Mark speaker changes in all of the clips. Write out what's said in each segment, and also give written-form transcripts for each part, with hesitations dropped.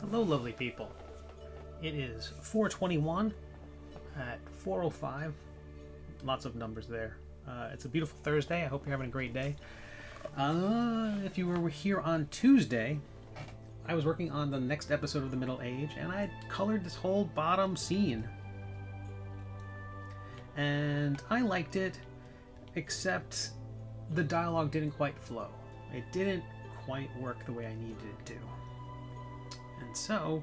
Speaker 1: Hello, lovely people. It is 4:21 at 4:05. Lots of numbers there. It's a beautiful Thursday. I hope you're having a great day. If you were here on Tuesday, I was working on the next episode of The Middle Age, and I had colored this whole bottom scene. And I liked it, except the dialogue didn't quite flow. It didn't quite work the way I needed it to. And so,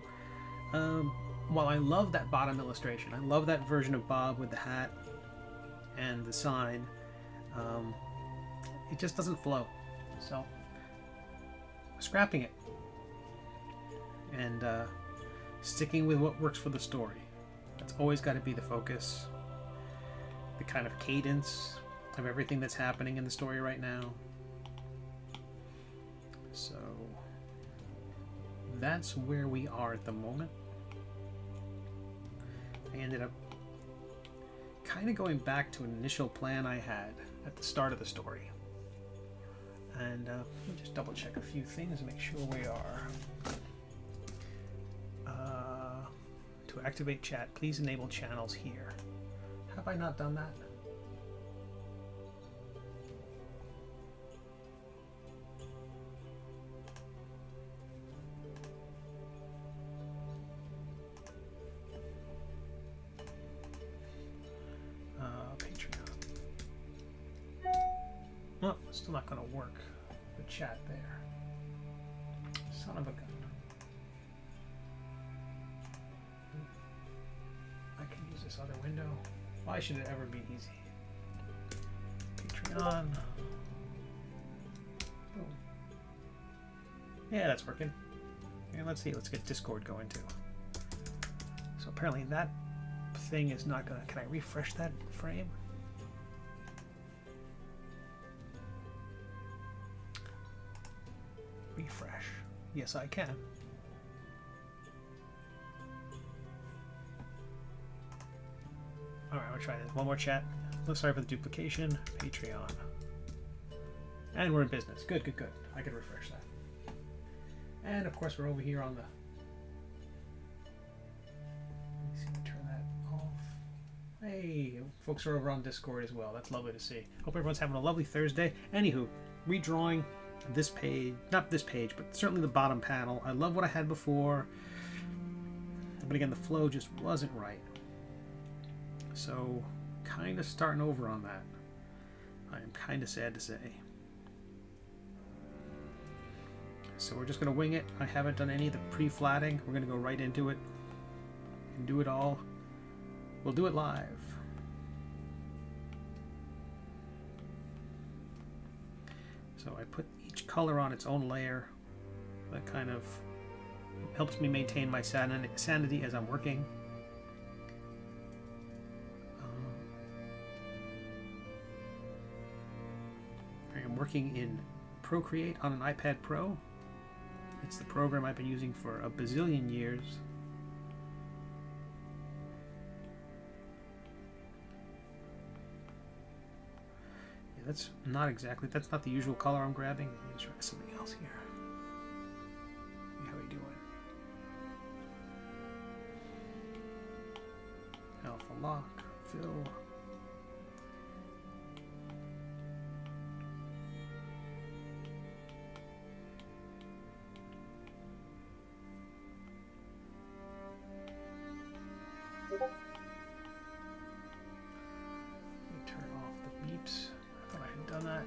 Speaker 1: while I love that bottom illustration, I love that version of Bob with the hat and the sign, it just doesn't flow. So, scrapping it and sticking with what works for the story. That's always got to be the focus, the kind of cadence of everything that's happening in the story right now. So that's where we are at the moment. I ended up kind of going back to an initial plan I had at the start of the story. And let me just double check a few things and make sure we are. To activate chat, please enable channels here. Have I not done that? Oh, still not going to work. The chat there. Son of a gun. I can use this other window. Why should it ever be easy? Patreon. Boom. Yeah, that's working. And let's see. Let's get Discord going too. So apparently that thing is not going to... Can I refresh that frame? Refresh. Yes, I can. Alright, I'll try this. One more chat. Sorry for the duplication. Patreon. And we're in business. Good, good, good. I can refresh that. And of course, we're over here on the... Let me see, turn that off. Hey, folks are over on Discord as well. That's lovely to see. Hope everyone's having a lovely Thursday. Anywho, redrawing this page, not this page, but certainly the bottom panel. I love what I had before, but again, the flow just wasn't right. So, kind of starting over on that. I am kind of sad to say. So we're just going to wing it. I haven't done any of the pre-flatting. We're going to go right into it and do it all. We'll do it live. So I put each color on its own layer. That kind of helps me maintain my sanity as I'm working. I'm working in Procreate on an iPad Pro. It's the program I've been using for a bazillion years. That's not the usual color I'm grabbing. Let me try something else here. See how we doing. Hell, off the lock. Fill. Turn off the beeps. I thought I had done that.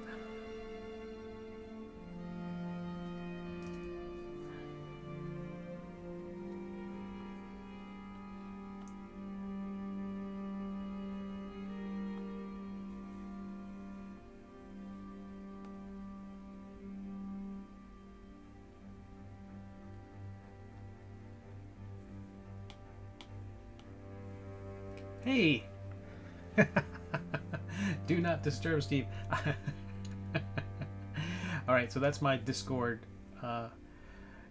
Speaker 1: Hey! Do not disturb, Steve. All right, so that's my Discord.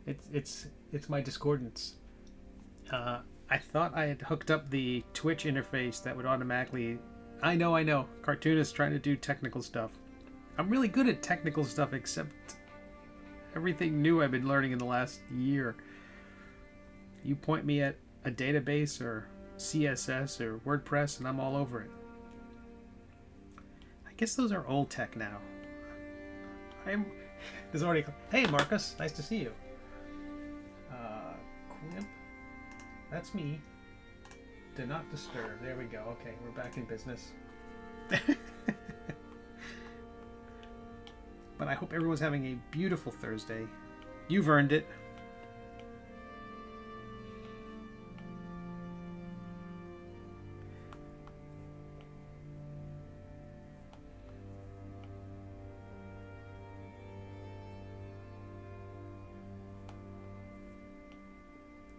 Speaker 1: It's my discordance. I thought I had hooked up the Twitch interface that would automatically. I know. Cartoonist trying to do technical stuff. I'm really good at technical stuff, except everything new I've been learning in the last year. You point me at a database or CSS or WordPress, and I'm all over it. I guess those are old tech now. There's already. Hey, Marcus, nice to see you. Quimp, that's me. Do not disturb. There we go. Okay, we're back in business. But I hope everyone's having a beautiful Thursday. You've earned it.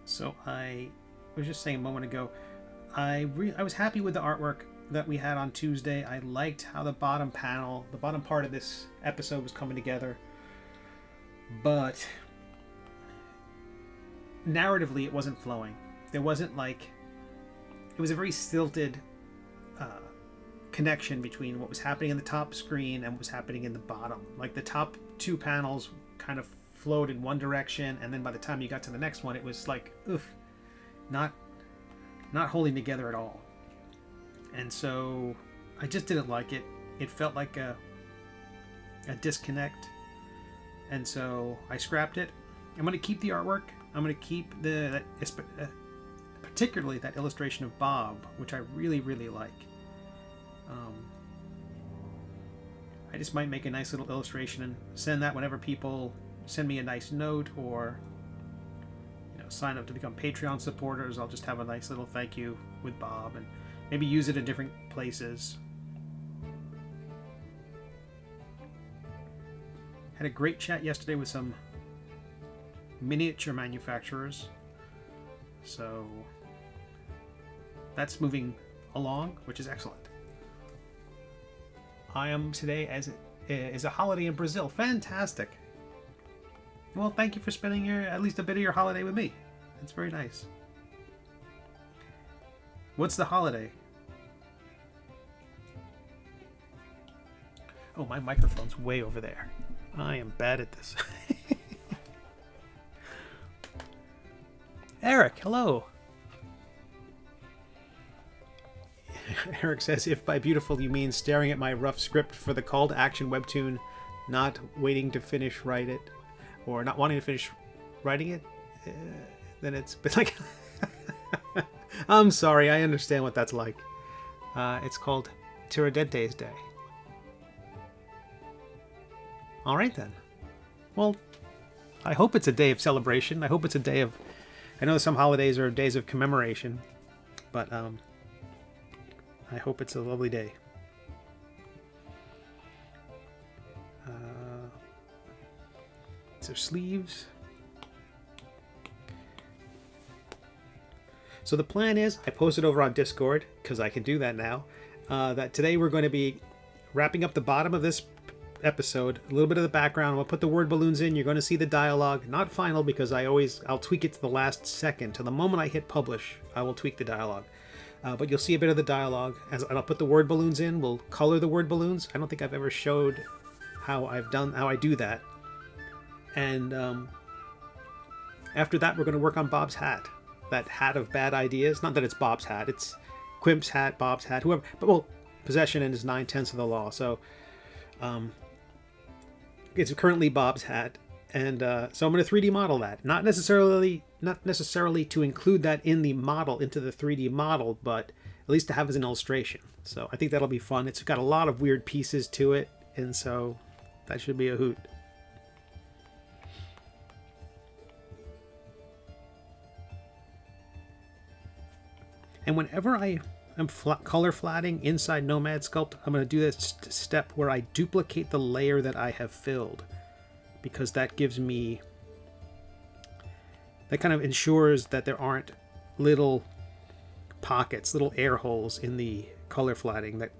Speaker 1: So I was just saying a moment ago, I was happy with the artwork that we had on Tuesday. I liked how the bottom panel, the bottom part of this episode was coming together. But narratively, it wasn't flowing. There wasn't like... It was a very stilted connection between what was happening in the top screen and what was happening in the bottom. Like the top two panels kind of flowed in one direction, and then by the time you got to the next one, it was like, oof, not holding together at all. And so I just didn't like it. It felt like a disconnect, and so I scrapped it. I'm going to keep the artwork. I'm going to keep particularly that illustration of Bob, which I really like. I just might make a nice little illustration and send that whenever people send me a nice note, or sign up to become Patreon supporters. I'll just have a nice little thank you with Bob, and maybe use it in different places. Had a great chat yesterday with some miniature manufacturers, so that's moving along, which is excellent. I am today as a holiday in Brazil. Fantastic. Well, thank you for spending at least a bit of your holiday with me. It's very nice. What's the holiday? Oh, my microphone's way over there. I am bad at this. Eric, hello. Eric says, if by beautiful you mean staring at my rough script for the call to action webtoon, not waiting to finish write it, or not wanting to finish writing it, then it's been like... I'm sorry, I understand what that's like. It's called Tiradentes Day. Alright then. Well, I hope it's a day of celebration. I hope it's a day of... I know some holidays are days of commemoration, but I hope it's a lovely day. So sleeves. So the plan is, I posted over on Discord, because I can do that now, that today we're going to be wrapping up the bottom of this episode, a little bit of the background. We'll put the word balloons in. You're going to see the dialogue, not final, because I'll tweak it to the last second. To the moment I hit publish, I will tweak the dialogue. But you'll see a bit of the dialogue, and I'll put the word balloons in. We'll color the word balloons. I don't think I've ever showed how I do that. And after that, we're going to work on Bob's hat. That hat of bad ideas. Not that it's Bob's hat. Quimp's hat, Bob's hat, whoever. But well, possession is 9/10 of the law, so it's currently Bob's hat, and so I'm going to 3D model that. Not necessarily to include that in the model into the 3D model, but at least to have as an illustration. So I think that'll be fun. It's got a lot of weird pieces to it, and so that should be a hoot. And whenever I'm color flatting inside Nomad Sculpt, I'm going to do this step where I duplicate the layer that I have filled, because that gives me, that kind of ensures that there aren't little pockets, little air holes in the color flatting that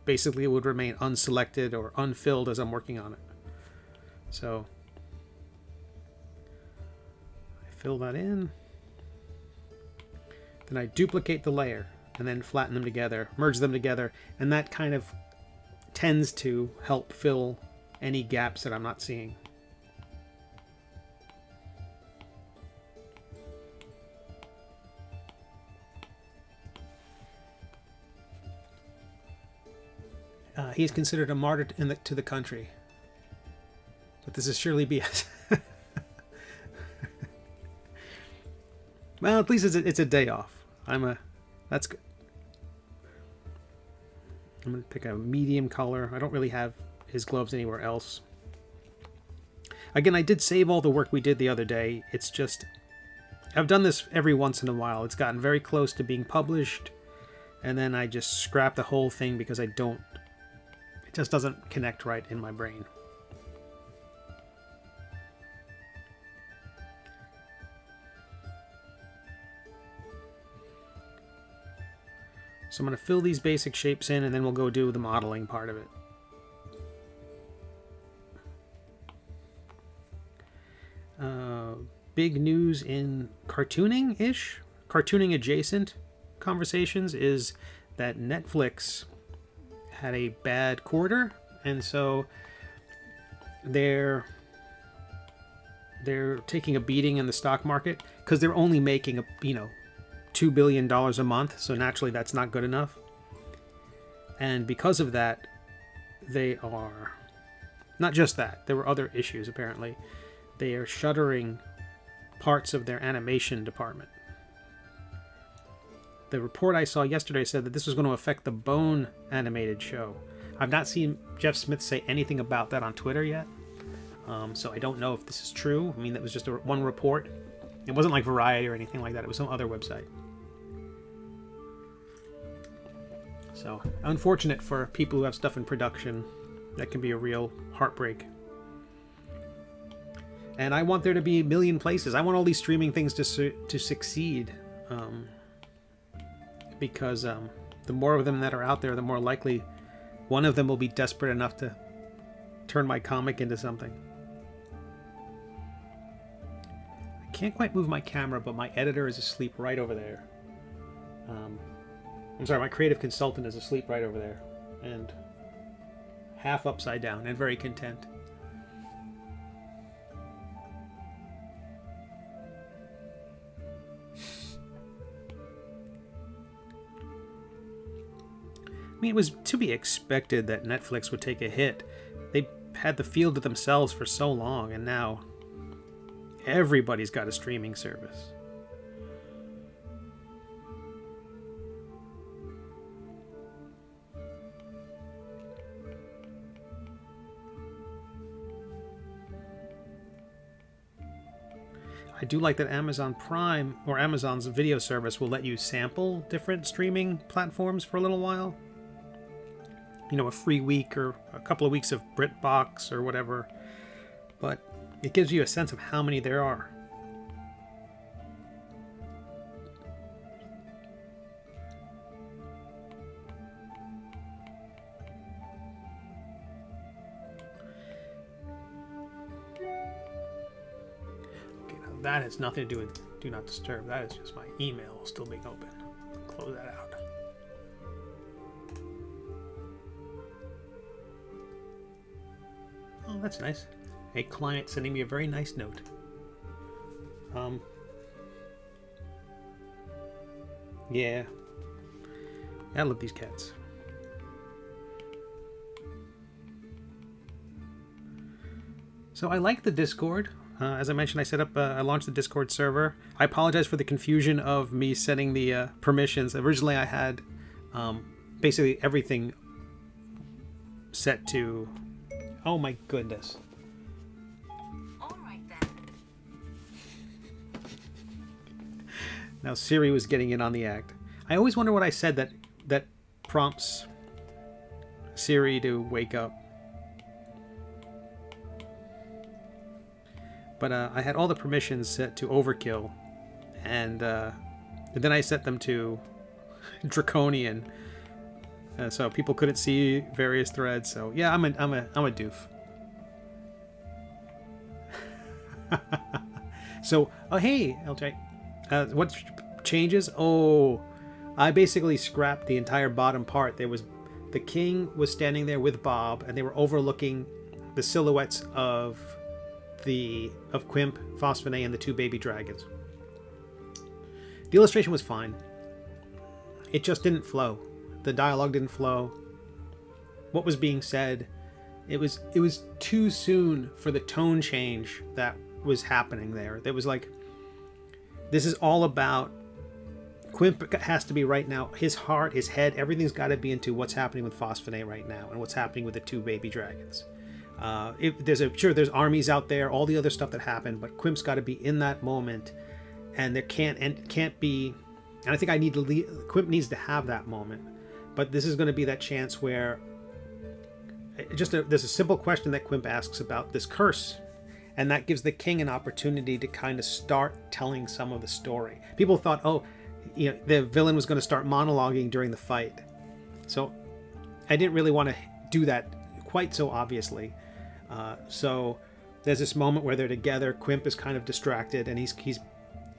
Speaker 1: basically would remain unselected or unfilled as I'm working on it. So I fill that in. Then I duplicate the layer and then flatten them together, merge them together, and that kind of tends to help fill any gaps that I'm not seeing. He is considered a martyr to the country, but this is surely BS. Well, at least it's a day off. That's good. I'm gonna pick a medium color. I don't really have his gloves anywhere else. Again, I did save all the work we did the other day. It's just, I've done this every once in a while. It's gotten very close to being published, and then I just scrap the whole thing because it just doesn't connect right in my brain. So I'm going to fill these basic shapes in, and then we'll go do the modeling part of it. Big news in cartooning-ish, cartooning adjacent conversations is that Netflix had a bad quarter, and so they're taking a beating in the stock market because they're only making $2 billion a month, so naturally that's not good enough. And because of that, they are, not just that, there were other issues apparently. They are shuttering parts of their animation department. The report I saw yesterday said that this was going to affect the Bone animated show. I've not seen Jeff Smith say anything about that on Twitter yet, so I don't know if this is true. I mean, that was just one report. It wasn't like Variety or anything like that. It was some other website. So, unfortunate for people who have stuff in production. That can be a real heartbreak. And I want there to be a million places. I want all these streaming things to succeed. Because the more of them that are out there, the more likely one of them will be desperate enough to turn my comic into something. I can't quite move my camera, but my editor is asleep right over there. I'm sorry, my creative consultant is asleep right over there, and half upside down and very content. I mean, it was to be expected that Netflix would take a hit. They had the field to themselves for so long, and now everybody's got a streaming service. I do like that Amazon Prime, or Amazon's video service, will let you sample different streaming platforms for a little while. You know, a free week or a couple of weeks of BritBox or whatever. But it gives you a sense of how many there are. That has nothing to do with Do Not Disturb. That is just my email still being open. Close that out. Oh, that's nice. A client sending me a very nice note. Yeah. I love these cats. So I like the Discord. As I mentioned, I launched the Discord server. I apologize for the confusion of me setting the permissions. Originally, I had basically everything set to... Oh my goodness.
Speaker 2: All right then.
Speaker 1: Now Siri was getting in on the act. I always wonder what I said that prompts Siri to wake up. But I had all the permissions set to overkill, and then I set them to draconian, so people couldn't see various threads. So yeah, I'm a doof. So hey LJ, what changes? Oh, I basically scrapped the entire bottom part. The king was standing there with Bob, and they were overlooking the silhouettes of Quimp, Phosphene, and the two baby dragons. The illustration was fine. It just didn't flow. The dialogue didn't flow. What was being said, it was too soon for the tone change that was happening there. There was like, this is all about Quimp has to be right now. His heart, his head, everything's got to be into what's happening with Phosphene right now and what's happening with the two baby dragons. There's armies out there, all the other stuff that happened, but Quimp's got to be in that moment, and there can't be, and I think Quimp needs to have that moment. But this is going to be that chance where there's a simple question that Quimp asks about this curse, and that gives the king an opportunity to kind of start telling some of the story. People thought, the villain was going to start monologuing during the fight, so I didn't really want to do that quite so obviously. So there's this moment where they're together. Quimp is kind of distracted, and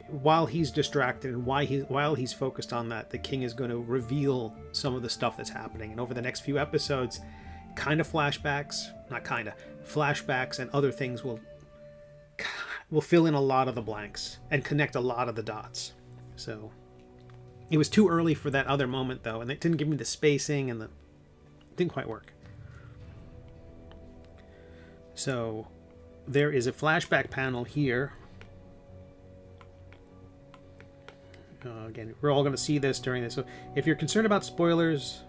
Speaker 1: while he's distracted and while he's focused on that, the king is going to reveal some of the stuff that's happening. And over the next few episodes, flashbacks and other things will fill in a lot of the blanks and connect a lot of the dots. So it was too early for that other moment though, and it didn't give me the spacing, and it didn't quite work. So there is a flashback panel here. Again, we're all going to see this during this. So if you're concerned about spoilers,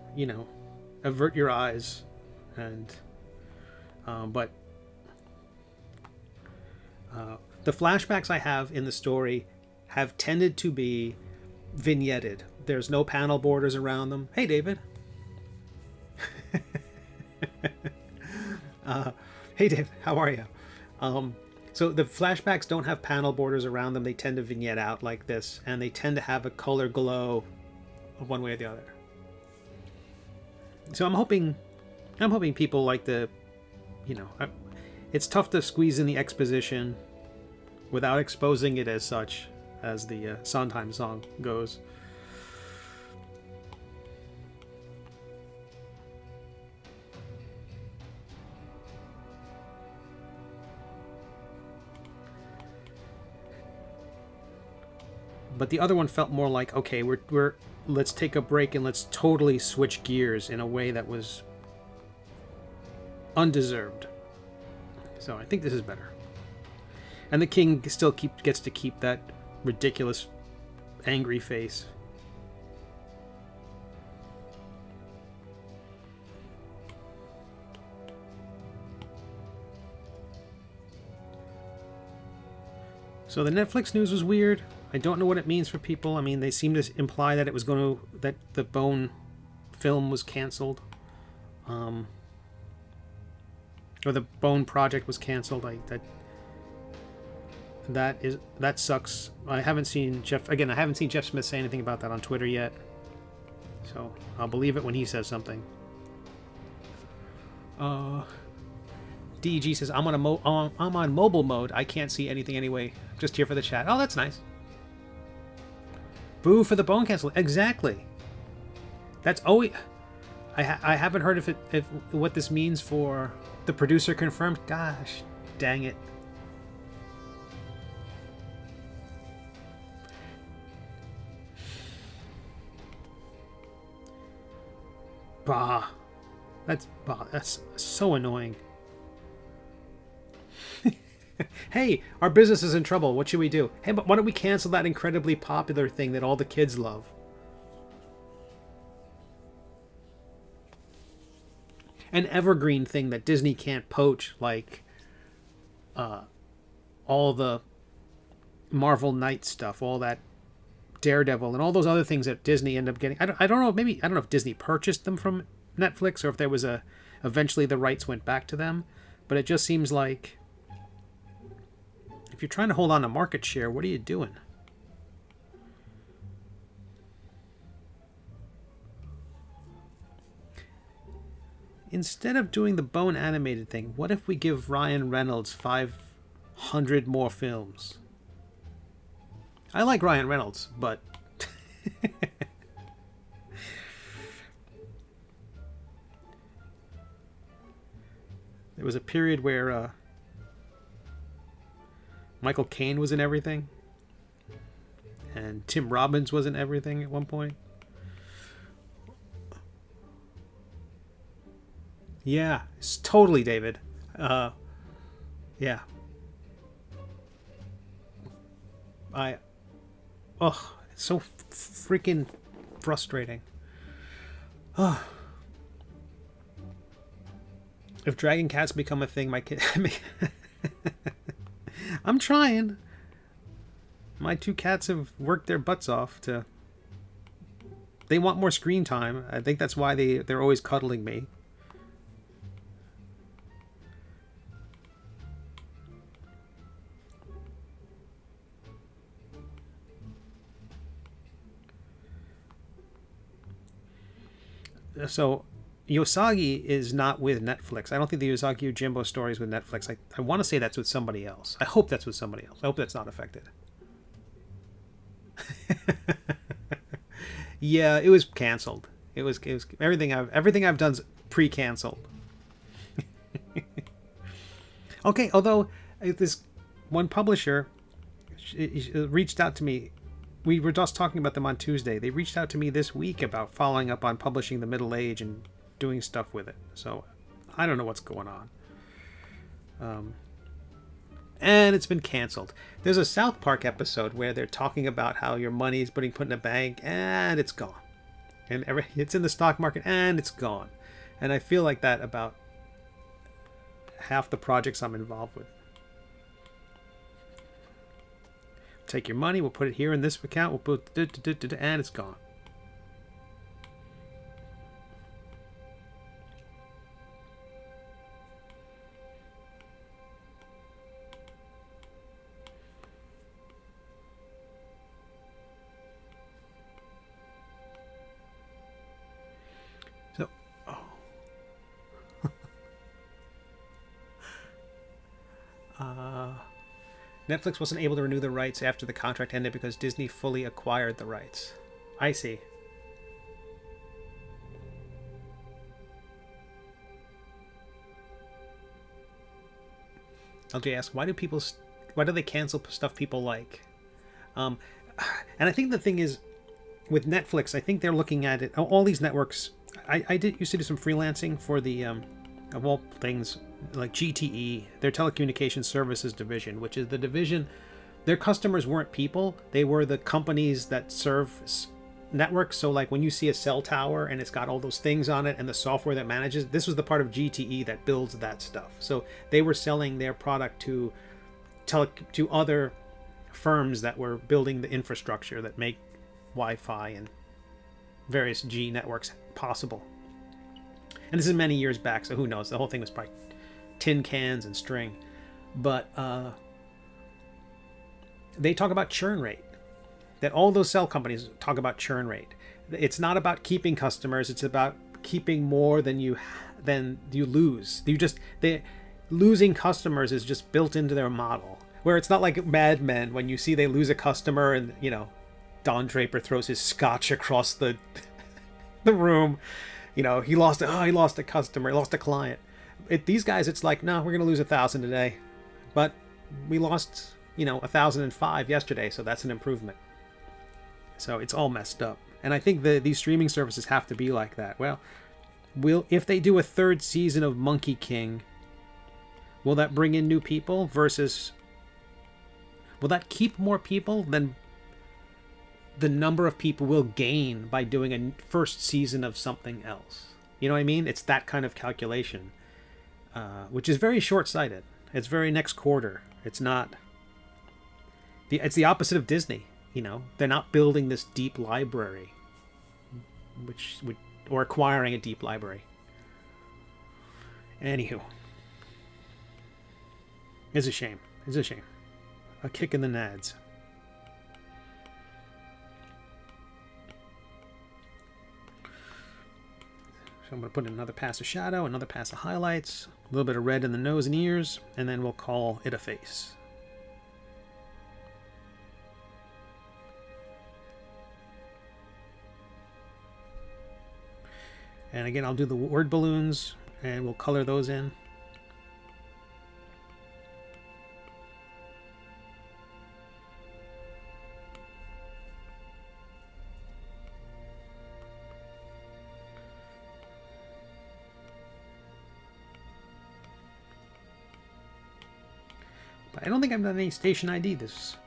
Speaker 1: avert your eyes. And the flashbacks I have in the story have tended to be vignetted. There's no panel borders around them. Hey, David. Hey Dave, how are you? So the flashbacks don't have panel borders around them. They tend to vignette out like this, and they tend to have a color glow of one way or the other. So I'm hoping people like it's tough to squeeze in the exposition without exposing it as such, as the Sondheim song goes. But the other one felt more like, okay, let's take a break and let's totally switch gears in a way that was undeserved. So I think this is better. And the king still gets to keep that ridiculous angry face. So the Netflix news was weird. I don't know what it means for people. I mean, they seem to imply that that the Bone film was canceled, or the Bone project was canceled. That sucks. I haven't seen Jeff Smith say anything about that on Twitter yet, so I'll believe it when he says something. DEG says I'm on mobile mode. I can't see anything anyway. Just here for the chat. Oh, that's nice. Boo for the Bone cancel. Exactly. That's always. I haven't heard if what this means for the producer confirmed. Gosh, dang it. Bah. That's so annoying. Hey, our business is in trouble. What should we do? Hey, but why don't we cancel that incredibly popular thing that all the kids love? An evergreen thing that Disney can't poach, like all the Marvel Knight stuff, all that Daredevil, and all those other things that Disney ended up getting. I don't know. Maybe I don't know if Disney purchased them from Netflix or if there was eventually the rights went back to them. But it just seems like if you're trying to hold on to market share, what are you doing? Instead of doing the bone animated thing, what if we give Ryan Reynolds 500 more films? I like Ryan Reynolds, but there was a period where Michael Caine was in everything, and Tim Robbins was in everything at one point. Yeah, it's totally, David. Yeah. It's so freaking frustrating. If dragon cats become a thing, my kid... I'm trying. My 2 cats have worked their butts off to... They want more screen time. I think that's why they're always cuddling me. So, Yosagi is not with Netflix. I don't think the Yosagi Jimbo story is with Netflix. I want to say that's with somebody else. I hope that's with somebody else. I hope that's not affected. Yeah, it was canceled. It was everything I've done's pre-canceled. Okay, although this one publisher reached out to me. We were just talking about them on Tuesday. They reached out to me this week about following up on publishing The Middle Age and doing stuff with it. So I don't know what's going on. And it's been canceled. There's a South Park episode where they're talking about how your money is being put in a bank and it's gone. And it's in the stock market and it's gone. And I feel like that about half the projects I'm involved with. Take your money, we'll put it here in this account, we'll put and it's gone. So, Netflix wasn't able to renew the rights after the contract ended because Disney fully acquired the rights. I see. LJ asks, why do they cancel stuff people like? And I think the thing is, with Netflix, I think they're looking at it. All these networks. I used to do some freelancing for the of all things, like GTE, their telecommunications services division, which is the division. Their customers weren't people; they were the companies that serve networks. So, like when you see a cell tower and it's got all those things on it and the software that manages, this was the part of GTE that builds that stuff. So they were selling their product to other firms that were building the infrastructure that make Wi-Fi and various G networks possible. And this is many years back, so who knows? The whole thing was probably tin cans and string. But they talk about churn rate. That all those cell companies talk about churn rate. It's not about keeping customers. It's about keeping more than you lose. Losing customers is just built into their model. Where it's not like Mad Men when you see they lose a customer and Don Draper throws his scotch across the room. He lost a customer, he lost a client. These guys, it's like, no, we're going to lose 1,000 today. But we lost, 1,005 yesterday, so that's an improvement. So it's all messed up. And I think these streaming services have to be like that. Well, if they do a third season of Monkey King, will that bring in new people versus will that keep more people than the number of people will gain by doing a first season of something else? You know what I mean? It's that kind of calculation, which is very short-sighted. It's very next quarter. It's not. It's the opposite of Disney. You know, they're not building this deep library, or acquiring a deep library. Anywho, it's a shame. It's a shame. A kick in the nads. So I'm going to put in another pass of shadow, another pass of highlights, a little bit of red in the nose and ears, and then we'll call it a face. And again, I'll do the word balloons, and we'll color those in. But I don't think I've done any station ID this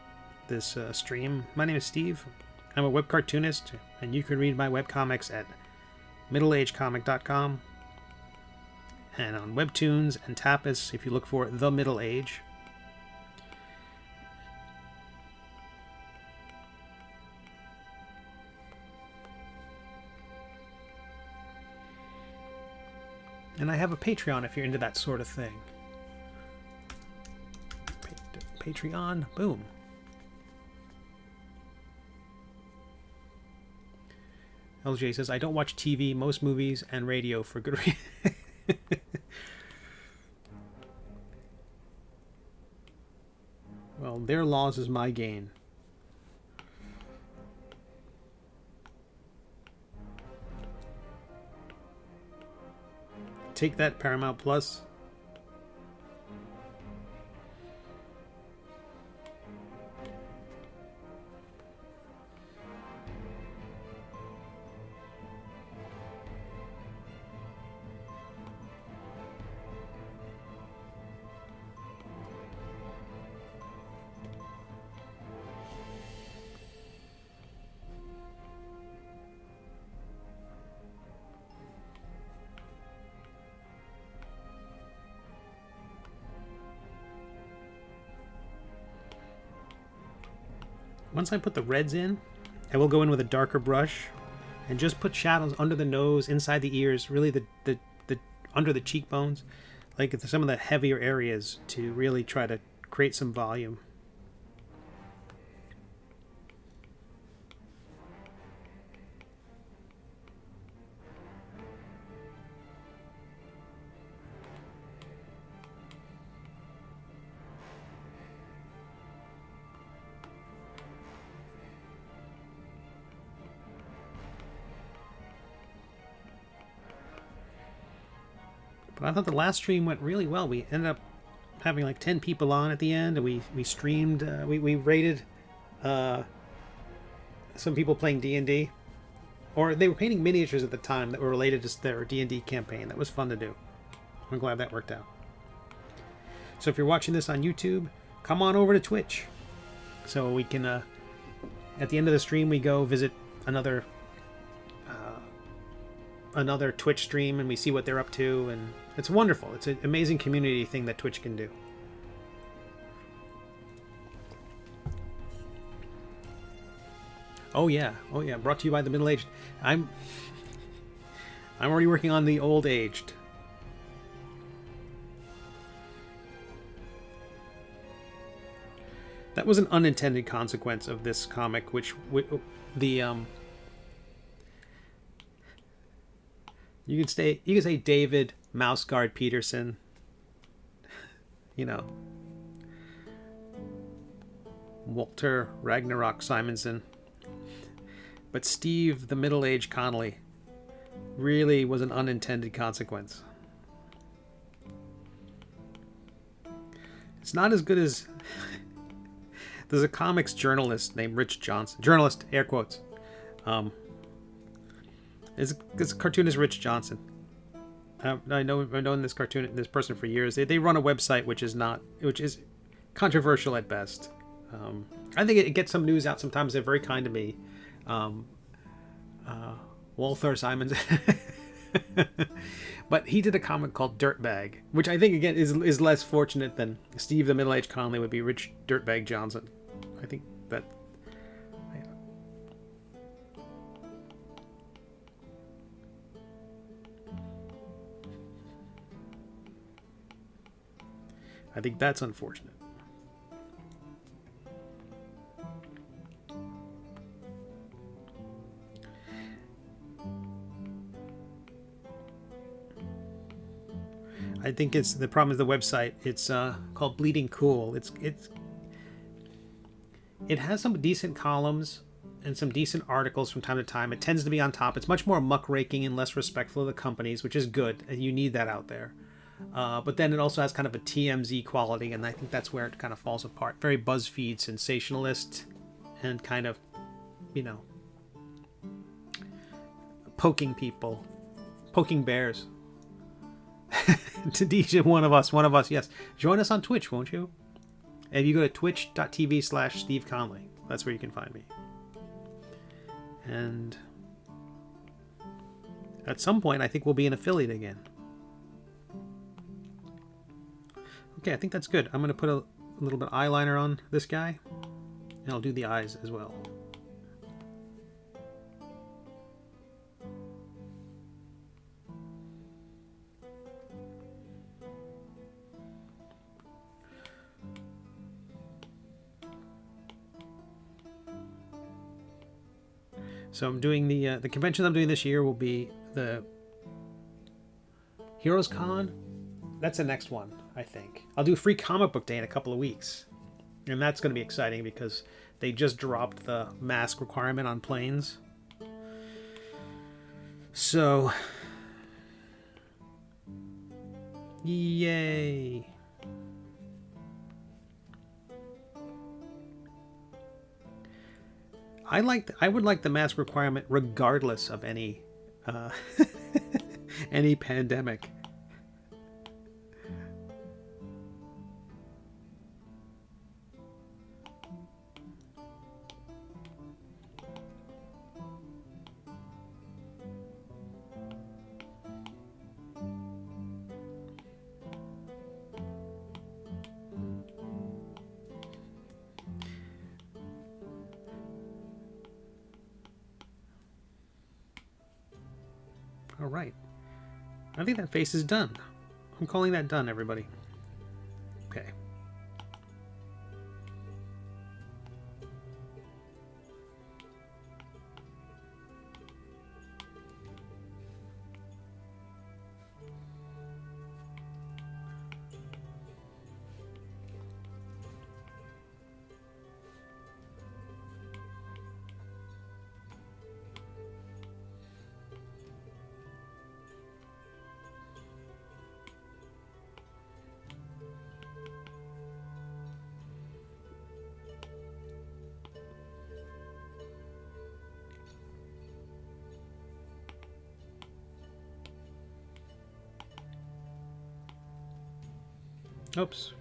Speaker 1: stream. My name is Steve. I'm a web cartoonist, and you can read my webcomics at middleagecomic.com, and on WEBTOONs and Tapas if you look for The Middle Age. And I have a Patreon if you're into that sort of thing. Patreon, boom. LJ says, I don't watch TV, most movies, and radio for good reason. Well, their loss is my gain. Take that, Paramount Plus. Once I put the reds in, I will go in with a darker brush and just put shadows under the nose, inside the ears, really the under the cheekbones, like some of the heavier areas, to really try to create some volume. But I thought the last stream went really well. We ended up having like 10 people on at the end, and we streamed, we rated some people playing D&D. Or they were painting miniatures at the time that were related to their D&D campaign. That was fun to do. I'm glad that worked out. So if you're watching this on YouTube, come on over to Twitch. So we can, at the end of the stream, we go visit another Twitch stream, and we see what they're up to, and it's wonderful. It's an amazing community thing that Twitch can do. Oh yeah, brought to you by the Middle Aged. I'm already working on the Old Aged. That was an unintended consequence of this comic, which you could say David Mouseguard Peterson, you know, Walter Ragnarok Simonson, but Steve the Middle-Aged Connolly really was an unintended consequence. It's not as good as there's a comics journalist named Rich Johnson, journalist air quotes, it's cartoonist Rich Johnson. I've known this person for years. They run a website which is controversial at best. I think it gets some news out sometimes. They're very kind to me. Walther Simons. But he did a comic called Dirtbag, which I think, again, is less fortunate than Steve the Middle-Aged Conley would be Rich Dirtbag Johnson. I think that... I think that's unfortunate. I think the problem is the website. It's called Bleeding Cool. It has some decent columns and some decent articles from time to time. It tends to be on top. It's much more muckraking and less respectful of the companies, which is good. You need that out there. But then it also has kind of a TMZ quality, and I think that's where it kind of falls apart. Very BuzzFeed sensationalist and kind of, poking people, poking bears. Tadisha, one of us, yes. Join us on Twitch, won't you? If you go to twitch.tv/Steve Conley, that's where you can find me. And at some point, I think we'll be an affiliate again. Okay, I think that's good. I'm going to put a little bit of eyeliner on this guy, and I'll do the eyes as well. So I'm doing the convention I'm doing this year will be the Heroes Con. That's the next one, I think. I'll do a free comic book day in a couple of weeks. And that's going to be exciting because they just dropped the mask requirement on planes. So, yay. I would like the mask requirement regardless of any any pandemic. All right. I think that face is done. I'm calling that done, everybody. Okay. Oops,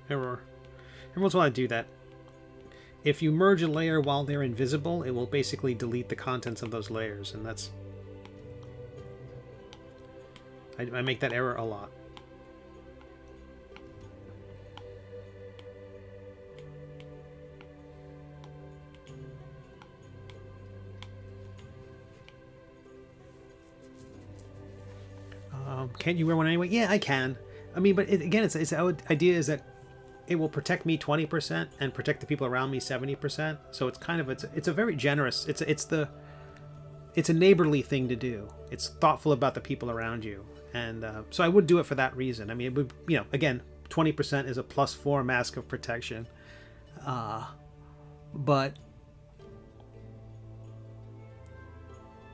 Speaker 1: error. Every once in a while I do that. If you merge a layer while they're invisible, it will basically delete the contents of those layers, and that's... I make that error a lot. Can't you wear one anyway? Yeah, I can. I mean, but again, it's the idea is that it will protect me 20% and protect the people around me 70%. So it's kind of it's a very generous. It's a neighborly thing to do. It's thoughtful about the people around you, and so I would do it for that reason. I mean, it would, again, 20% is a +4 mask of protection, but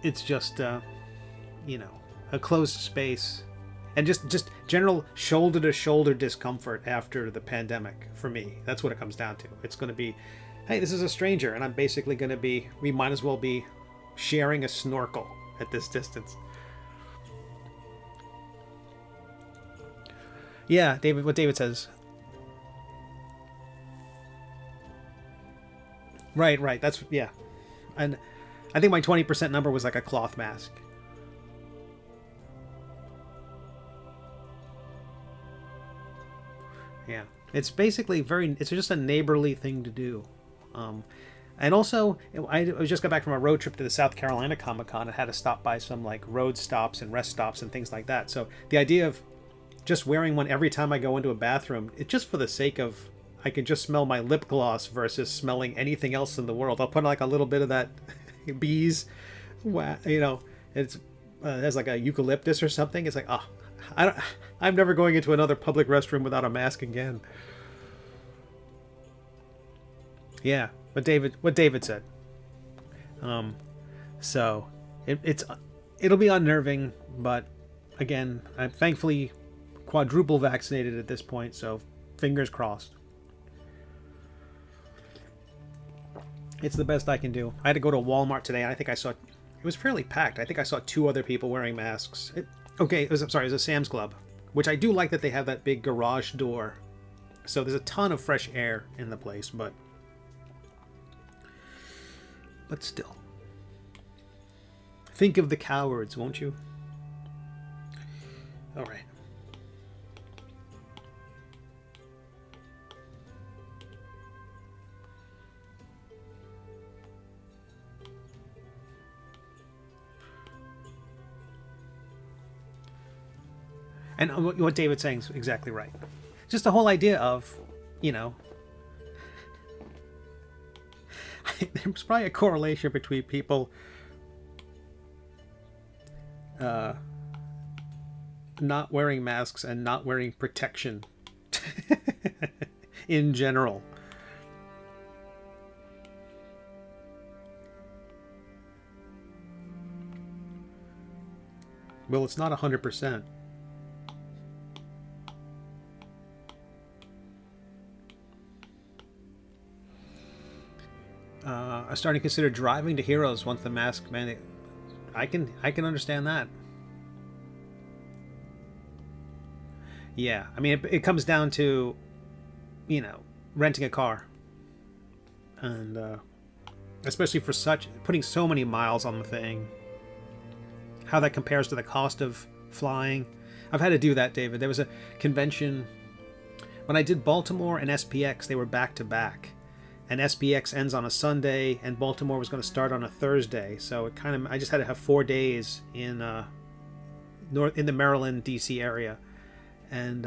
Speaker 1: it's just a closed space. And just general shoulder-to-shoulder discomfort after the pandemic for me. That's what it comes down to. It's going to be, hey, this is a stranger, and I'm basically going to be, we might as well be sharing a snorkel at this distance. Yeah, David. What David says. Right, right. That's yeah, and I think my 20% number was like a cloth mask. Yeah, it's basically it's just a neighborly thing to do. And also, I just got back from a road trip to the South Carolina Comic-Con and had to stop by some like road stops and rest stops and things like that. So the idea of just wearing one every time I go into a bathroom, it's just for the sake of I can just smell my lip gloss versus smelling anything else in the world. I'll put like a little bit of that bees, you know, it has like a eucalyptus or something. It's like, oh, I'm never going into another public restroom without a mask again. Yeah, what David said. So it'll be unnerving, but again, I'm thankfully quadruple vaccinated at this point, so fingers crossed. It's the best I can do. I had to go to Walmart today, and I think I saw it was fairly packed. I think I saw 2 other people wearing masks. It was a Sam's Club, which I do like that they have that big garage door, so there's a ton of fresh air in the place, but still. Think of the cowards, won't you? All right. And what David's saying is exactly right. Just the whole idea of, you know, there's probably a correlation between people not wearing masks and not wearing protection in general. Well, it's not 100%. I'm starting to consider driving to Heroes once the mask mandate. I can understand that. Yeah, I mean it comes down to, you know, renting a car, and especially for putting so many miles on the thing. How that compares to the cost of flying. I've had to do that, David. There was a convention when I did Baltimore and SPX. They were back to back. And SPX ends on a Sunday, and Baltimore was going to start on a Thursday. So I just had to have 4 days in the Maryland, D.C. area, and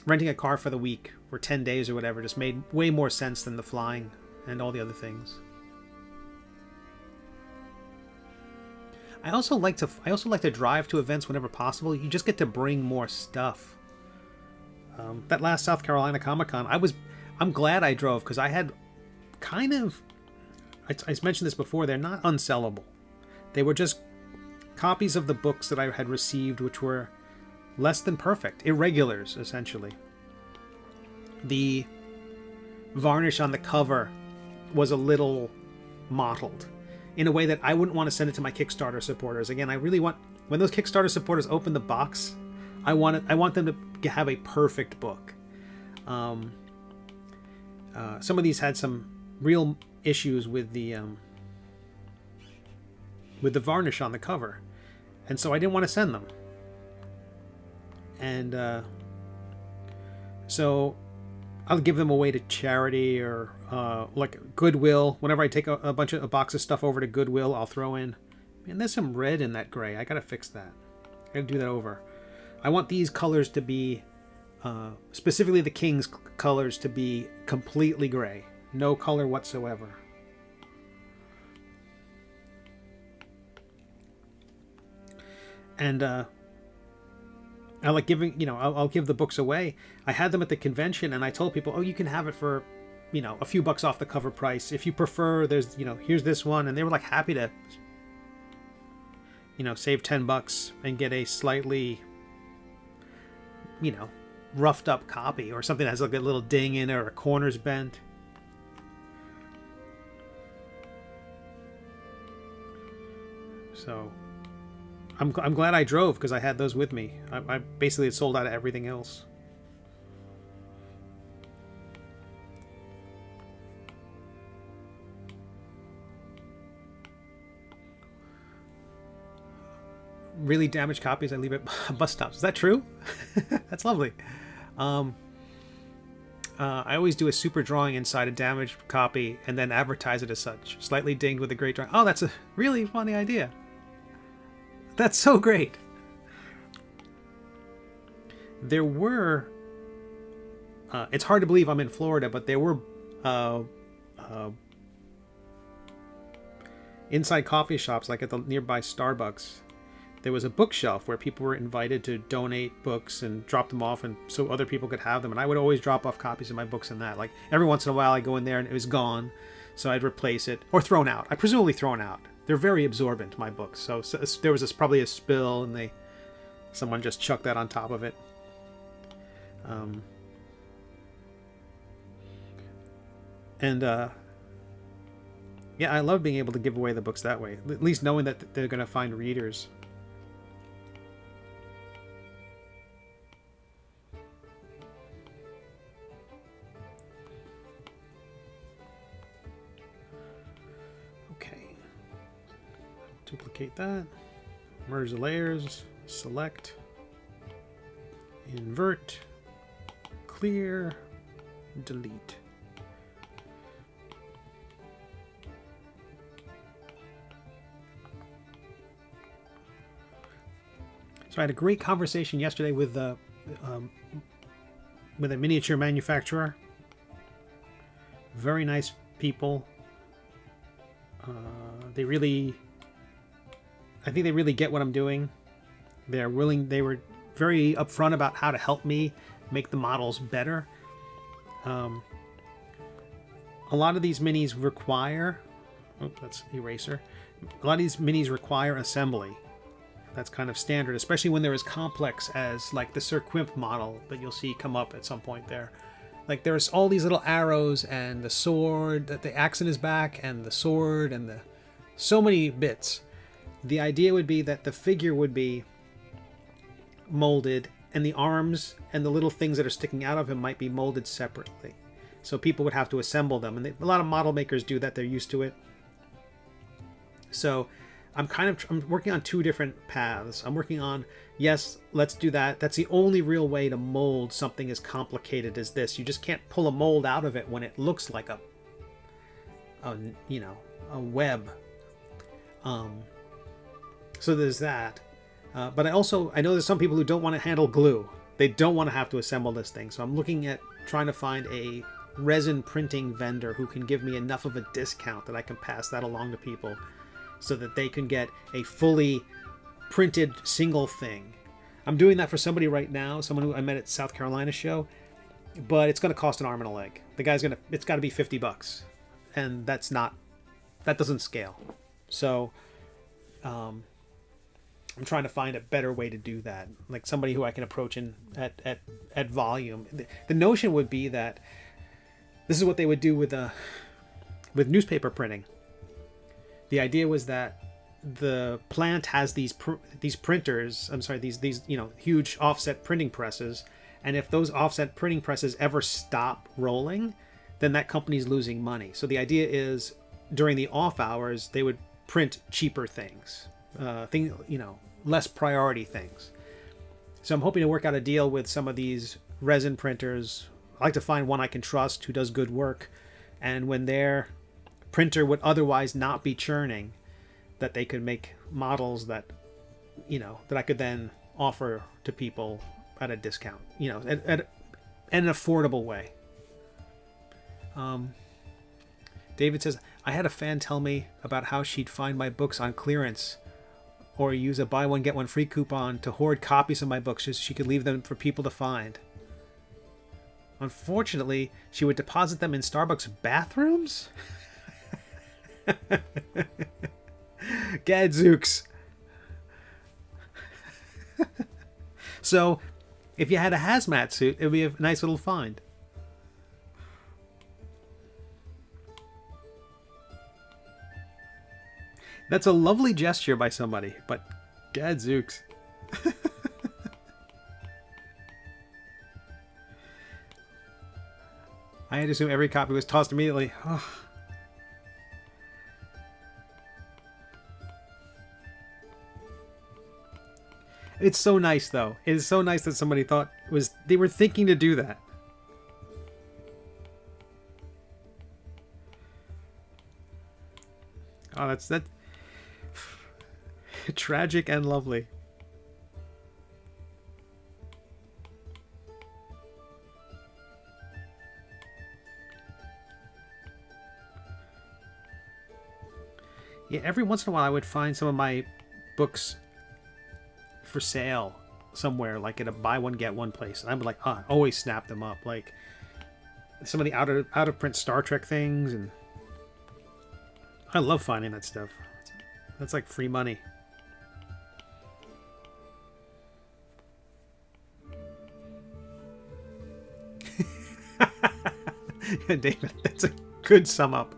Speaker 1: renting a car for the week for 10 days or whatever just made way more sense than the flying and all the other things. I also like to drive to events whenever possible. You just get to bring more stuff. That last South Carolina Comic-Con, I'm glad I drove, because I had kind of... I mentioned this before, they're not unsellable. They were just copies of the books that I had received, which were less than perfect. Irregulars, essentially. The varnish on the cover was a little mottled, in a way that I wouldn't want to send it to my Kickstarter supporters. Again, I really want... When those Kickstarter supporters open the box, I want them to have a perfect book. Some of these had some real issues with the varnish on the cover, and so I didn't want to send them. And so I'll give them away to charity or like Goodwill. Whenever I take a box of stuff over to Goodwill, I'll throw in, man, there's some red in that gray. I gotta fix that. I gotta do that over. I want these colors to be specifically the King's colors to be completely gray, no color whatsoever. And I like giving, I'll give the books away. I had them at the convention, and I told people, oh, you can have it for, a few bucks off the cover price. If you prefer, there's, here's this one. And they were like happy to, save $10 and get a slightly, roughed up copy, or something that has like a little ding in it or a corner's bent. So I'm glad I drove because I had those with me. I basically had sold out of everything else. Really damaged copies I leave at bus stops. Is that true? That's lovely. I always do a super drawing inside a damaged copy and then advertise it as such. Slightly dinged with a great drawing. Oh, that's a really funny idea. That's so great. There were... it's hard to believe I'm in Florida, but there were inside coffee shops, like at the nearby Starbucks. There was a bookshelf where people were invited to donate books and drop them off, and so other people could have them. And I would always drop off copies of my books in that. Like every once in a while, I go in there and it was gone, so I'd replace it or thrown out. I presumably thrown out. They're very absorbent, my books. So there was probably a spill, and someone just chucked that on top of it. Yeah, I love being able to give away the books that way. At least knowing that they're going to find readers. Duplicate that, merge the layers, select, invert, clear, delete. So I had a great conversation yesterday with a miniature manufacturer. Very nice people. I think they really get what I'm doing. They were very upfront about how to help me make the models better. A lot of these minis require, that's eraser. A lot of these minis require assembly. That's kind of standard, especially when they're as complex as like the Sir Quimp model that you'll see come up at some point there. Like there's all these little arrows and the sword, that the axe in his back and the sword and so many bits. The idea would be that the figure would be molded and the arms and the little things that are sticking out of him might be molded separately. So people would have to assemble them. And a lot of model makers do that. They're used to it. So I'm working on two different paths. I'm working on, yes, let's do that. That's the only real way to mold something as complicated as this. You just can't pull a mold out of it when it looks like a web. So there's that. But I know there's some people who don't want to handle glue. They don't want to have to assemble this thing. So I'm looking at trying to find a resin printing vendor who can give me enough of a discount that I can pass that along to people so that they can get a fully printed single thing. I'm doing that for somebody right now, someone who I met at South Carolina show, but it's going to cost an arm and a leg. It's got to be $50, and that doesn't scale. So, I'm trying to find a better way to do that, like somebody who I can approach at volume. The notion would be that this is what they would do with newspaper printing. The idea was that the plant has these printers. I'm sorry, these huge offset printing presses, and if those offset printing presses ever stop rolling, then that company's losing money. So the idea is during the off hours they would print cheaper things, less priority things. So I'm hoping to work out a deal with some of these resin printers. I like to find one I can trust who does good work, and when their printer would otherwise not be churning, that they could make models that I could then offer to people at a discount, at an affordable way. David says, I had a fan tell me about how she'd find my books on clearance or use a buy one get one free coupon to hoard copies of my books so she could leave them for people to find. Unfortunately, she would deposit them in Starbucks bathrooms? Gadzooks. So, if you had a hazmat suit, it would be a nice little find. That's a lovely gesture by somebody, but Gadzooks. I had to assume every copy was tossed immediately. Oh. It's so nice, though. It is so nice that somebody thought they were thinking to do that. Oh, that's tragic and lovely. Yeah, every once in a while I would find some of my books for sale somewhere, like at a buy one get one place, and I'm like, I always snap them up, like some of the out of print Star Trek things, and I love finding that stuff. That's like free money. Yeah, David, that's a good sum up.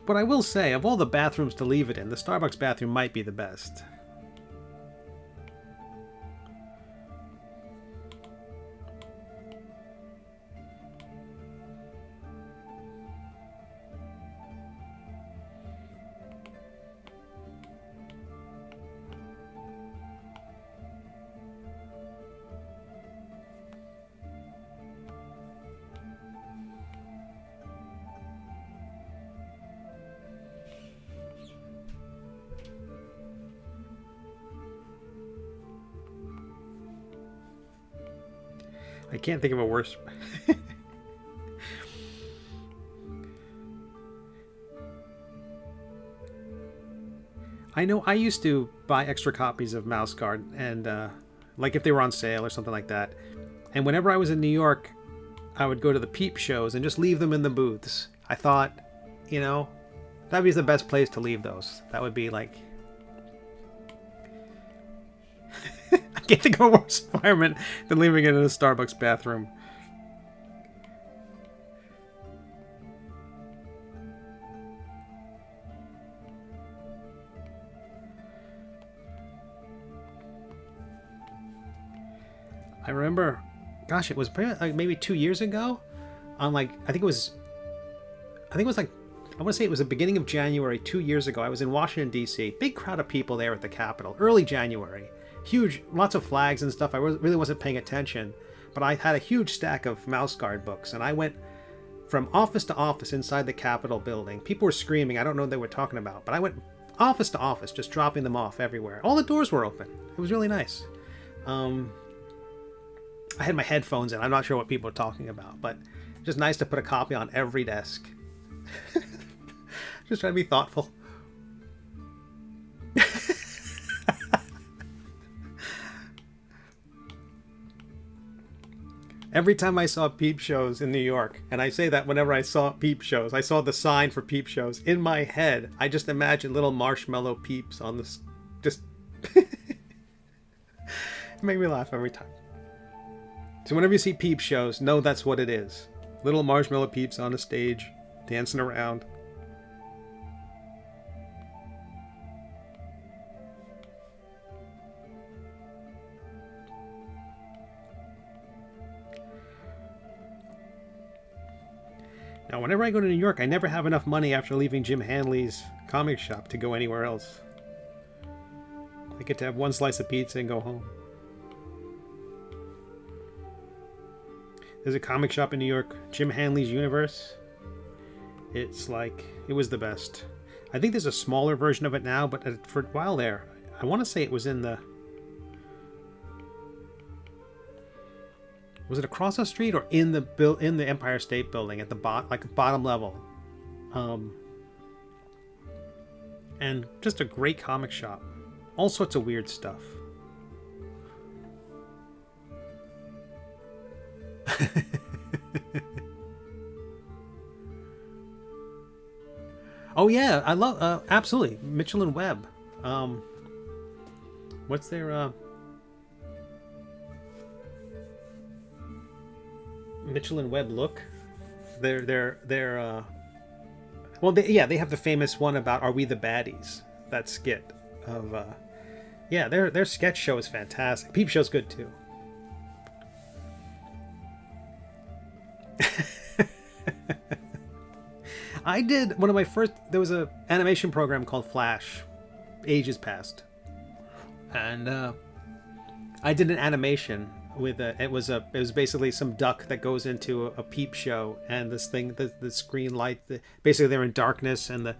Speaker 1: But I will say, of all the bathrooms to leave it in, the Starbucks bathroom might be the best. I can't think of a worse. I know I used to buy extra copies of Mouse Guard, and like if they were on sale or something like that. And whenever I was in New York, I would go to the peep shows and just leave them in the booths. I thought, you know, that'd be the best place to leave those. That would be like... I can't think of a worse environment than leaving it in a Starbucks bathroom. I remember, gosh, it was like maybe 2 years ago. On like, I think it was like, I want to say it was the beginning of January 2 years ago. I was in Washington, D.C. Big crowd of people there at the Capitol. Early January. Huge, lots of flags and stuff. I really wasn't paying attention, but I had a huge stack of Mouse Guard books, and I went from office to office inside the Capitol building. People were screaming. I don't know what they were talking about, but I went office to office, just dropping them off everywhere. All the doors were open. It was really nice. I had my headphones in. I'm not sure what people were talking about, but just nice to put a copy on every desk. Just trying to be thoughtful. Every time I saw peep shows in New York, and I say that whenever I saw peep shows, I saw the sign for peep shows. In my head, I just imagined little marshmallow peeps on this. Just. It made me laugh every time. So whenever you see peep shows, know that's what it is. Little marshmallow peeps on a stage, dancing around. Now, whenever I go to New York, I never have enough money after leaving Jim Hanley's comic shop to go anywhere else. I get to have one slice of pizza and go home. There's a comic shop in New York, Jim Hanley's Universe. It's like, it was the best. I think there's a smaller version of it now, but for a while there, I want to say it was in the... Was it across the street or in the Empire State Building at the bottom level? And just a great comic shop. All sorts of weird stuff. Oh yeah, I love absolutely Mitchell and Webb. What's their Mitchell and Webb look? They're well, they have the famous one about "Are we the baddies?" That skit of yeah, their sketch show is fantastic. Peep Show's good too. I did one of my first. There was a animation program called Flash, ages past, and I did an animation with it was basically some duck that goes into a peep show, and this thing, the screen light, basically they're in darkness, and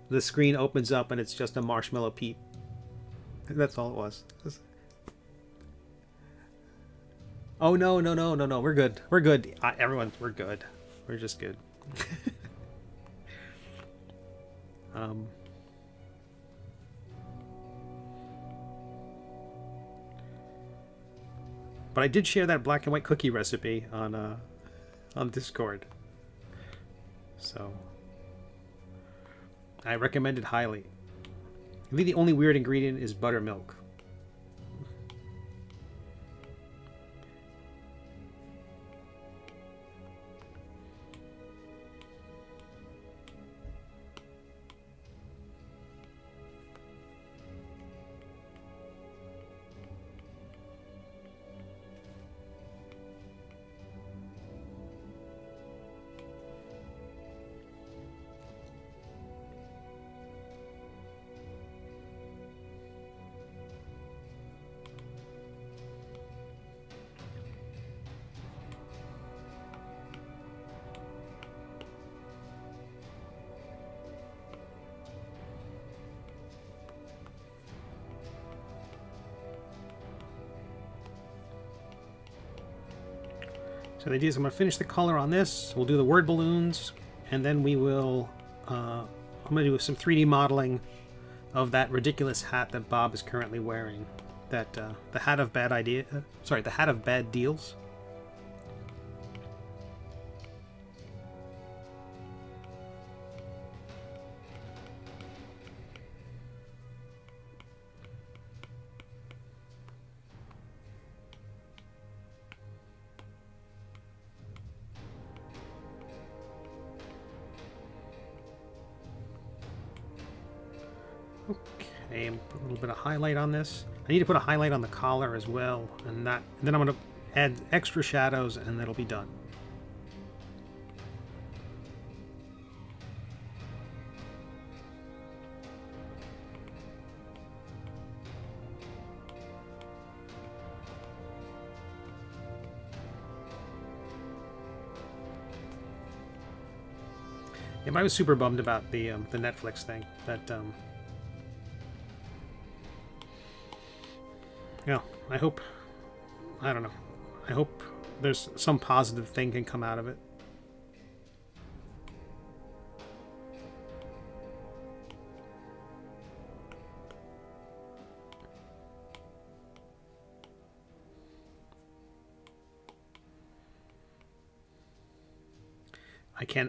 Speaker 1: the screen opens up, and it's just a marshmallow peep. That's all it was. Oh no, we're good. We're good. Everyone, we're good. We're just good. But I did share that black and white cookie recipe on Discord, so I recommend it highly. I think the only weird ingredient is buttermilk. So the idea is I'm going to finish the color on this. We'll do the word balloons, and then we will. I'm going to do some 3D modeling of that ridiculous hat that Bob is currently wearing. That the hat of bad idea. Sorry, the hat of bad deals. Okay, put a little bit of highlight on this. I need to put a highlight on the collar as well, and then I'm going to add extra shadows, and that'll be done. Yeah, but I was super bummed about the Netflix thing. That yeah, I hope. I don't know. I hope there's some positive thing can come out of it.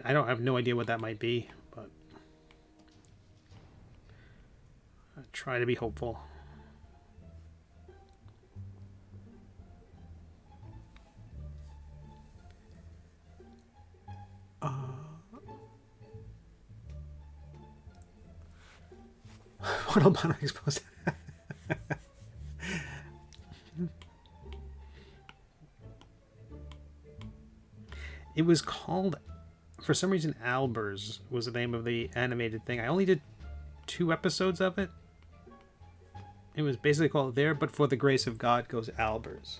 Speaker 1: I don't have no idea what that might be, but I try to be hopeful. What albino exposed? It was called, for some reason, Albers was the name of the animated thing. I only did 2 episodes of it. It was basically called There But For the Grace of God Goes Albers.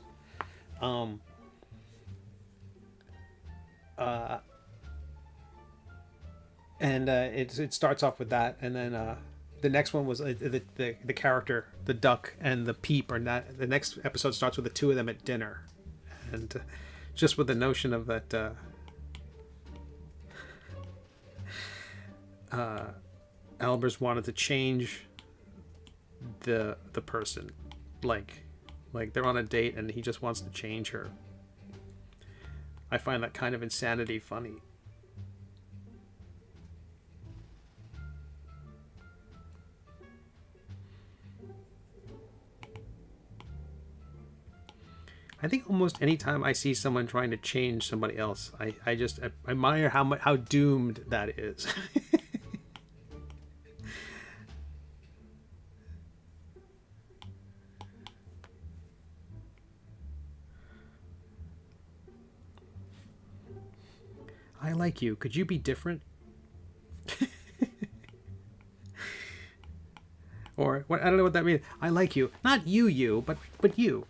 Speaker 1: It starts off with that, and then the next one was the character, the duck, and the peep. Or not. The next episode starts with the 2 of them at dinner, and just with the notion of that. Albers wanted to change the person, like they're on a date and he just wants to change her. I find that kind of insanity funny. I think almost any time I see someone trying to change somebody else, I just admire how doomed that is. I like you. Could you be different? Or what? I don't know what that means. I like you, not you, but you.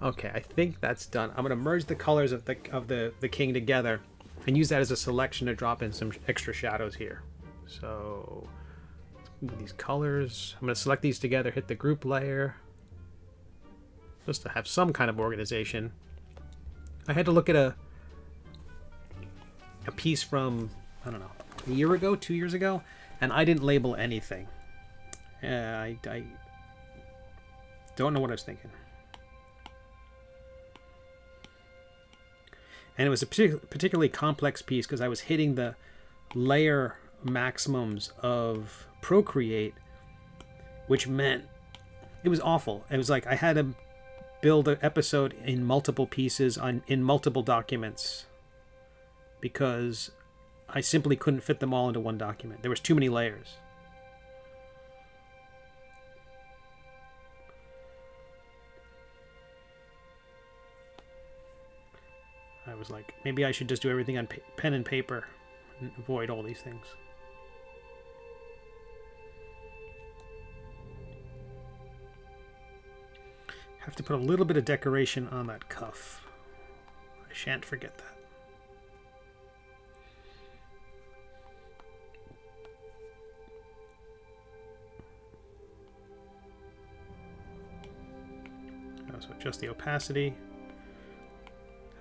Speaker 1: Okay, I think that's done. I'm gonna merge the colors of the king together, and use that as a selection to drop in some extra shadows here. So these colors, I'm gonna select these together, hit the group layer, just to have some kind of organization. I had to look at a piece from, I don't know, a year ago, 2 years ago, and I didn't label anything. I don't know what I was thinking. And it was a particularly complex piece because I was hitting the layer maximums of Procreate, which meant it was awful. It was like I had to build an episode in multiple pieces in multiple documents because I simply couldn't fit them all into one document. There was too many layers. I was like, maybe I should just do everything on pen and paper and avoid all these things. Have to put a little bit of decoration on that cuff. I shan't forget that. So adjust the opacity.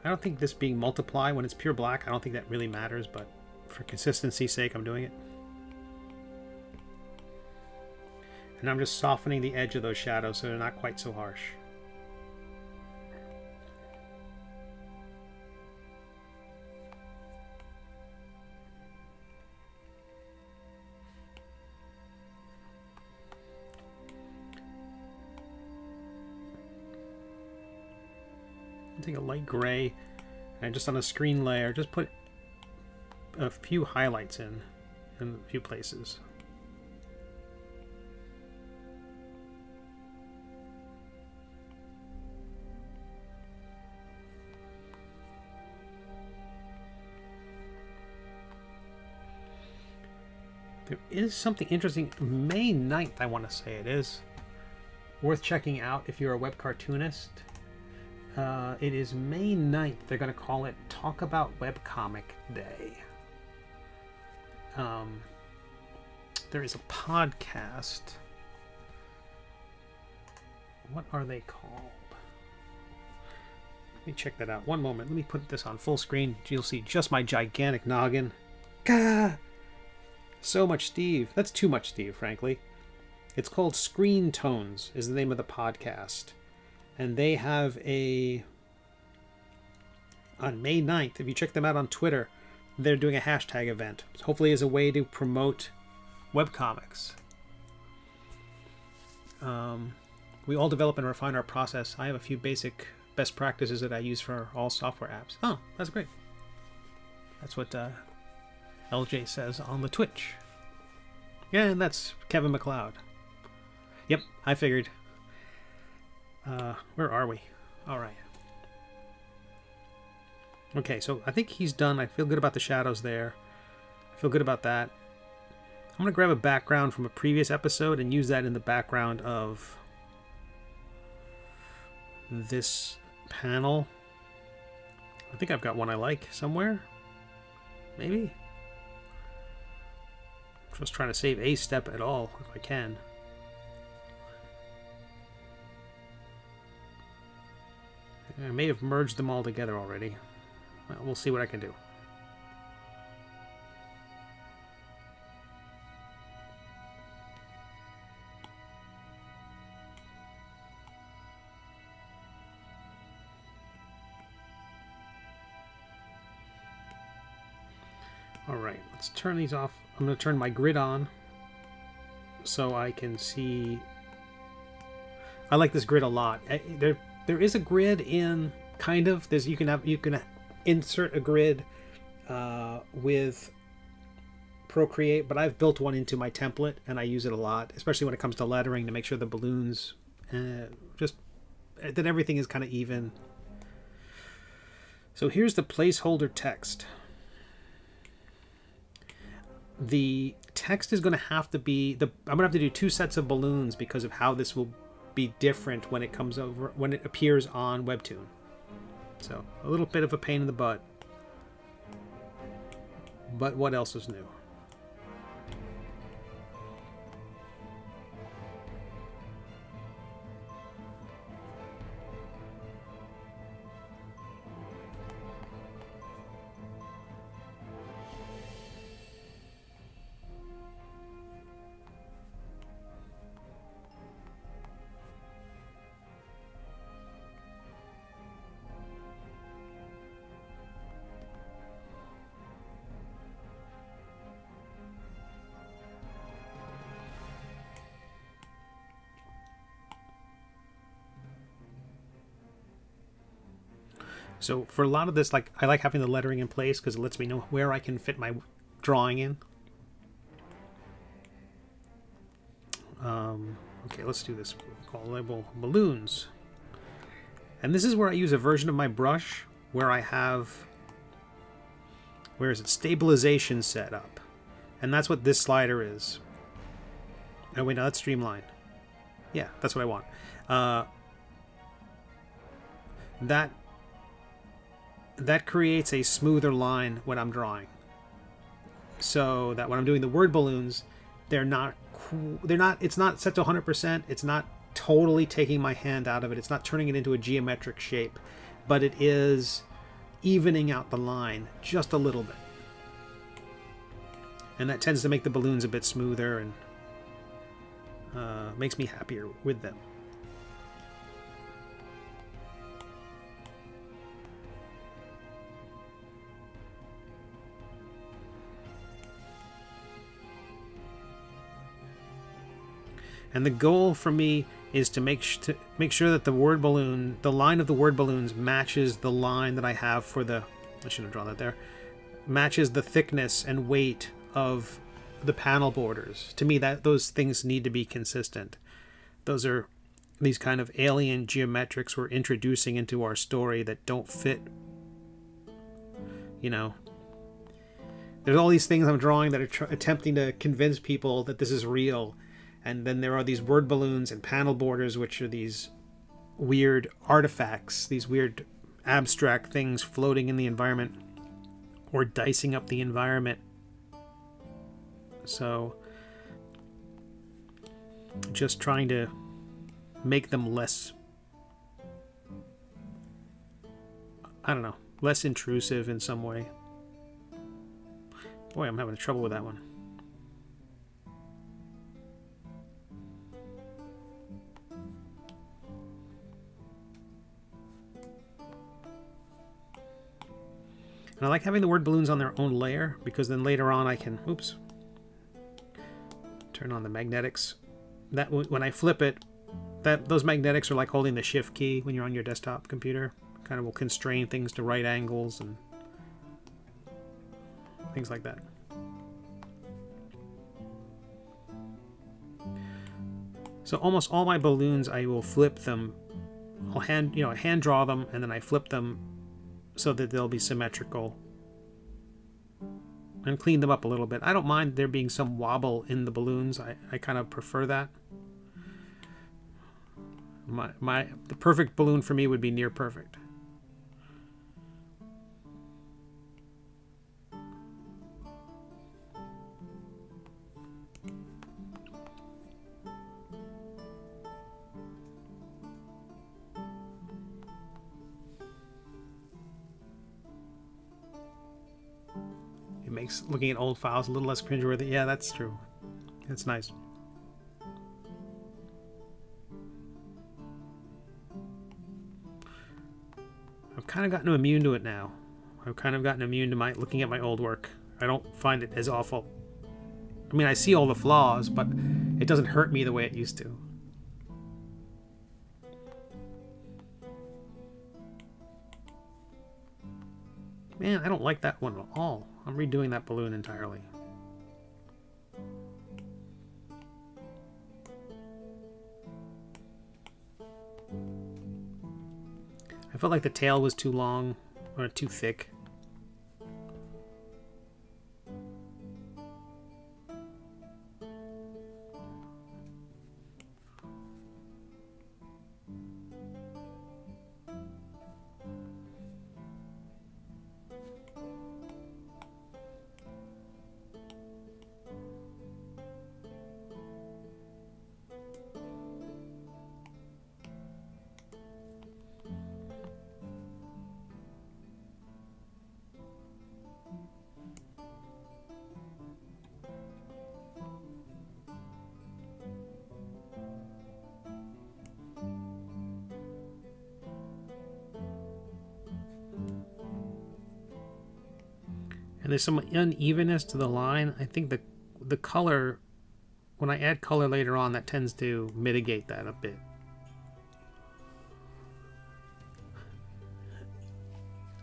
Speaker 1: I don't think this being multiply when it's pure black, I don't think that really matters, but for consistency's sake, I'm doing it. And I'm just softening the edge of those shadows so they're not quite so harsh. Take a light gray and just on a screen layer, just put a few highlights in a few places. There is something interesting. May 9th, I want to say it is. Worth checking out if you're a web cartoonist. It is May 9th. They're going to call it Talk About Webcomic Day. There is a podcast. What are they called? Let me check that out. One moment. Let me put this on full screen. You'll see just my gigantic noggin. Gah! So much Steve. That's too much Steve, frankly. It's called Screen Tones is the name of the podcast. And they have on May 9th, if you check them out on Twitter, they're doing a hashtag event. Hopefully as a way to promote webcomics. We all develop and refine our process. I have a few basic best practices that I use for all software apps. Oh, that's great. That's what LJ says on the Twitch. Yeah, and that's Kevin MacLeod. Yep, I figured. Where are we? All right. Okay, so I think he's done. I feel good about the shadows there. I feel good about that. I'm going to grab a background from a previous episode and use that in the background of this panel. I think I've got one I like somewhere. Maybe. I'm just trying to save a step at all if I can. I may have merged them all together already. Well, we'll see what I can do. Alright, let's turn these off. I'm going to turn my grid on so I can see... I like this grid a lot. There is a grid in kind of. You can insert a grid with Procreate, but I've built one into my template and I use it a lot, especially when it comes to lettering, to make sure the balloons just that everything is kind of even. So here's the placeholder text. The text is going to have to be I'm going to have to do 2 sets of balloons because of how this will be different when it appears on WEBTOON. So a little bit of a pain in the butt. But what else is new? So for a lot of this, like I like having the lettering in place because it lets me know where I can fit my drawing in. Okay, let's do this. Call label balloons. And this is where I use a version of my brush where I have, where is it, stabilization set up. And that's what this slider is. Oh wait, no, that's streamline. Yeah, that's what I want. That creates a smoother line when I'm drawing. So that when I'm doing the word balloons, it's not set to 100%. It's not totally taking my hand out of it. It's not turning it into a geometric shape, but it is evening out the line just a little bit. And that tends to make the balloons a bit smoother and makes me happier with them. And the goal for me is to make sure that the word balloon, the line of the word balloons matches the line that I have for the, I should have drawn that there, matches the thickness and weight of the panel borders. To me, those things need to be consistent. Those are these kind of alien geometrics we're introducing into our story that don't fit. You know, there's all these things I'm drawing that are attempting to convince people that this is real. And then there are these word balloons and panel borders, which are these weird artifacts, these weird abstract things floating in the environment or dicing up the environment. So just trying to make them less, I don't know, less intrusive in some way. Boy, I'm having trouble with that one. And I like having the word balloons on their own layer because then later on I can, oops, turn on the magnetics. That when I flip it, those magnetics are like holding the shift key when you're on your desktop computer. Kind of will constrain things to right angles and things like that. So almost all my balloons, I will flip them. I'll hand draw them and then I flip them so that they'll be symmetrical and clean them up a little bit. I don't mind there being some wobble in the balloons. I kind of prefer that. The perfect balloon for me would be near perfect. It makes looking at old files a little less cringeworthy. Yeah, that's true. That's nice. I've kind of gotten immune to it now. I've kind of gotten immune to looking at my old work. I don't find it as awful. I mean, I see all the flaws, but it doesn't hurt me the way it used to. Man, I don't like that one at all. I'm redoing that balloon entirely. I felt like the tail was too long or too thick. And there's some unevenness to the line. I think the color, when I add color later on, that tends to mitigate that a bit.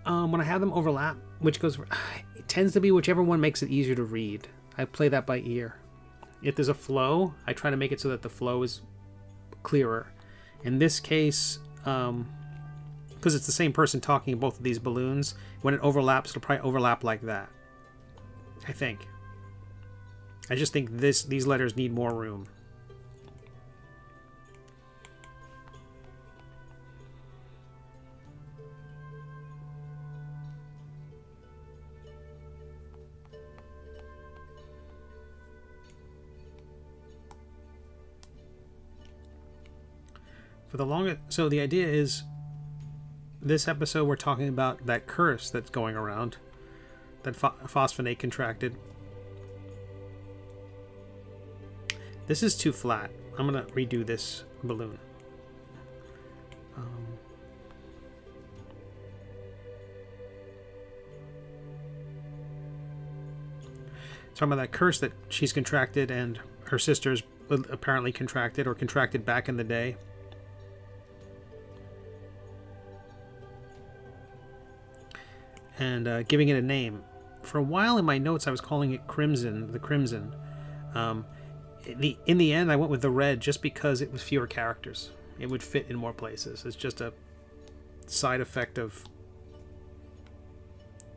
Speaker 1: When I have them overlap, which goes, it tends to be whichever one makes it easier to read. I play that by ear. If there's a flow, I try to make it so that the flow is clearer. In this case, because it's the same person talking in both of these balloons, when it overlaps, it'll probably overlap like that. I think. I just think these letters need more room. For the longest, so the idea is, this episode we're talking about that curse that's going around, that phosphonate contracted. This is too flat. I'm gonna redo this balloon. Talking about that curse that she's contracted and her sisters apparently contracted, or contracted back in the day. And giving it a name. For a while in my notes I was calling it Crimson, the Crimson. In the end I went with the Red just because it was fewer characters. It would fit in more places. It's just a side effect of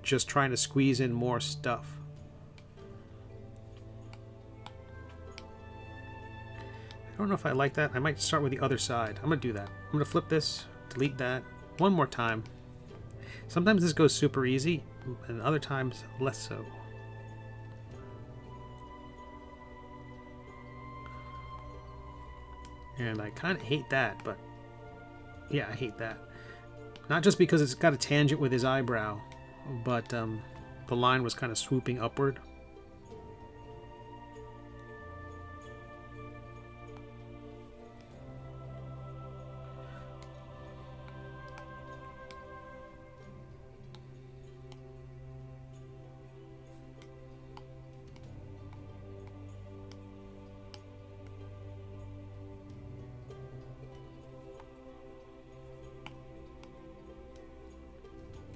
Speaker 1: just trying to squeeze in more stuff. I don't know if I like that. I might start with the other side. I'm going to do that. I'm going to flip this, delete that one more time. Sometimes this goes super easy, and other times less so. And I kind of hate that, but yeah, I hate that. Not just because it's got a tangent with his eyebrow, but the line was kind of swooping upward.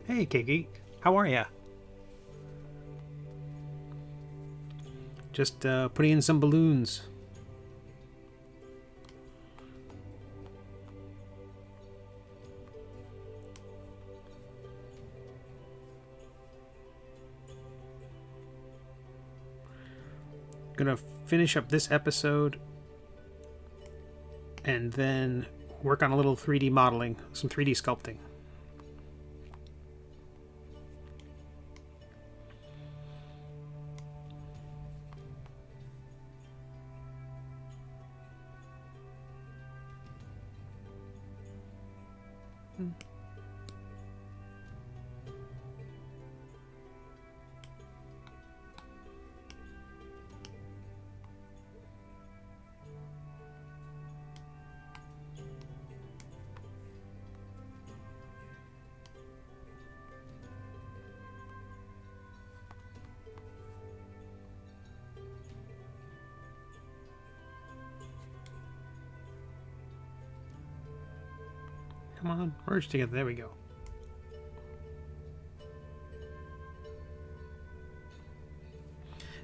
Speaker 1: Hey, Kiki. How are ya? Just putting in some balloons. Gonna finish up this episode and then work on a little 3D modeling, some 3D sculpting. Come on, merge together. There we go.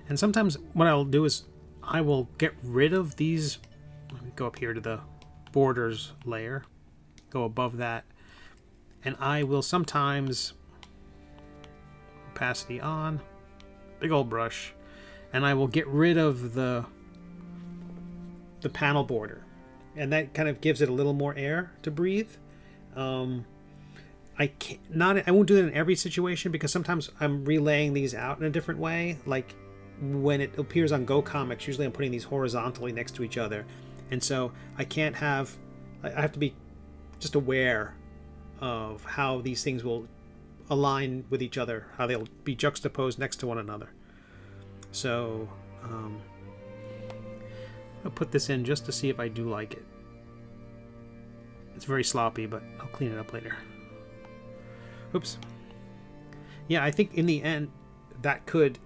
Speaker 1: And sometimes what I'll do is I will get rid of these. Let me go up here to the borders layer, go above that, and I will sometimes opacity on, big old brush, and I will get rid of the panel border, and that kind of gives it a little more air to breathe. I won't do that in every situation, because sometimes I'm relaying these out in a different way. Like when it appears on GoComics, usually I'm putting these horizontally next to each other, and so I have to be just aware of how these things will align with each other, how they'll be juxtaposed next to one another. So I'll put this in just to see if I do like it. It's very sloppy, but I'll clean it up later. Oops. Yeah, I think in the end that could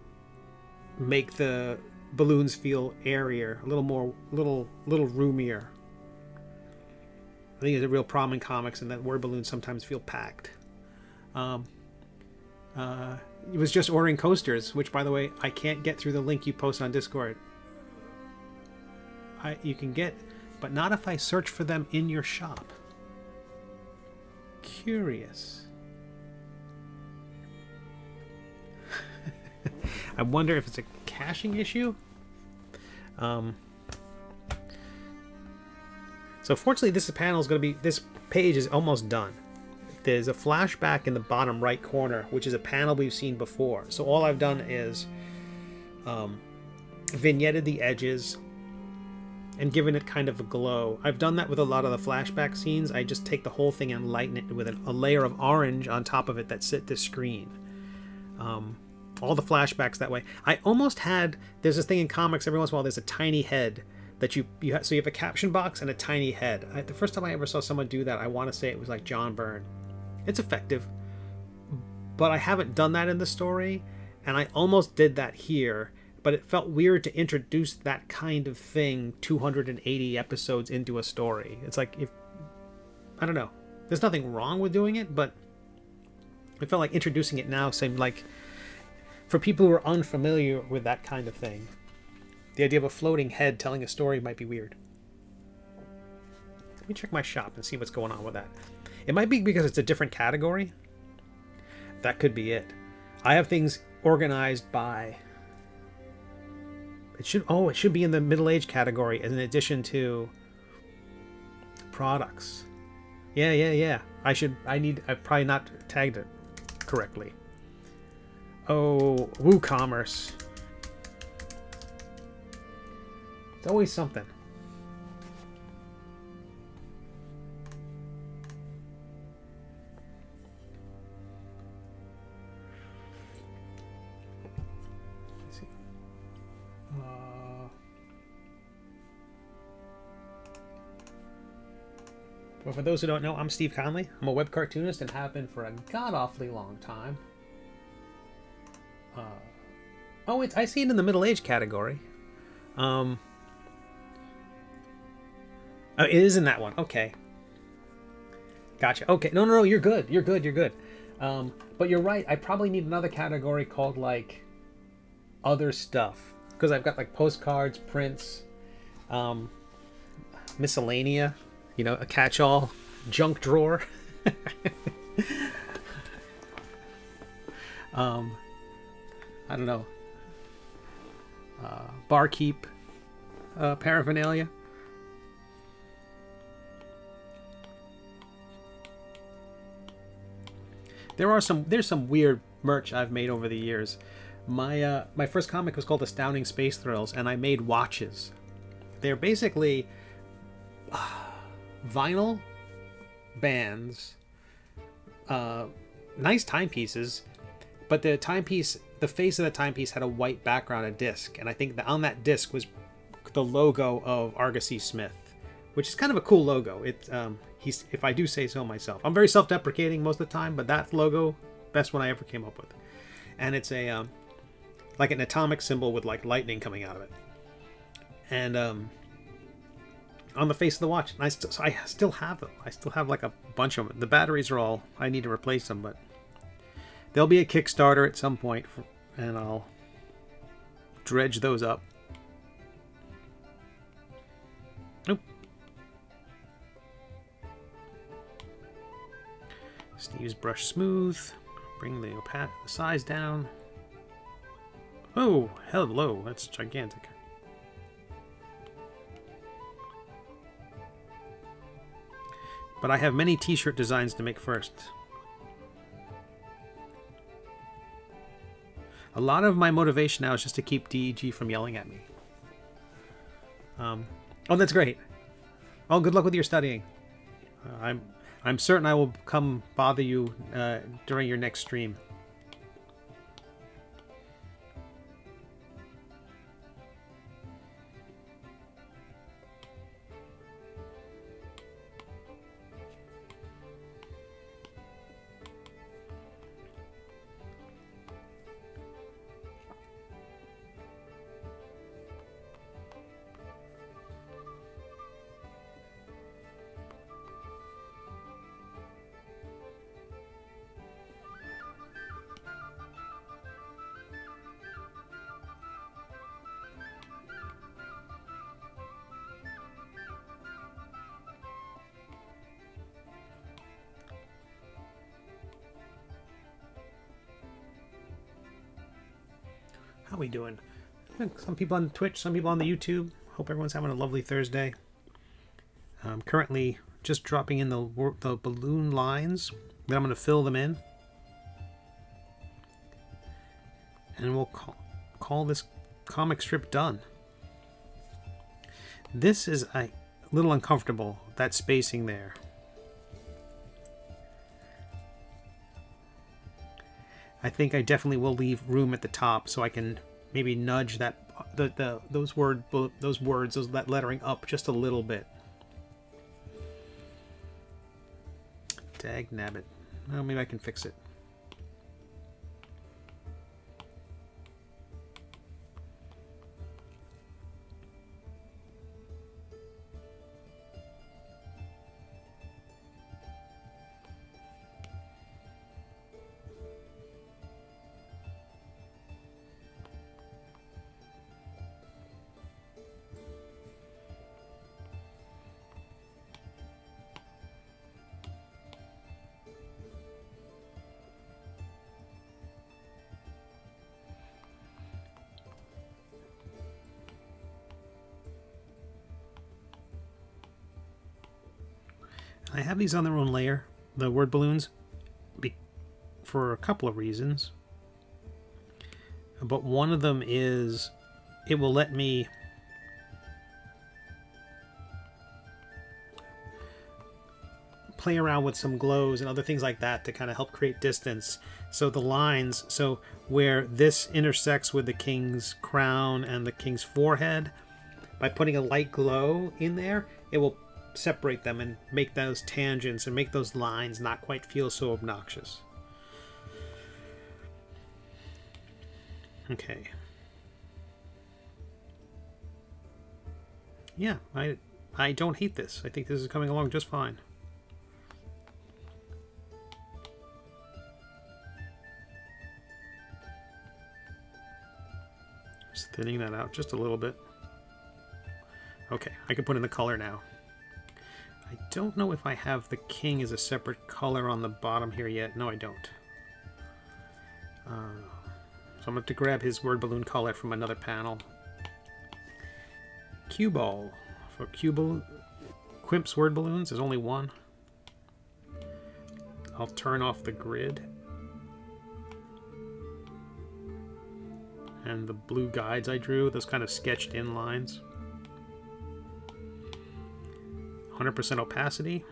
Speaker 1: make the balloons feel airier, a little roomier. I think it's a real problem in comics, and that word balloons sometimes feel packed. It was just ordering coasters, which, by the way, I can't get through the link you post on Discord. You can get, but not if I search for them in your shop. Curious. I wonder if it's a caching issue. So fortunately, this page is almost done. There's a flashback in the bottom right corner, which is a panel we've seen before. So all I've done is vignetted the edges and given it kind of a glow. I've done that with a lot of the flashback scenes. I just take the whole thing and lighten it with a layer of orange on top of it that sit the screen. All the flashbacks that way. I almost had, there's this thing in comics, every once in a while there's a tiny head that you have, so you have a caption box and a tiny head. The first time I ever saw someone do that, I want to say it was like John Byrne. It's effective, but I haven't done that in the story, and I almost did that here, but it felt weird to introduce that kind of thing 280 episodes into a story. It's like, I don't know. There's nothing wrong with doing it, but it felt like introducing it now seemed like, for people who are unfamiliar with that kind of thing, the idea of a floating head telling a story might be weird. Let me check my shop and see what's going on with that. It might be because it's a different category. That could be it. I have things organized by... It should be in the middle-aged category as an addition to products. Yeah. I've probably not tagged it correctly. Oh, WooCommerce. It's always something. Let's see. Well, for those who don't know, I'm Steve Conley. I'm a web cartoonist and have been for a god-awfully long time. I see it in the middle-aged category. It is in that one. Okay. Gotcha. Okay. No, you're good. You're good. But you're right. I probably need another category called, like, other stuff. Because I've got, like, postcards, prints, miscellanea, a catch-all, junk drawer. I don't know. Barkeep paraphernalia. There's some weird merch I've made over the years. My first comic was called Astounding Space Thrills, and I made watches. They're basically vinyl bands, nice timepieces, but the face of the timepiece had a white background, a disc, and I think that on that disc was the logo of Argosy Smith, which is kind of a cool logo. He's, if I do say so myself, I'm very self-deprecating most of the time, but that logo, best one I ever came up with, and it's a like an atomic symbol with like lightning coming out of it, and on the face of the watch. And I still have them. I still have like a bunch of them. The batteries are all, I need to replace them, but there'll be a Kickstarter at some point, and I'll dredge those up. Nope. Just use brush smooth. Bring the size down. Oh, hello. That's gigantic. But I have many t-shirt designs to make first. A lot of my motivation now is just to keep DEG from yelling at me. Oh, that's great. Oh, good luck with your studying. I'm certain I will come bother you during your next stream. How we doing? Some people on Twitch, some people on the YouTube. Hope everyone's having a lovely Thursday. I'm currently just dropping in the balloon lines. Then I'm going to fill them in. And we'll call this comic strip done. This is a little uncomfortable, that spacing there. I think I definitely will leave room at the top so I can maybe nudge that those words, that lettering up just a little bit. Dag nabbit. Well, maybe I can fix it. I have these on their own layer, the word balloons, for a couple of reasons. But one of them is it will let me play around with some glows and other things like that to kind of help create distance. So the lines, so where this intersects with the king's crown and the king's forehead, by putting a light glow in there, it will separate them and make those tangents and make those lines not quite feel so obnoxious. Okay. Yeah, I don't hate this. I think this is coming along just fine. Just thinning that out just a little bit. Okay, I can put in the color now. I don't know if I have the king as a separate color on the bottom here yet. No, I don't. So I'm going to have to grab his word balloon color from another panel. Cue ball. For Quimp's word balloons, there's only one. I'll turn off the grid. And the blue guides I drew, those kind of sketched in lines. 100% opacity.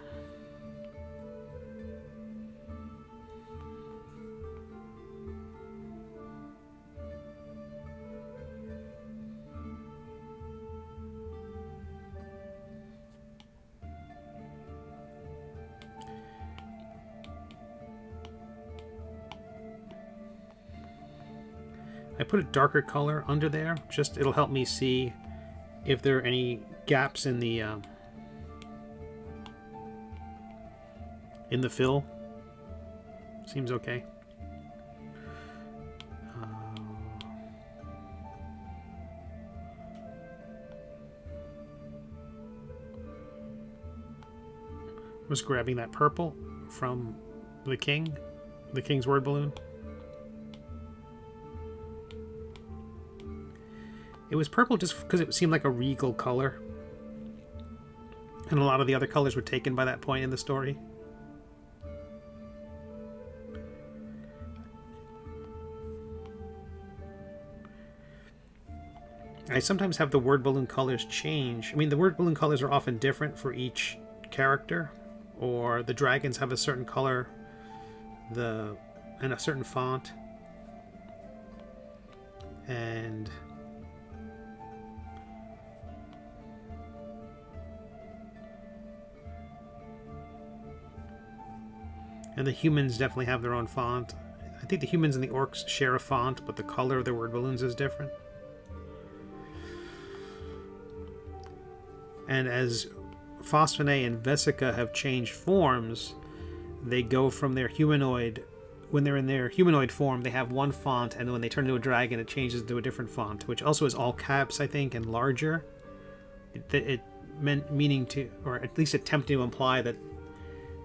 Speaker 1: I put a darker color under there, just it'll help me see if there are any gaps in the fill. Seems okay. was grabbing that purple from the king's word balloon. It was purple just because it seemed like a regal color. And a lot of the other colors were taken by that point in the story. I sometimes have the word balloon colors change. I mean, the word balloon colors are often different for each character, or the dragons have a certain color and a certain font. And the humans definitely have their own font. I think the humans and the orcs share a font, but the color of their word balloons is different. And as Phosphene and Vesica have changed forms, they go from their humanoid... When they're in their humanoid form, they have one font, and when they turn into a dragon, it changes to a different font, which also is all caps, I think, and larger. It meant meaning to, or at least attempting to imply that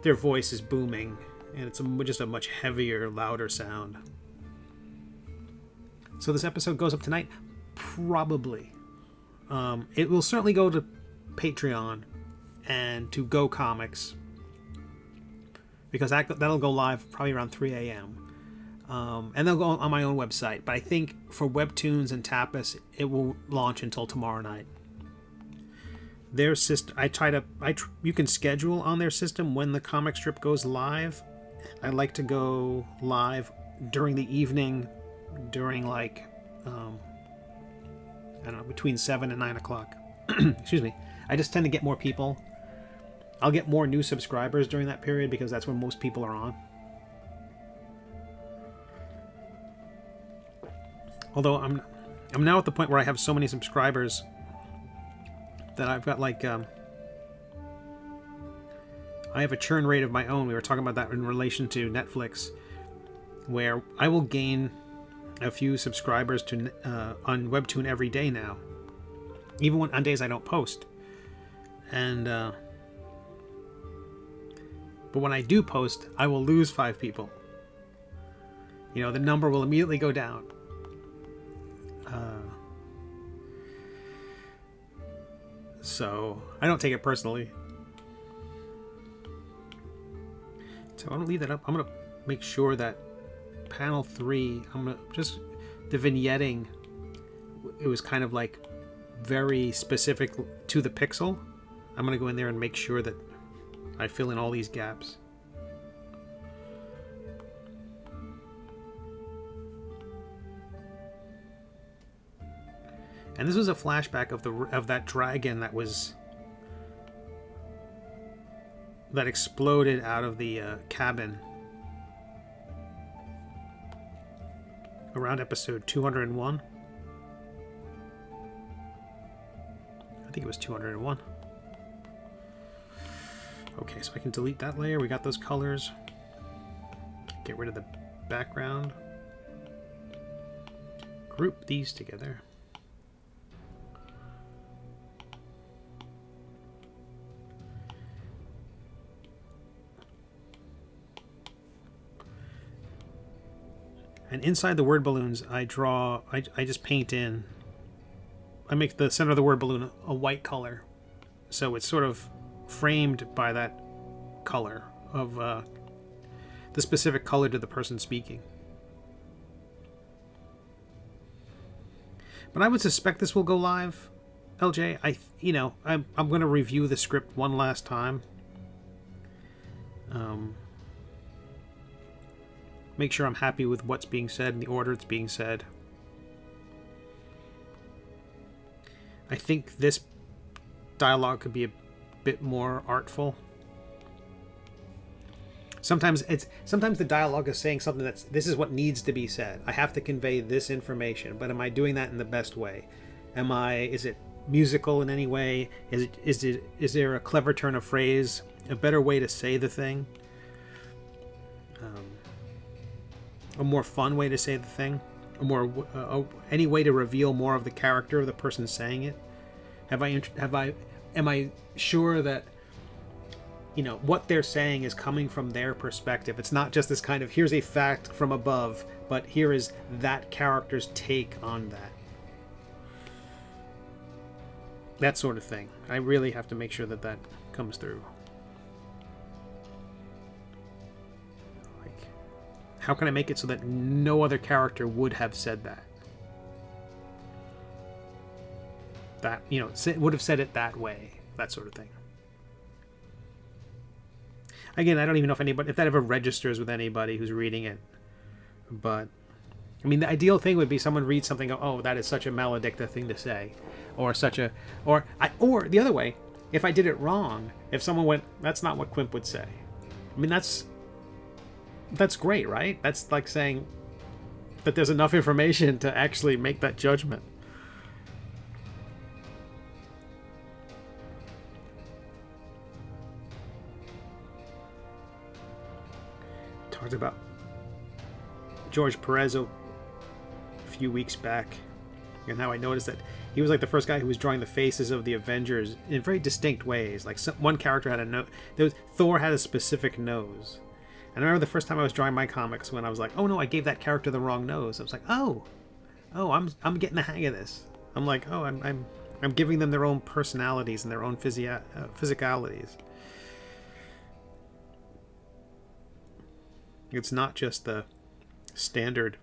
Speaker 1: their voice is booming, and it's just a much heavier, louder sound. So this episode goes up tonight? Probably. It will certainly go to Patreon and to GoComics, because that'll go live probably around 3 a.m. And they'll go on my own website. But I think for Webtoons and Tapas, it will launch until tomorrow night. Their system, you can schedule on their system when the comic strip goes live. I like to go live during the evening, during like, I don't know, between 7 and 9 o'clock. Excuse me. I just tend to get more people. I'll get more new subscribers during that period because that's when most people are on. Although I'm now at the point where I have so many subscribers that I've got like I have a churn rate of my own. We were talking about that in relation to Netflix, where I will gain a few subscribers to on WEBTOON every day now, even on days I don't post. And but when I do post, I will lose 5 people. You know, the number will immediately go down. So I don't take it personally. So I'm gonna leave that up. I'm gonna make sure that panel 3, I'm gonna just the vignetting. It was kind of like very specific to the pixel. I'm gonna go in there and make sure that I fill in all these gaps. And this was a flashback of that dragon that exploded out of the cabin around episode 201. I think it was 201. Okay, so I can delete that layer. We got those colors. Get rid of the background. Group these together. And inside the word balloons, I just paint in. I make the center of the word balloon a white color, so it's sort of framed by that color of the specific color to the person speaking. But I would suspect this will go live, LJ. I'm going to review the script one last time. Make sure I'm happy with what's being said and the order it's being said. I think this dialogue could be a bit more artful. Sometimes the dialogue is saying something this is what needs to be said. I have to convey this information, but am I doing that in the best way? Is it musical in any way? Is there a clever turn of phrase, a better way to say the thing? A more fun way to say the thing? Any way to reveal more of the character of the person saying it? Am I sure that you know, what they're saying is coming from their perspective. It's not just this kind of, here's a fact from above, but here is that character's take on that. That sort of thing. I really have to make sure that that comes through. Like, how can I make it so that no other character would have said that? That, you know, would have said it that way. That sort of thing. Again, I don't even know if that ever registers with anybody who's reading it. But, I mean, the ideal thing would be someone reads something and go, oh, that is such a maledictive thing to say. Or or the other way, if I did it wrong, if someone went, that's not what Quimp would say. I mean, that's great, right? That's like saying that there's enough information to actually make that judgment. Talked about George Perez a few weeks back, and how I noticed that he was like the first guy who was drawing the faces of the Avengers in very distinct ways. Like one character had a nose. Thor had a specific nose, and I remember the first time I was drawing my comics when I was like, oh no, I gave that character the wrong nose. I was like, oh, I'm getting the hang of this. I'm like, oh, I'm giving them their own personalities and their own physicalities. It's not just the standard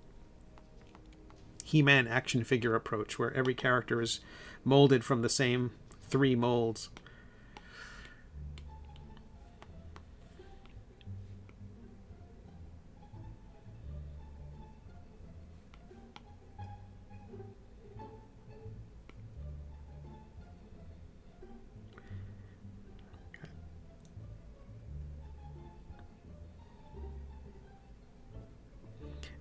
Speaker 1: He-Man action figure approach where every character is molded from the same 3 molds.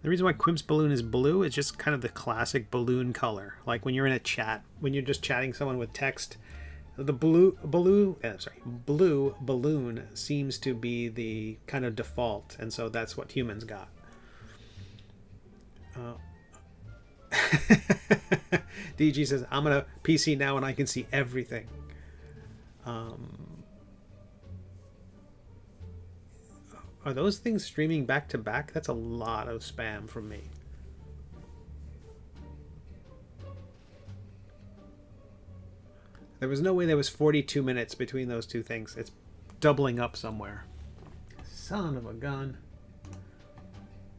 Speaker 1: The reason why Quimp's balloon is blue is just kind of the classic balloon color. Like when you're in a chat, when you're just chatting someone with text, the blue balloon seems to be the kind of default, and so that's what humans got. DG says, I'm on a PC now and I can see everything. Are those things streaming back to back? That's a lot of spam from me. There was no way there was 42 minutes between those two things. It's doubling up somewhere. Son of a gun.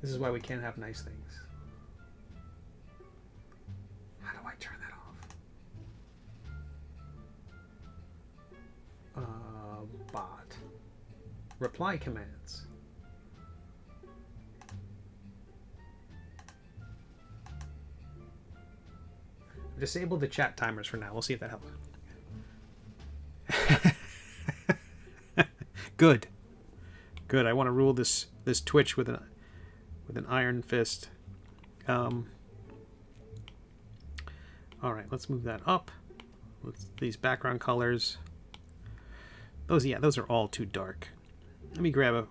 Speaker 1: This is why we can't have nice things. How do I turn that off? Bot. Reply commands. Disable the chat timers for now. We'll see if that helps. Good. Good. I want to rule this Twitch with an iron fist. All right, let's move that up. These background colors. Those are all too dark. Let me grab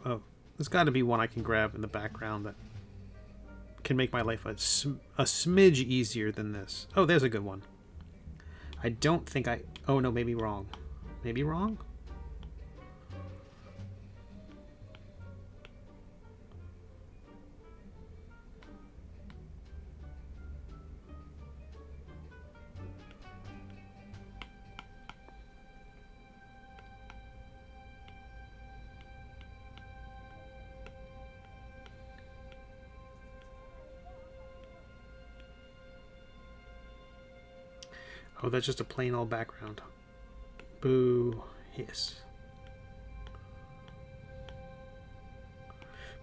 Speaker 1: there's got to be one I can grab in the background that can make my life a smidge easier than this. Oh, there's a good one. I don't think oh no, maybe wrong. Maybe wrong? Oh, that's just a plain old background. Boo. Yes.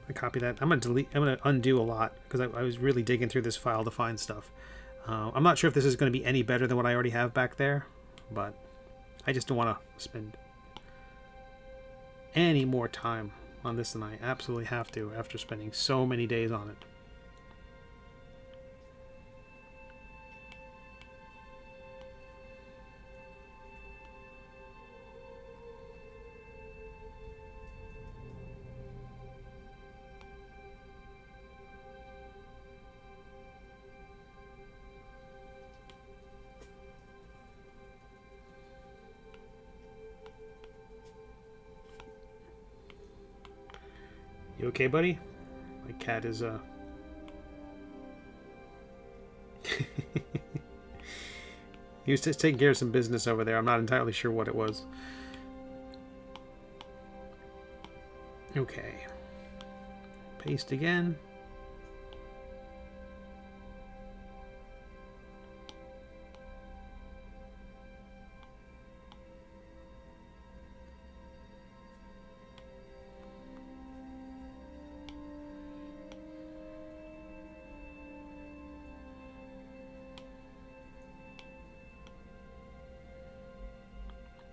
Speaker 1: I copy that. I'm gonna undo a lot because I was really digging through this file to find stuff. I'm not sure if this is going to be any better than what I already have back there, but I just don't want to spend any more time on this than I absolutely have to after spending so many days on it. You okay, buddy? My cat is, He was just taking care of some business over there. I'm not entirely sure what it was. Okay. Paste again.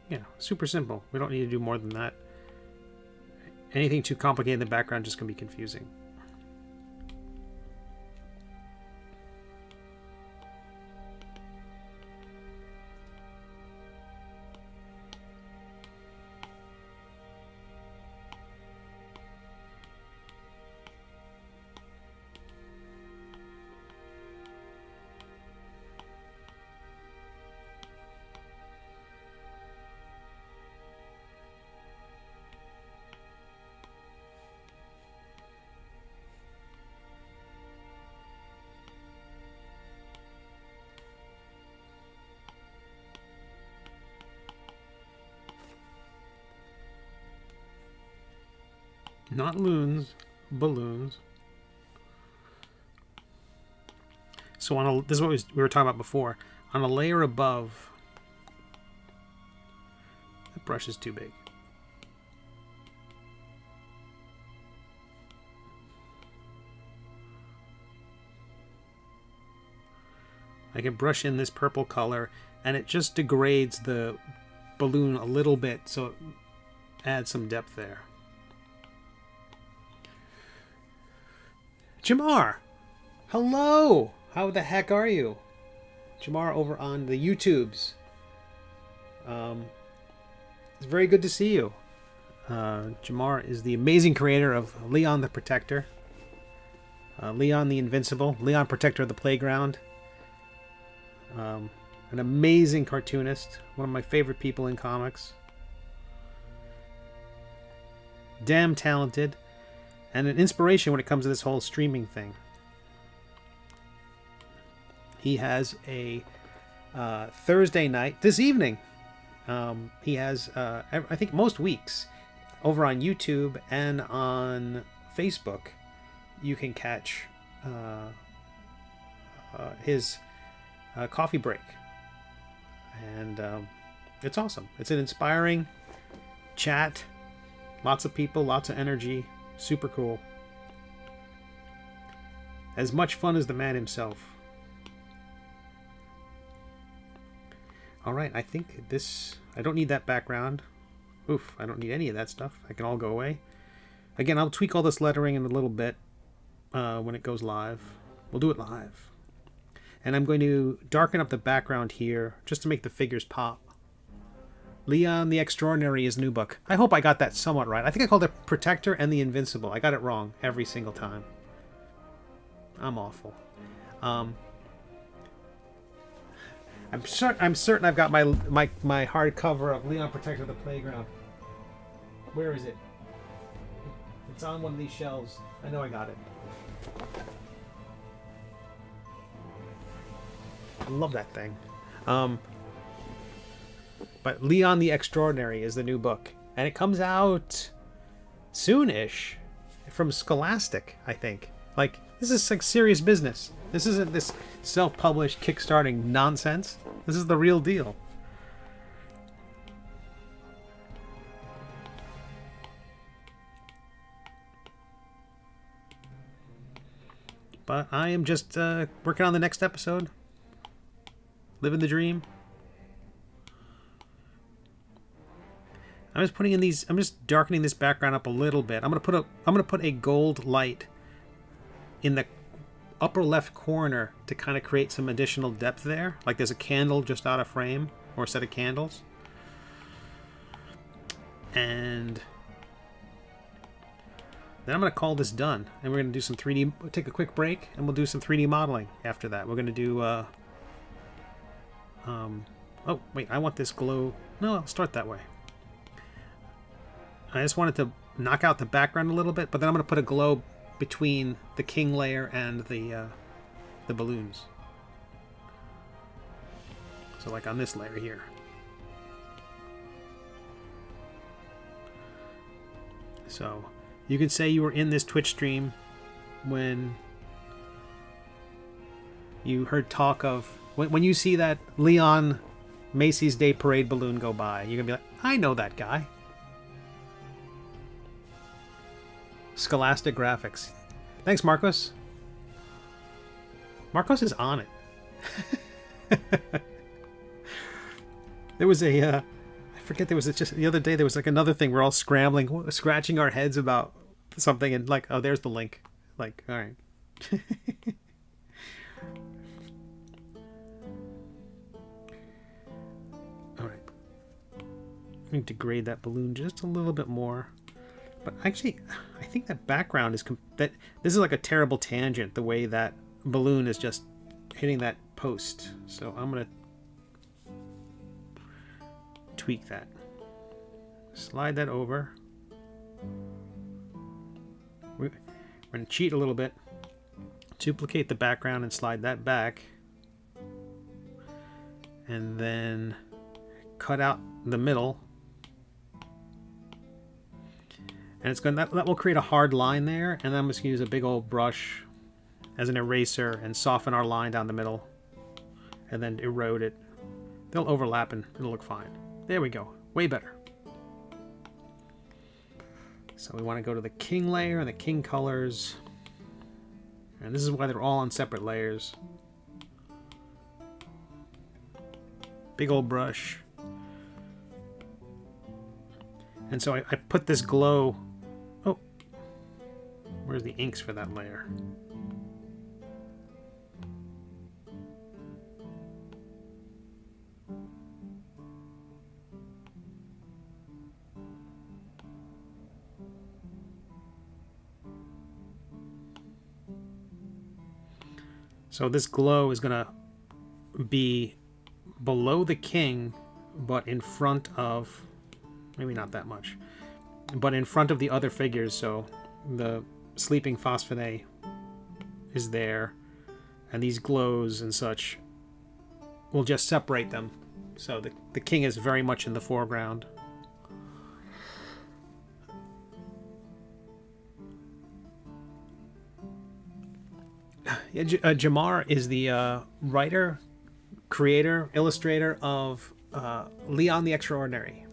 Speaker 1: Yeah, super simple. We don't need to do more than that. Anything too complicated in the background just going to be confusing. Not loons, balloons. So on a, this is what we were talking about before. On a layer above, that brush is too big. I can brush in this purple color, and it just degrades the balloon a little bit, so it adds some depth there. Jamar! Hello! How the heck are you? Jamar over on the YouTubes. It's very good to see you. Jamar is the amazing creator of Leon the Protector. Leon the Invincible. Leon Protector of the Playground. An amazing cartoonist. One of my favorite people in comics. Damn talented. And an inspiration when it comes to this whole streaming thing. He has a Thursday night this evening. He has, I think, most weeks over on YouTube and on Facebook. You can catch his coffee break, and it's awesome. It's an inspiring chat. Lots of people, lots of energy. Super cool. As much fun as the man himself. Alright, I think this... I don't need that background. Oof, I don't need any of that stuff. I can all go away. Again, I'll tweak all this lettering in a little bit when it goes live. We'll do it live. And I'm going to darken up the background here just to make the figures pop. Leon the Extraordinary is new book. I hope I got that somewhat right. I think I called it Protector and the Invincible. I got it wrong every single time. I'm awful. I'm certain I've got my hardcover of Leon Protector of the Playground. Where is it? It's on one of these shelves. I know I got it. I love that thing. But Leon the Extraordinary is the new book. And it comes out soon-ish from Scholastic, I think. Like, this is like serious business. This isn't this self-published, kickstarting nonsense. This is the real deal. But I am just working on the next episode. Living the dream. I'm just putting in these. I'm just darkening this background up a little bit. I'm gonna put a gold light in the upper left corner to kind of create some additional depth there. Like there's a candle just out of frame, or a set of candles. And then I'm gonna call this done, and we're gonna do some 3D. We'll take a quick break, and we'll do some 3D modeling after that. We're gonna do. Oh wait, I want this glow. No, I'll start that way. I just wanted to knock out the background a little bit, but then I'm going to put a glow between the king layer and the balloons. So like on this layer here. So you can say you were in this Twitch stream when you heard talk of, when you see that Leon Macy's Day Parade balloon go by, you're going to be like, I know that guy. Scholastic Graphics. Thanks, Marcos. Marcos is on it. There was a, I forget, there was just the other day, there was like another thing. We're all scrambling, scratching our heads about something, and like, oh, there's the link. Like, all right. All right. I need to grade that balloon just a little bit more. But actually, I think that background is that this is like a terrible tangent, the way that balloon is just hitting that post. So I'm gonna tweak that. Slide that over. We're gonna cheat a little bit. Duplicate the background and slide that back. And then cut out the middle. And it's going that will create a hard line there, and then I'm just going to use a big old brush as an eraser and soften our line down the middle, and then erode it. They'll overlap and it'll look fine. There we go. Way better. So we want to go to the king layer and the king colors, and this is why they're all on separate layers. Big old brush. And so I put this glow. Oh, where's the inks for that layer? So this glow is going to be below the king, but in front of, maybe not that much, but in front of the other figures. So the sleeping Phosphene is there, and these glows and such will just separate them. So the king is very much in the foreground. Jamar is the writer, creator, illustrator of Leon the Extraordinary.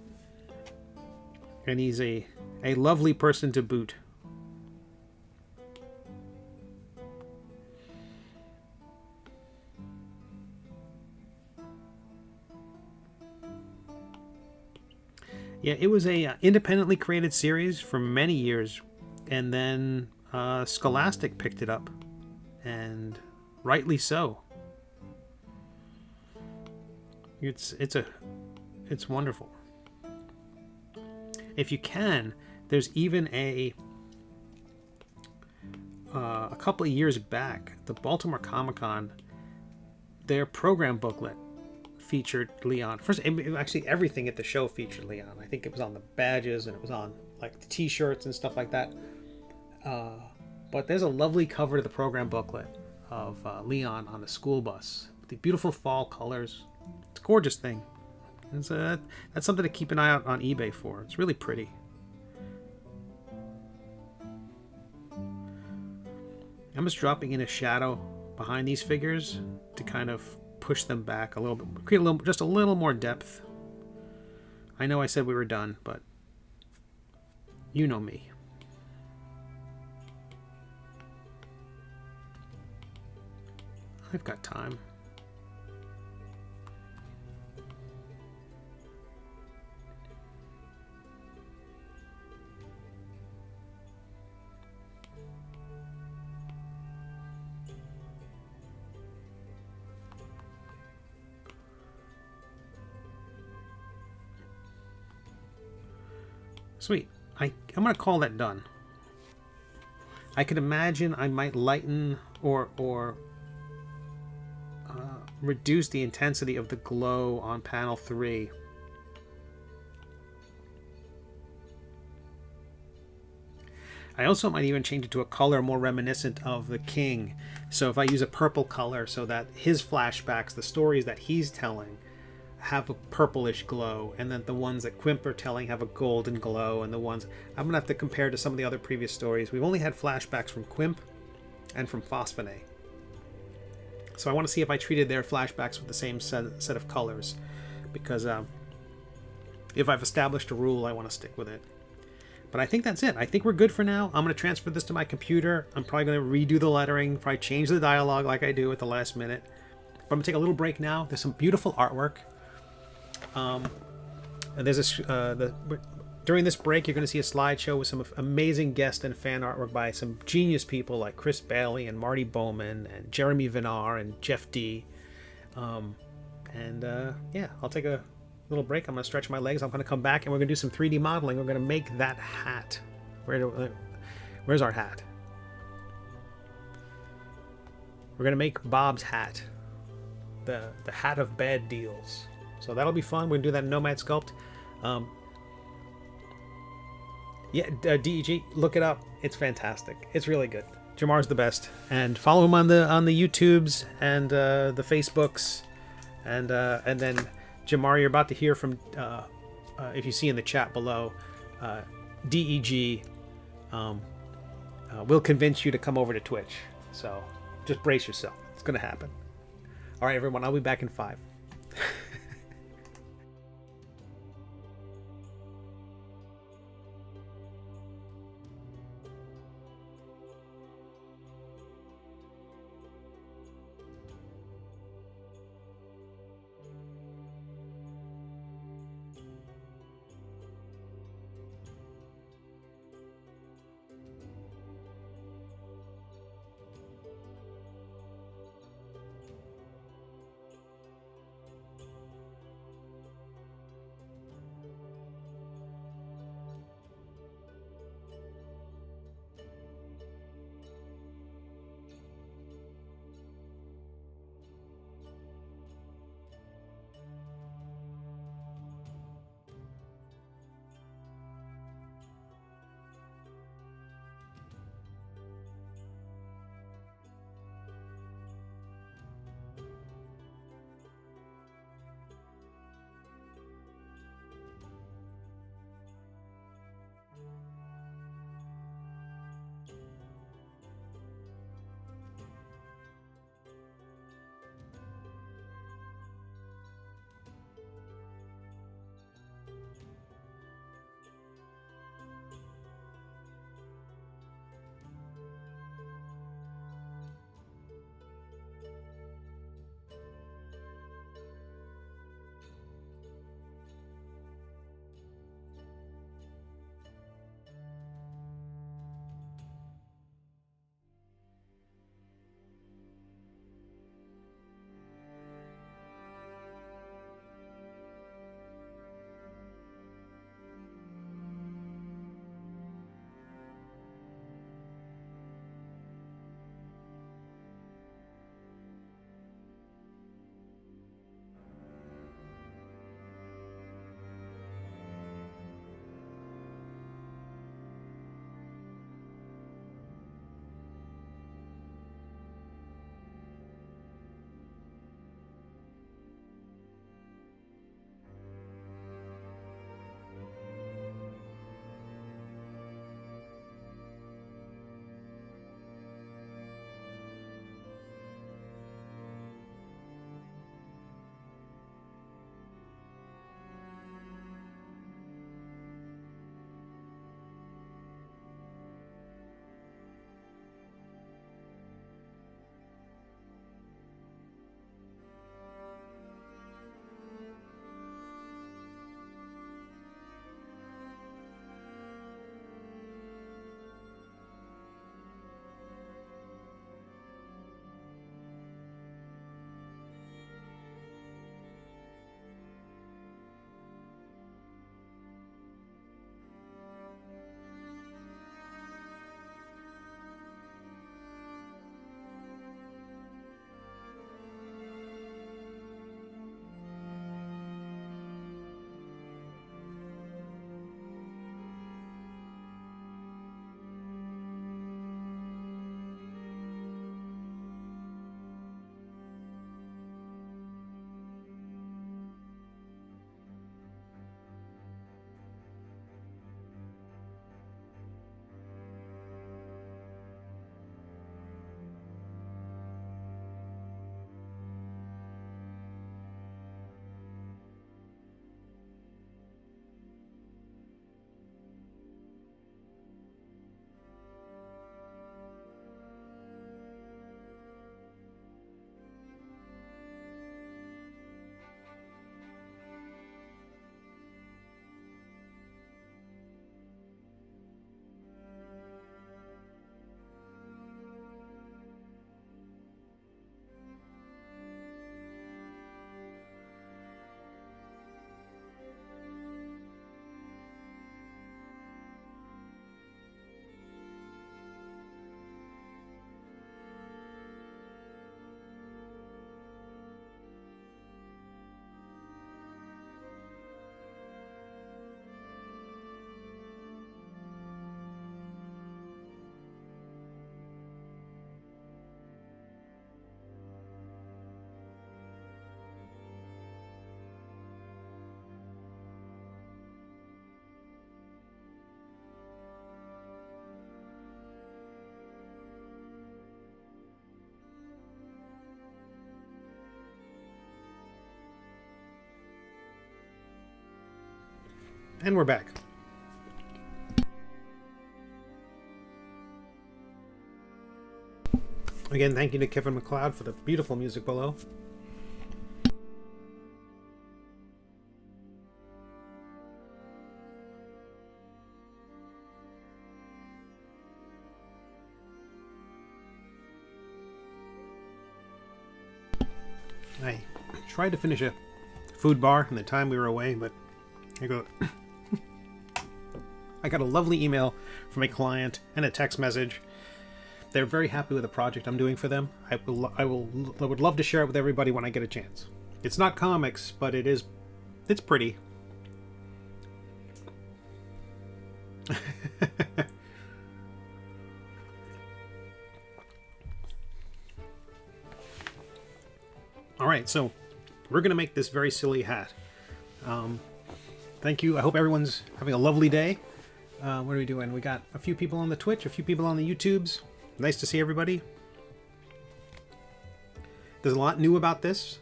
Speaker 1: And he's a lovely person to boot. Yeah, it was a independently created series for many years, and then Scholastic picked it up, and rightly so. It's wonderful. If you can, there's even a couple of years back, the Baltimore Comic-Con, their program booklet featured Leon. First, actually everything at the show featured Leon. I think it was on the badges, and it was on like the t-shirts and stuff like that. But there's a lovely cover to the program booklet of Leon on a school bus. The beautiful fall colors. It's a gorgeous thing. That's something to keep an eye out on eBay for. It's really pretty. I'm just dropping in a shadow behind these figures to kind of push them back a little bit, create just a little more depth. I know I said we were done, but you know me. I've got time. Sweet. I'm going to call that done. I could imagine I might lighten or reduce the intensity of the glow on panel 3. I also might even change it to a color more reminiscent of the king. So if I use a purple color so that his flashbacks, the stories that he's telling, have a purplish glow, and then the ones that Quimp are telling have a golden glow, and the ones I'm gonna have to compare to some of the other previous stories. We've only had flashbacks from Quimp and from Phosphene, so I want to see if I treated their flashbacks with the same set of colors, because if I've established a rule, I want to stick with it. But I think that's it. I think we're good for now. I'm going to transfer this to my computer. I'm probably going to redo the lettering, probably change the dialogue like I do at the last minute. But I'm going to take a little break now. There's some beautiful artwork. And there's during this break, you're going to see a slideshow with some amazing guest and fan artwork by some genius people like Chris Bailey and Marty Bowman and Jeremy Vinar and Jeff D. Yeah, I'll take a little break. I'm going to stretch my legs. I'm going to come back and we're going to do some 3D modeling. We're going to make that hat. Where's our hat? We're going to make Bob's hat. The hat of bad deals. So that'll be fun. We're going to do that in Nomad Sculpt. DEG, look it up. It's fantastic. It's really good. Jamar's the best. And follow him on the YouTubes and the Facebooks. And then Jamar, you're about to hear from, if you see in the chat below, DEG will convince you to come over to Twitch. So just brace yourself. It's going to happen. All right, everyone. I'll be back in 5. And we're back. Again, thank you to Kevin MacLeod for the beautiful music below. I tried to finish a food bar in the time we were away, but I go. I got a lovely email from a client and a text message. They're very happy with the project I'm doing for them. I would love to share it with everybody when I get a chance. It's not comics, but it's pretty. All right, so we're gonna make this very silly hat. Thank you. I hope everyone's having a lovely day. What are we doing? We got a few people on the Twitch, a few people on the YouTubes. Nice to see everybody. There's a lot new about this.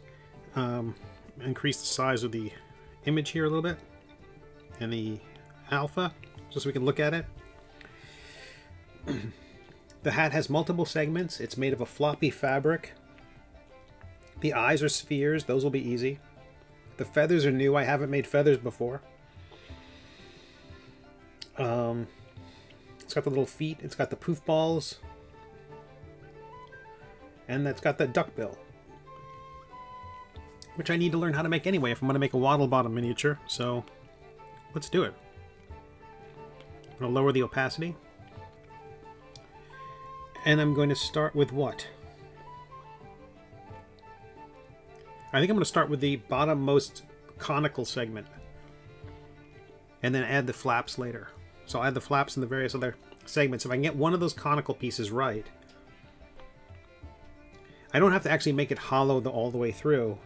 Speaker 1: Increase the size of the image here a little bit. And the alpha, just so we can look at it. The hat has multiple segments. It's made of a floppy fabric. The eyes are spheres. Those will be easy. The feathers are new. I haven't made feathers before. It's got the little feet. It's got the poof balls. And it's got the duck bill. Which I need to learn how to make anyway if I'm going to make a waddle bottom miniature. So let's do it. I'm going to lower the opacity. And I'm going to start with what? I think I'm going to start with the bottommost conical segment. And then add the flaps later. So I'll add the flaps and the various other segments. If I can get one of those conical pieces right, I don't have to actually make it hollow all the way through.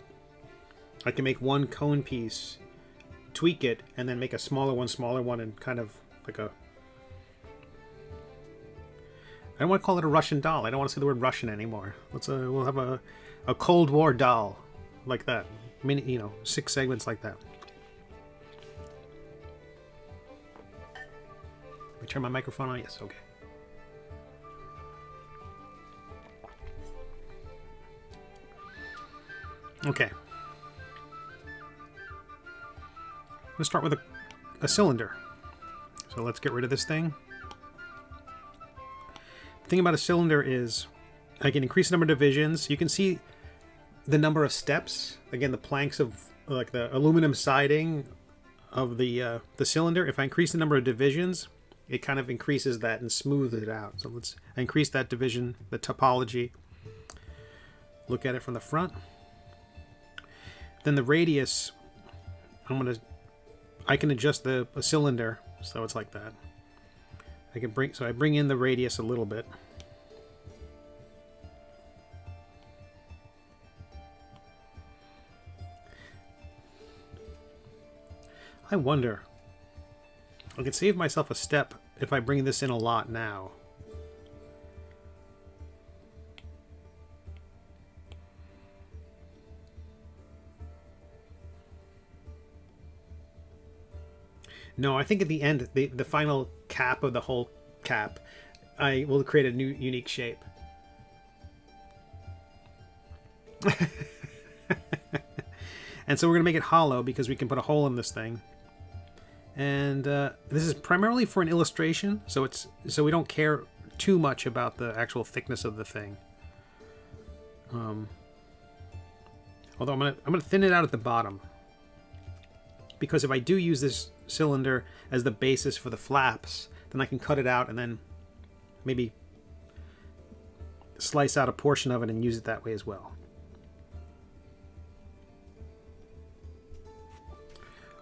Speaker 1: I can make one cone piece, tweak it, and then make a smaller one, and kind of like a... I don't want to call it a Russian doll. I don't want to say the word Russian anymore. We'll have a Cold War doll like that. You know, 6 segments like that. Let me turn my microphone on. Yes, okay. Okay. I'm going to start with a cylinder. So let's get rid of this thing. The thing about a cylinder is I can increase the number of divisions. You can see the number of steps. Again, the planks of like the aluminum siding of the cylinder. If I increase the number of divisions, it kind of increases that and smooths it out. So let's increase that division, the topology. Look at it from the front. Then the radius, I can adjust the cylinder so it's like that. I bring in the radius a little bit. I wonder, I can save myself a step if I bring this in a lot now. No, I think at the end, the final cap of the whole cap, I will create a new unique shape. And so we're going to make it hollow because we can put a hole in this thing. And this is primarily for an illustration, so we don't care too much about the actual thickness of the thing. Although I'm gonna thin it out at the bottom, because if I do use this cylinder as the basis for the flaps, then I can cut it out and then maybe slice out a portion of it and use it that way as well.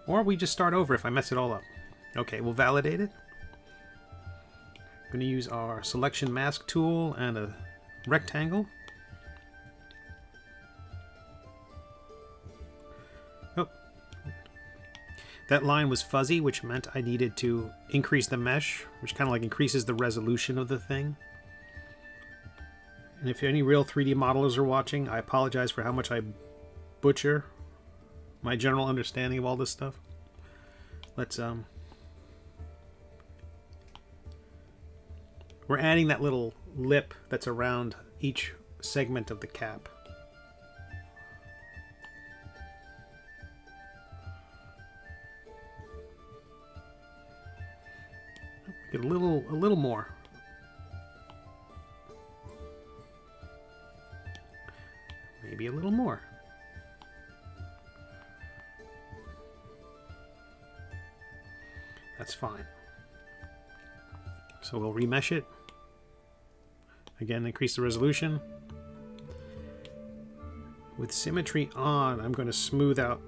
Speaker 1: Or we just start over if I mess it all up. Okay, we'll validate it. I'm going to use our selection mask tool and a rectangle. Oh. That line was fuzzy, which meant I needed to increase the mesh, which kind of like increases the resolution of the thing. And if any real 3D modelers are watching, I apologize for how much I butcher my general understanding of all this stuff. let's we're adding that little lip that's around each segment of the cap. Get a little more. Maybe a little more. That's fine. So we'll remesh it. Again, increase the resolution. With symmetry on, I'm going to smooth out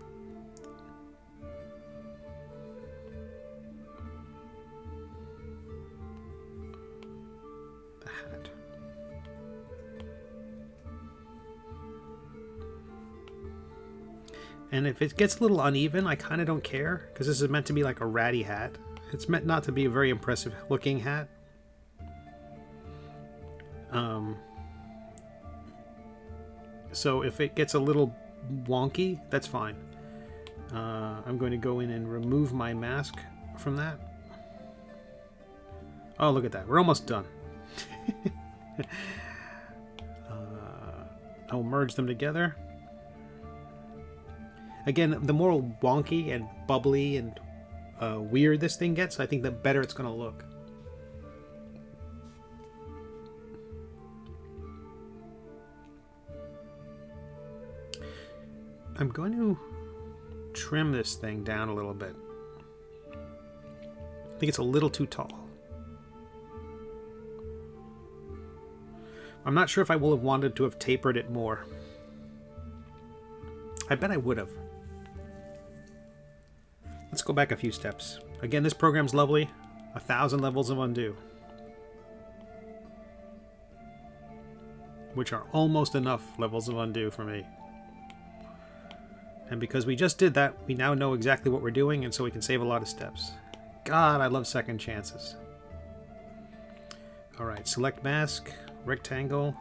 Speaker 1: the hat. And if it gets a little uneven, I kind of don't care, because this is meant to be like a ratty hat. It's meant not to be a very impressive looking hat. So if it gets a little wonky, that's fine. I'm going to go in and remove my mask from that. Oh, look at that. We're almost done. I'll merge them together. Again, the more wonky and bubbly and weird this thing gets, I think the better it's going to look. I'm going to trim this thing down a little bit. I think it's a little too tall. I'm not sure if I will have wanted to have tapered it more. I bet I would have. Let's go back a few steps. Again, this program's lovely. 1,000 levels of undo. Which are almost enough levels of undo for me. And because we just did that, we now know exactly what we're doing, and so we can save a lot of steps. God, I love second chances. Alright, select mask, rectangle.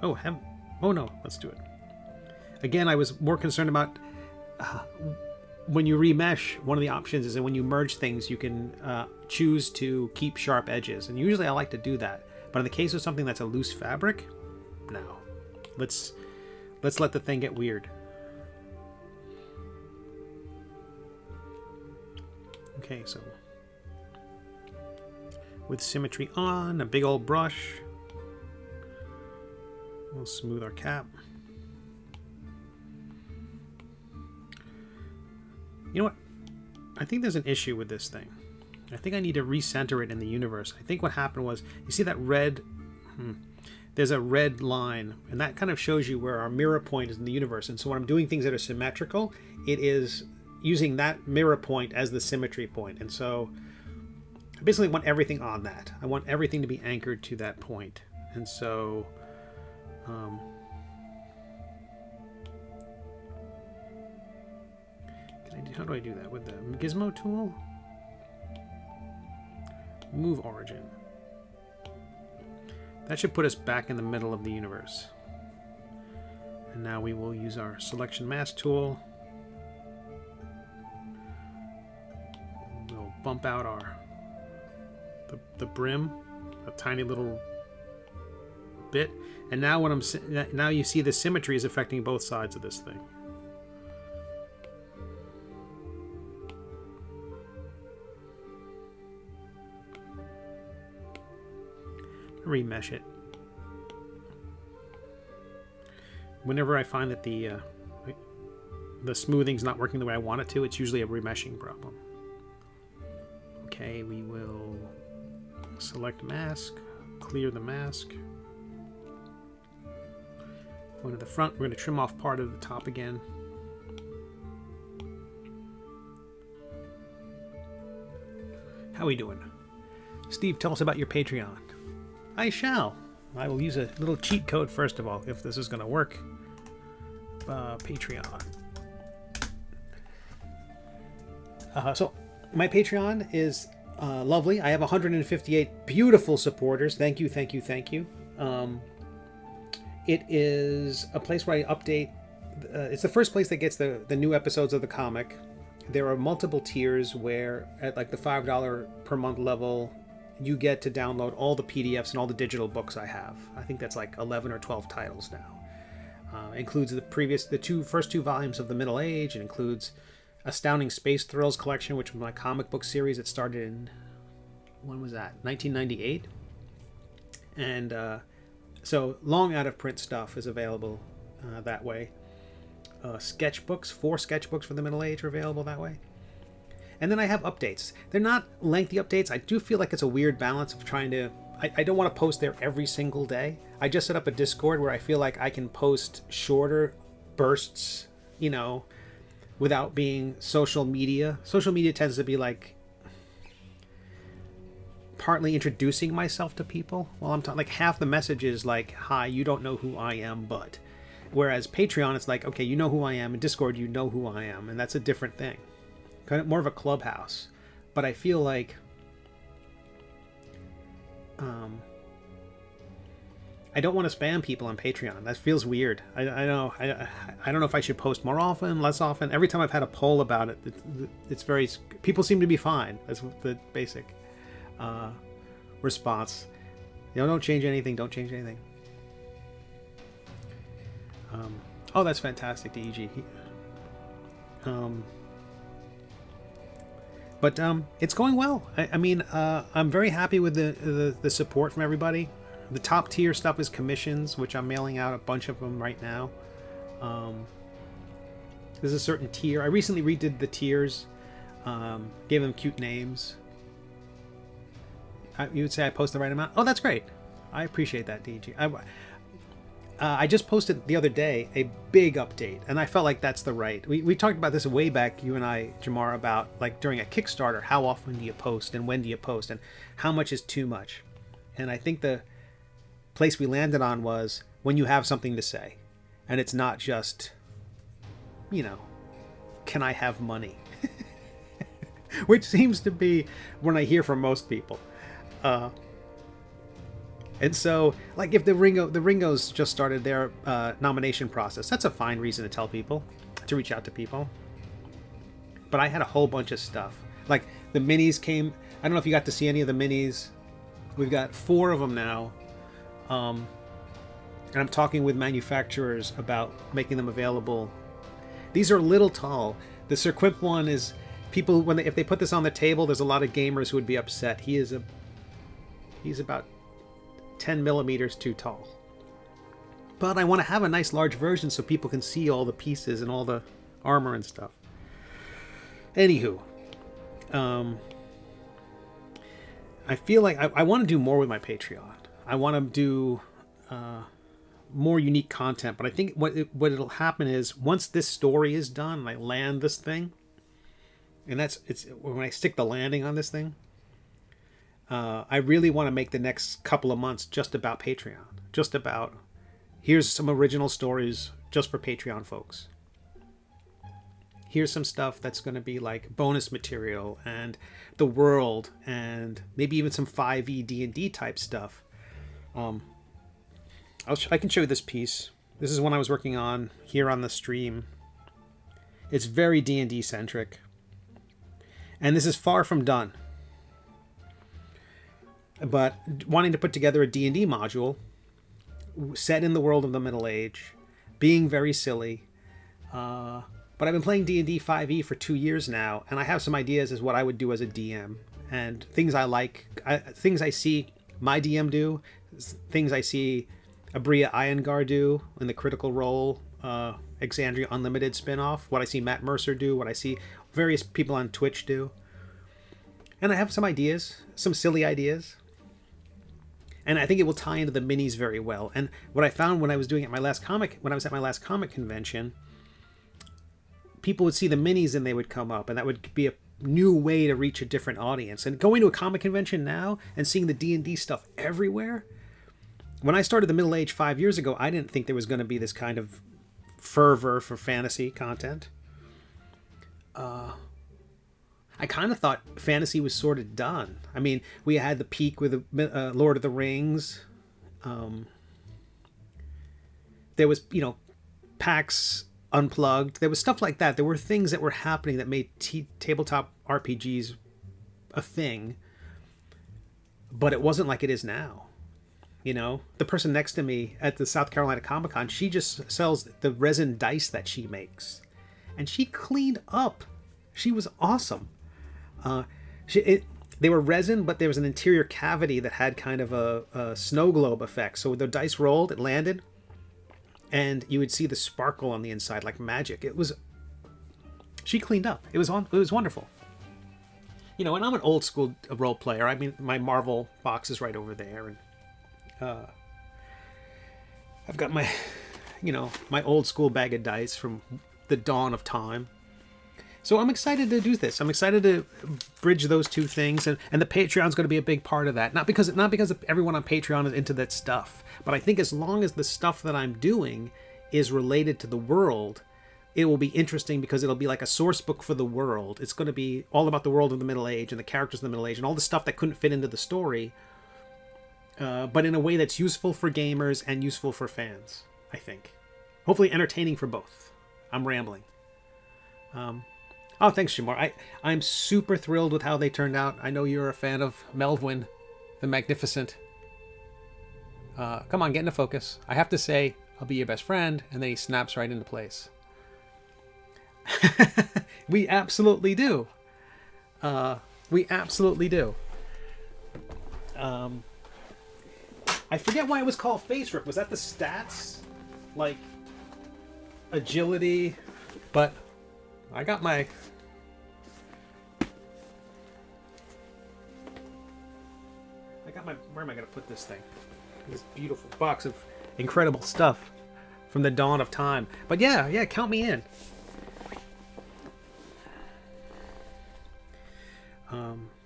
Speaker 1: Oh no, let's do it. Again, I was more concerned about when you remesh, one of the options is that when you merge things, you can choose to keep sharp edges. And usually I like to do that. But in the case of something that's a loose fabric, no. Let's let the thing get weird. Okay, so with symmetry on, a big old brush, we'll smooth our cap. You know what? I think there's an issue with this thing. I think I need to recenter it in the universe. I think what happened was, you see that red? There's a red line, and that kind of shows you where our mirror point is in the universe. And so when I'm doing things that are symmetrical, it is using that mirror point as the symmetry point. And so I basically want everything on that. I want everything to be anchored to that point. And so how do I do that? With the gizmo tool? Move origin. That should put us back in the middle of the universe. And now we will use our selection mask tool. We'll bump out the brim, a tiny little bit. And now now you see the symmetry is affecting both sides of this thing. Remesh it. Whenever I find that the smoothing's not working the way I want it to, it's usually a remeshing problem. Okay, we will select mask, clear the mask. Go to the front, we're going to trim off part of the top again. How are we doing? Steve, tell us about your Patreon. I shall. I will use a little cheat code first of all, if this is going to work. Patreon. So, my Patreon is lovely. I have 158 beautiful supporters. Thank you, thank you, thank you. It is a place where I update. It's the first place that gets the new episodes of the comic. there are multiple tiers where at like the $5 per month level, you get to download all the PDFs and all the digital books I have. I think that's like 11 or 12 titles now. Includes the first two volumes of The Middle Age. It includes Astounding Space Thrills collection, which was my comic book series. It started in, when was that? 1998. And so long out of print stuff is available that way. Sketchbooks, 4 sketchbooks for The Middle Age are available that way. And then I have updates. They're not lengthy updates. I do feel like it's a weird balance of trying to... I don't want to post there every single day. I just set up a Discord where I feel like I can post shorter bursts, you know, without being social media. Social media tends to be like partly introducing myself to people while I'm talking. Like half the message is like, hi, you don't know who I am, but... Whereas Patreon, it's like, okay, you know who I am. In Discord, you know who I am. And that's a different thing. Kind of more of a clubhouse. But I feel like... I don't want to spam people on Patreon. That feels weird. I know. I don't know if I should post more often, less often. Every time I've had a poll about it, it's very... People seem to be fine. That's the basic response. You know, don't change anything. Don't change anything. Oh, that's fantastic, DEG. But it's going well. I mean, I'm very happy with the support from everybody. The top tier stuff is commissions, which I'm mailing out a bunch of them right now. There's a certain tier. I recently redid the tiers, gave them cute names. You would say I post the right amount? Oh, that's great. I appreciate that, DG. I just posted the other day a big update, and I felt like that's the right. We talked about this way back, you and I, Jamar, about like during a Kickstarter, how often do you post and when do you post and how much is too much. And I think the place we landed on was when you have something to say, and it's not just, you know, can I have money? Which seems to be when I hear from most people. And so, like, if the Ringos just started their nomination process, that's a fine reason to tell people, to reach out to people. But I had a whole bunch of stuff. Like, the minis came... I don't know if you got to see any of the minis. We've got 4 of them now. And I'm talking with manufacturers about making them available. These are a little tall. The Sir Quimp one is... People, if they put this on the table, there's a lot of gamers who would be upset. He's about 10 millimeters too tall. But I want to have a nice large version so people can see all the pieces and all the armor and stuff. Anywho, I feel like I want to do more with my Patreon. I want to do more unique content, but I think what it'll happen is once this story is done and I land this thing, and it's when I stick the landing on this thing, I really want to make the next couple of months just about Patreon. Just about, here's some original stories just for Patreon folks. Here's some stuff that's going to be like bonus material and the world and maybe even some 5e D&D type stuff. I can show you this piece. This is one I was working on here on the stream. It's very D&D centric. And this is far from done. But wanting to put together a D&D module set in the world of the Middle Age, being very silly. But I've been playing D&D 5e for 2 years now, and I have some ideas as what I would do as a DM. And things I like, things I see my DM do, things I see Abria Iyengar do in the Critical Role Exandria Unlimited spinoff, what I see Matt Mercer do, what I see various people on Twitch do. And I have some ideas, some silly ideas. And I think it will tie into the minis very well. And what I found when I was doing it at my last comic convention, people would see the minis and they would come up, and that would be a new way to reach a different audience. And going to a comic convention now and seeing the D&D stuff everywhere. When I started the Middle Age 5 years ago, I didn't think there was going to be this kind of fervor for fantasy content. I kind of thought fantasy was sort of done. I mean, we had the peak with Lord of the Rings. There was, PAX Unplugged. There was stuff like that. There were things that were happening that made tabletop RPGs a thing, but it wasn't like it is now. You know, the person next to me at the South Carolina Comic Con, she just sells the resin dice that she makes, and she cleaned up. She was awesome. They were resin, but there was an interior cavity that had kind of a snow globe effect. So when the dice rolled, it landed, and you would see the sparkle on the inside like magic. She cleaned up. It was wonderful. You know, and I'm an old school role player. I mean, my Marvel box is right over there, and I've got my, my old school bag of dice from the dawn of time. So I'm excited to do this. I'm excited to bridge those two things, and the Patreon's going to be a big part of that. Not because everyone on Patreon is into that stuff, but I think as long as the stuff that I'm doing is related to the world, it will be interesting because it'll be like a source book for the world. It's going to be all about the world of the Middle Age and the characters of the Middle Age and all the stuff that couldn't fit into the story, but in a way that's useful for gamers and useful for fans, I think. Hopefully entertaining for both. I'm rambling. Oh, thanks, Shamar. I'm super thrilled with how they turned out. I know you're a fan of Melvin the Magnificent. Come on, get into focus. I have to say, I'll be your best friend, and then he snaps right into place. We absolutely do. We absolutely do. I forget why it was called face rip. Was that the stats? Like, agility? But I got my... Where am I going to put this thing? This beautiful box of incredible stuff from the dawn of time. But yeah, count me in.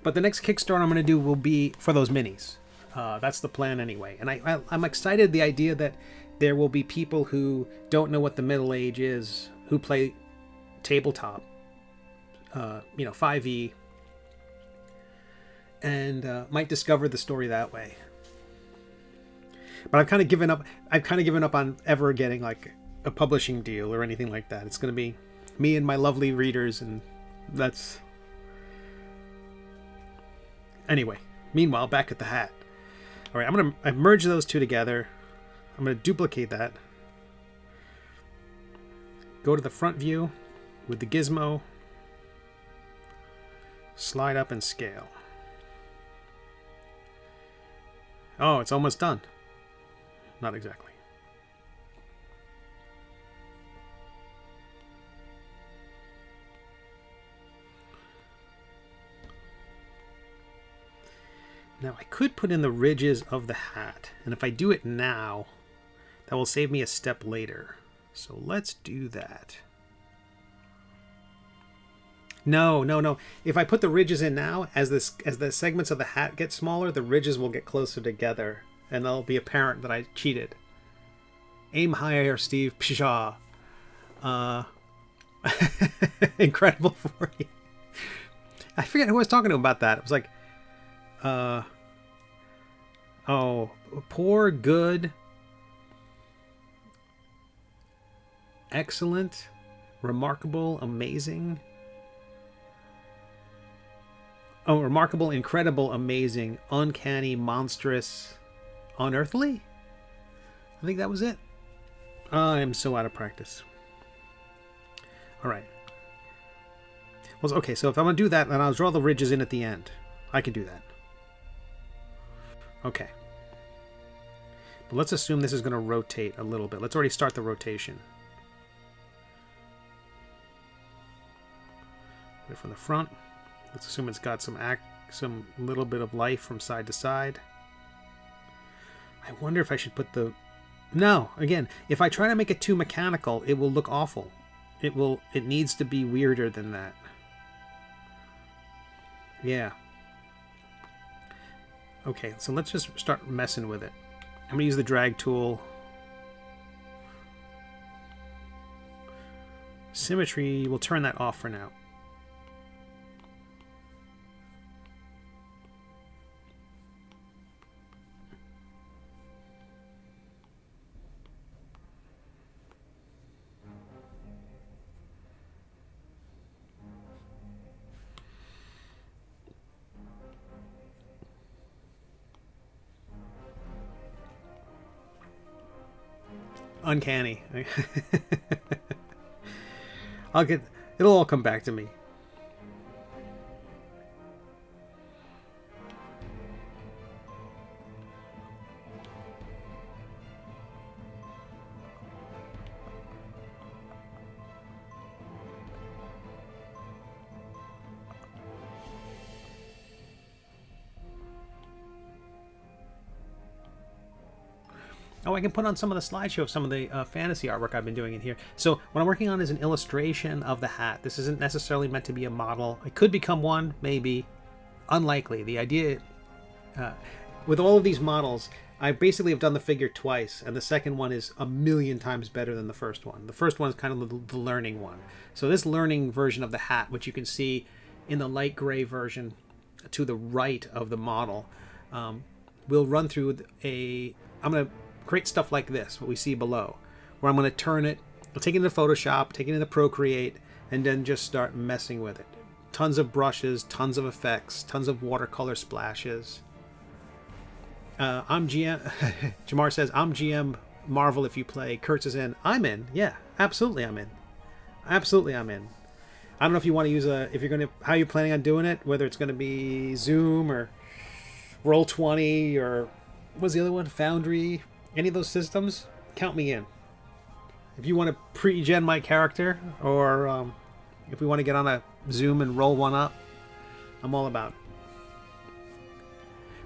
Speaker 1: But the next Kickstarter I'm going to do will be for those minis. That's the plan anyway. And I'm excited the idea that there will be people who don't know what the Middle Age is, who play tabletop, 5e, and might discover the story that way. But I've kind of given up. I've kind of given up on ever getting like a publishing deal or anything like that. It's going to be me and my lovely readers, and that's... Anyway, meanwhile, back at the hat. All right, I merge those two together. I'm going to duplicate that. Go to the front view with the gizmo. Slide up and scale. Oh, it's almost done. Not exactly. Now I could put in the ridges of the hat, and if I do it now, that will save me a step later. So let's do that. No. If I put the ridges in now, as the segments of the hat get smaller, the ridges will get closer together, and it'll be apparent that I cheated. Aim higher, Steve. Pshaw. Incredible 40. I forget who I was talking to about that. It was like, poor, good, excellent, remarkable, amazing. Oh, remarkable, incredible, amazing, uncanny, monstrous, unearthly? I think that was it. I am so out of practice. All right. Well, okay, so if I'm going to do that, then I'll draw the ridges in at the end. I can do that. Okay. But let's assume this is going to rotate a little bit. Let's already start the rotation. Right from the front. Let's assume it's got some little bit of life from side to side. I wonder if I should put the... No, again, if I try to make it too mechanical, it will look awful. It needs to be weirder than that. Yeah. Okay, so let's just start messing with it. I'm going to use the drag tool. Symmetry, we'll turn that off for now. uncanny. It'll all come back to me. Oh, I can put on some of the slideshow of some of the fantasy artwork I've been doing in here. So what I'm working on is an illustration of the hat. This isn't necessarily meant to be a model. It could become one, maybe. Unlikely. The idea, with all of these models, I basically have done the figure twice, and the second one is a million times better than the first one. The first one is kind of the learning one. So this learning version of the hat, which you can see in the light gray version to the right of the model, will run through I'm going to create stuff like this, what we see below, where I'm going to turn it, I'll take it into Photoshop, take it into Procreate, and then just start messing with it. Tons of brushes, tons of effects, tons of watercolor splashes. I'm GM. Jamar says, I'm GM Marvel if you play. Kurtz is in. I'm in. Yeah, absolutely I'm in. Absolutely I'm in. I don't know if you want to use how you're planning on doing it, whether it's going to be Zoom or Roll20 or what's the other one? Foundry. Any of those systems, count me in. If you want to pre-gen my character, or if we want to get on a Zoom and roll one up, I'm all about it.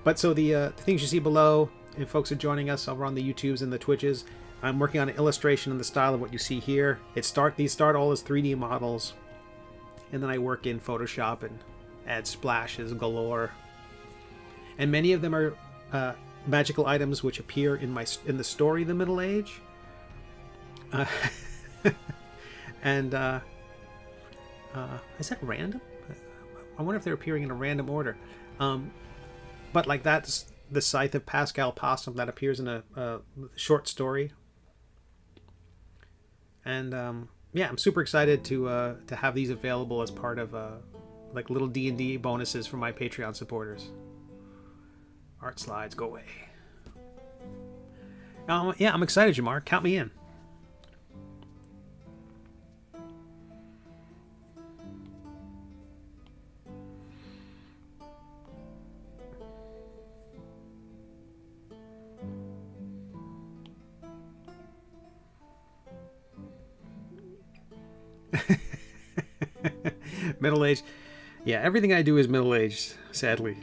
Speaker 1: But so the things you see below, if folks are joining us over on the YouTubes and the Twitches, I'm working on an illustration in the style of what you see here. These start all as 3D models, and then I work in Photoshop and add splashes galore. And many of them are magical items which appear in the story The Middle Age, and is that random? I wonder if they're appearing in a random order, but like that's the Scythe of Pascal Possum that appears in a short story. And yeah, I'm super excited to have these available as part of like little D&D bonuses for my Patreon supporters. Art slides, go away. Yeah, I'm excited, Jamar. Count me in. Middle-aged. Yeah, everything I do is middle-aged, sadly.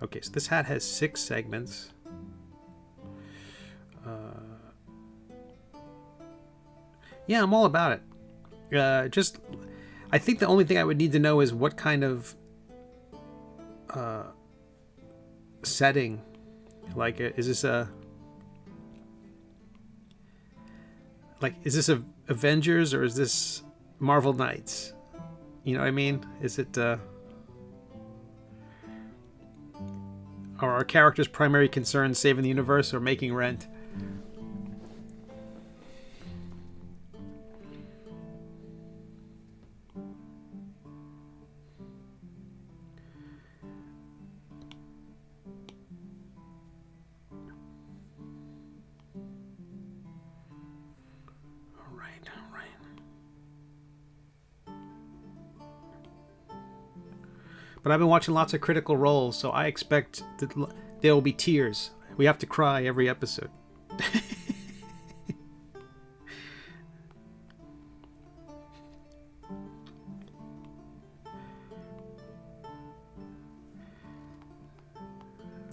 Speaker 1: Okay, so this hat has 6 segments. Yeah, I'm all about it. I think the only thing I would need to know is what kind of setting. Like, is this Avengers or is this Marvel Knights? You know what I mean? Is it are our characters' primary concern saving the universe or making rent? But I've been watching lots of Critical Roles, so I expect that there will be tears. We have to cry every episode.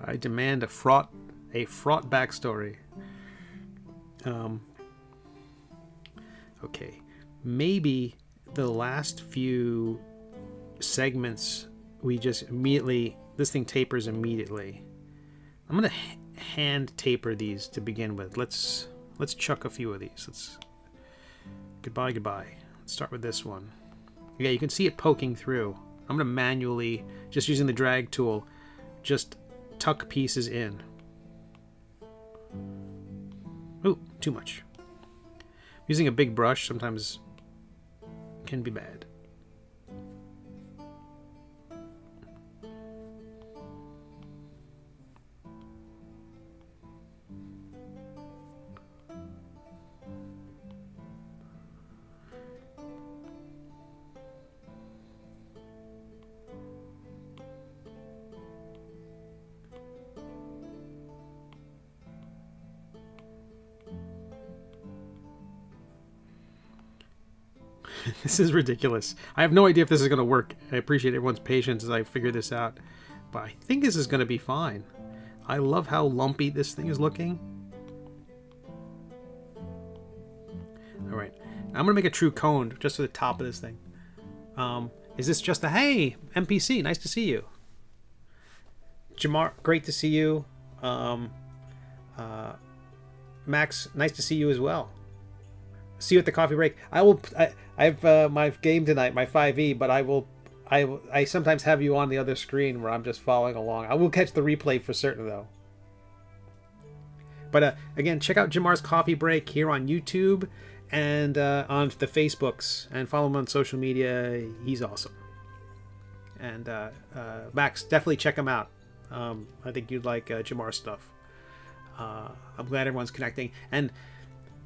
Speaker 1: I demand a fraught backstory. Okay, maybe the last few segments we just immediately, this thing tapers immediately. I'm gonna hand taper these to begin with. Let's chuck a few of these. Goodbye. Let's start with this one. Yeah, you can see it poking through. I'm gonna manually, just using the drag tool, just tuck pieces in. Ooh, too much. Using a big brush sometimes can be bad. This is ridiculous. I have no idea if this is going to work. I appreciate everyone's patience as I figure this out. But I think this is going to be fine. I love how lumpy this thing is looking. Alright. I'm going to make a true cone just for the top of this thing. Is this just a, hey, NPC, nice to see you. Jamar, great to see you. Max, nice to see you as well. See you at the coffee break. I have my game tonight, my 5e, but I sometimes have you on the other screen where I'm just following along. I will catch the replay for certain though. But again, check out Jamar's coffee break here on YouTube and on the Facebooks, and follow him on social media. He's awesome. And Max, definitely check him out. I think you'd like Jamar's stuff. I'm glad everyone's connecting. And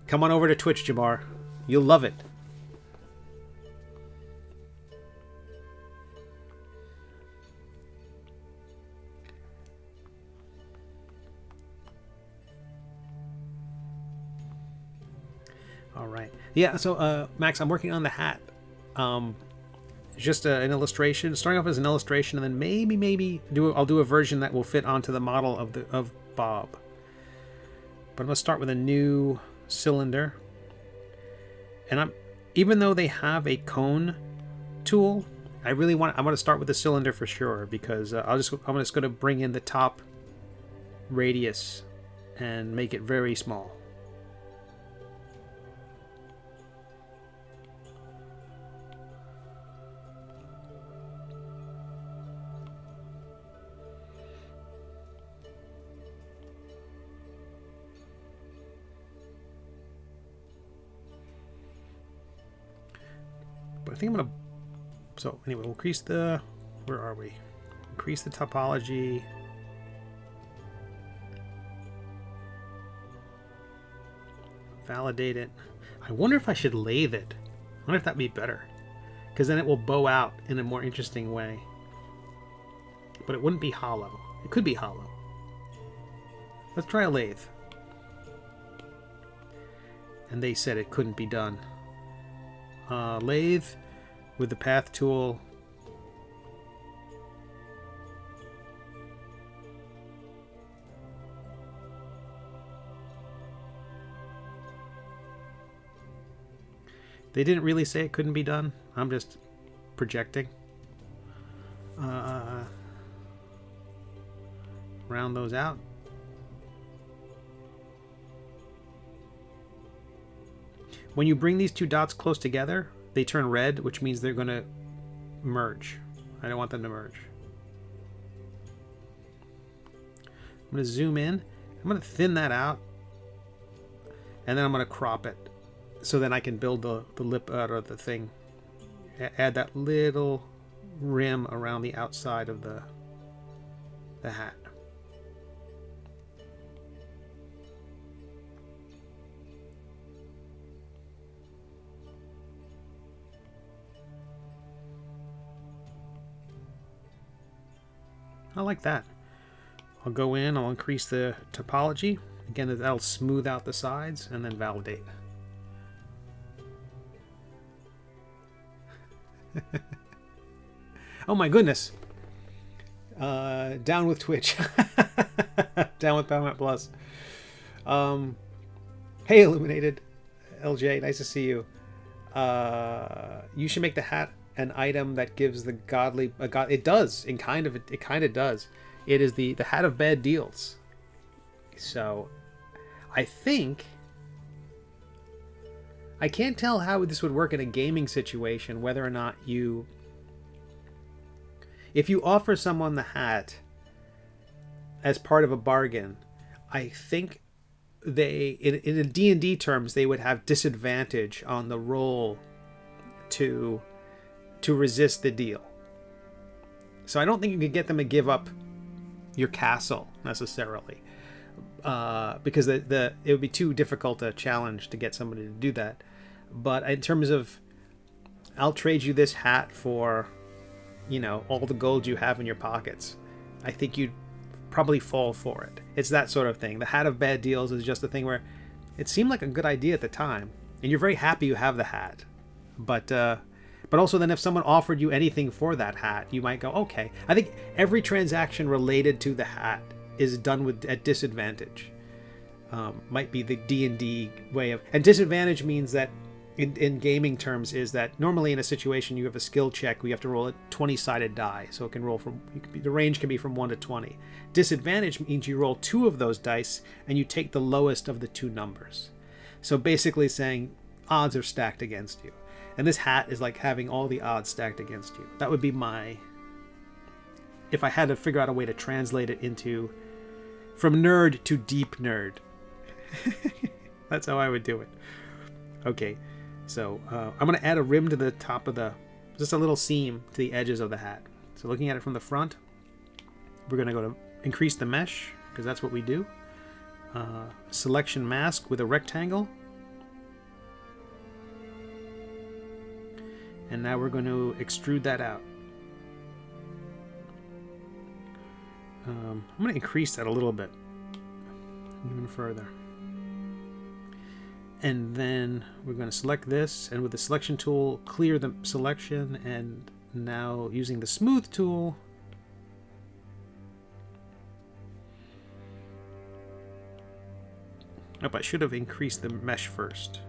Speaker 1: come on over to Twitch, Jamar. You'll love it. All right. Yeah, so Max, I'm working on the hat. Just an illustration, starting off as an illustration, and then maybe I'll do a version that will fit onto the model of Bob. But I'm gonna start with a new cylinder, and even though they have a cone tool, I'm gonna start with the cylinder for sure, because I'm just gonna bring in the top radius and make it very small. But I think I'm gonna, so anyway, we'll increase the, where are we? Increase the topology. Validate it. I wonder if I should lathe it. I wonder if that'd be better, because then it will bow out in a more interesting way. But it wouldn't be hollow. It could be hollow. Let's try a lathe. And they said it couldn't be done. Lathe with the path tool. They didn't really say it couldn't be done. I'm just projecting. Round those out. When you bring these two dots close together, they turn red, which means they're going to merge. I don't want them to merge. I'm going to zoom in. I'm going to thin that out. And then I'm going to crop it. So then I can build the lip out of the thing. Add that little rim around the outside of the hat. I like that. I'll go in, I'll increase the topology. Again, that'll smooth out the sides, and then validate. Oh my goodness. Down with Twitch. Down with Paramount Plus. Hey, Illuminated. LJ, nice to see you. You should make the hat an item that gives the godly it does. It kind of does. It is the hat of bad deals. So I think I can't tell how this would work in a gaming situation, whether or not if you offer someone the hat as part of a bargain, I think they in a D&D terms they would have disadvantage on the roll to resist the deal. So I don't think you could get them to give up your castle necessarily, because it would be too difficult a challenge to get somebody to do that. But in terms of, I'll trade you this hat for, all the gold you have in your pockets, I think you'd probably fall for it. It's that sort of thing. The hat of bad deals is just a thing where it seemed like a good idea at the time, and you're very happy you have the hat, but But also then if someone offered you anything for that hat, you might go, okay. I think every transaction related to the hat is done at disadvantage. Might be the D&D way of... And disadvantage means that, in gaming terms, is that normally in a situation you have a skill check, we have to roll a 20-sided die. So it can roll from... the range can be from 1 to 20. Disadvantage means you roll 2 of those dice, and you take the lowest of the 2 numbers. So basically saying odds are stacked against you. And this hat is like having all the odds stacked against you. That would be my... If I had to figure out a way to translate it into... From nerd to deep nerd. That's how I would do it. Okay, so I'm going to add a rim to the top of the... Just a little seam to the edges of the hat. So looking at it from the front, we're going to go to increase the mesh, because that's what we do. Selection mask with a rectangle. And now we're going to extrude that out. I'm going to increase that a little bit. Even further. And then we're going to select this, and with the selection tool, clear the selection, and now using the smooth tool, I should have increased the mesh first.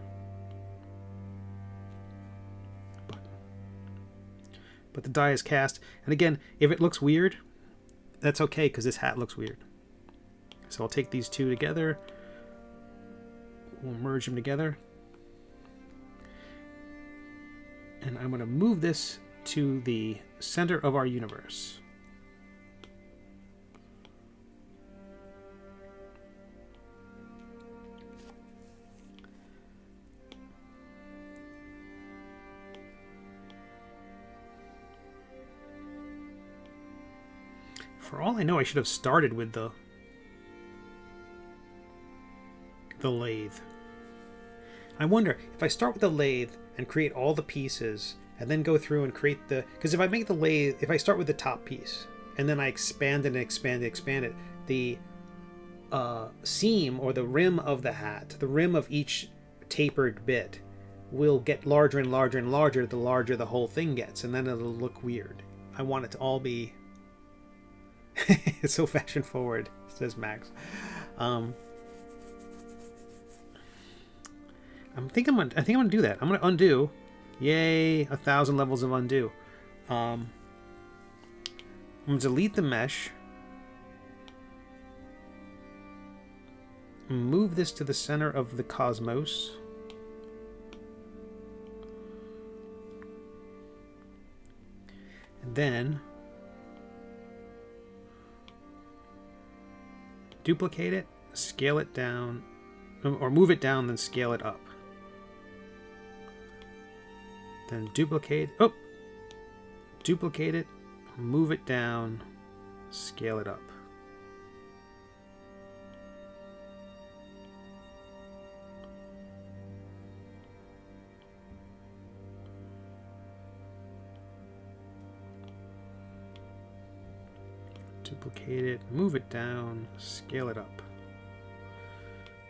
Speaker 1: But the die is cast, and again, if it looks weird, that's okay, because this hat looks weird. So I'll take these two together. We'll merge them together. And I'm going to move this to the center of our universe. For all I know, I should have started with the lathe. I wonder if I start with the lathe and create all the pieces and then go through and create the... Because if I make the lathe, if I start with the top piece and then I expand it and expand it, expand it, the seam or the rim of the hat, the rim of each tapered bit will get larger and larger and larger the larger the whole thing gets, and then it'll look weird. I want it to all be... It's so fashion forward, says Max. I think I'm gonna do that. I'm gonna undo. Yay, 1,000 levels of undo. I'm gonna delete the mesh. Move this to the center of the cosmos. And then duplicate it, scale it down, or move it down, then scale it up. Then duplicate it, move it down, scale it up. Duplicate it, move it down, scale it up.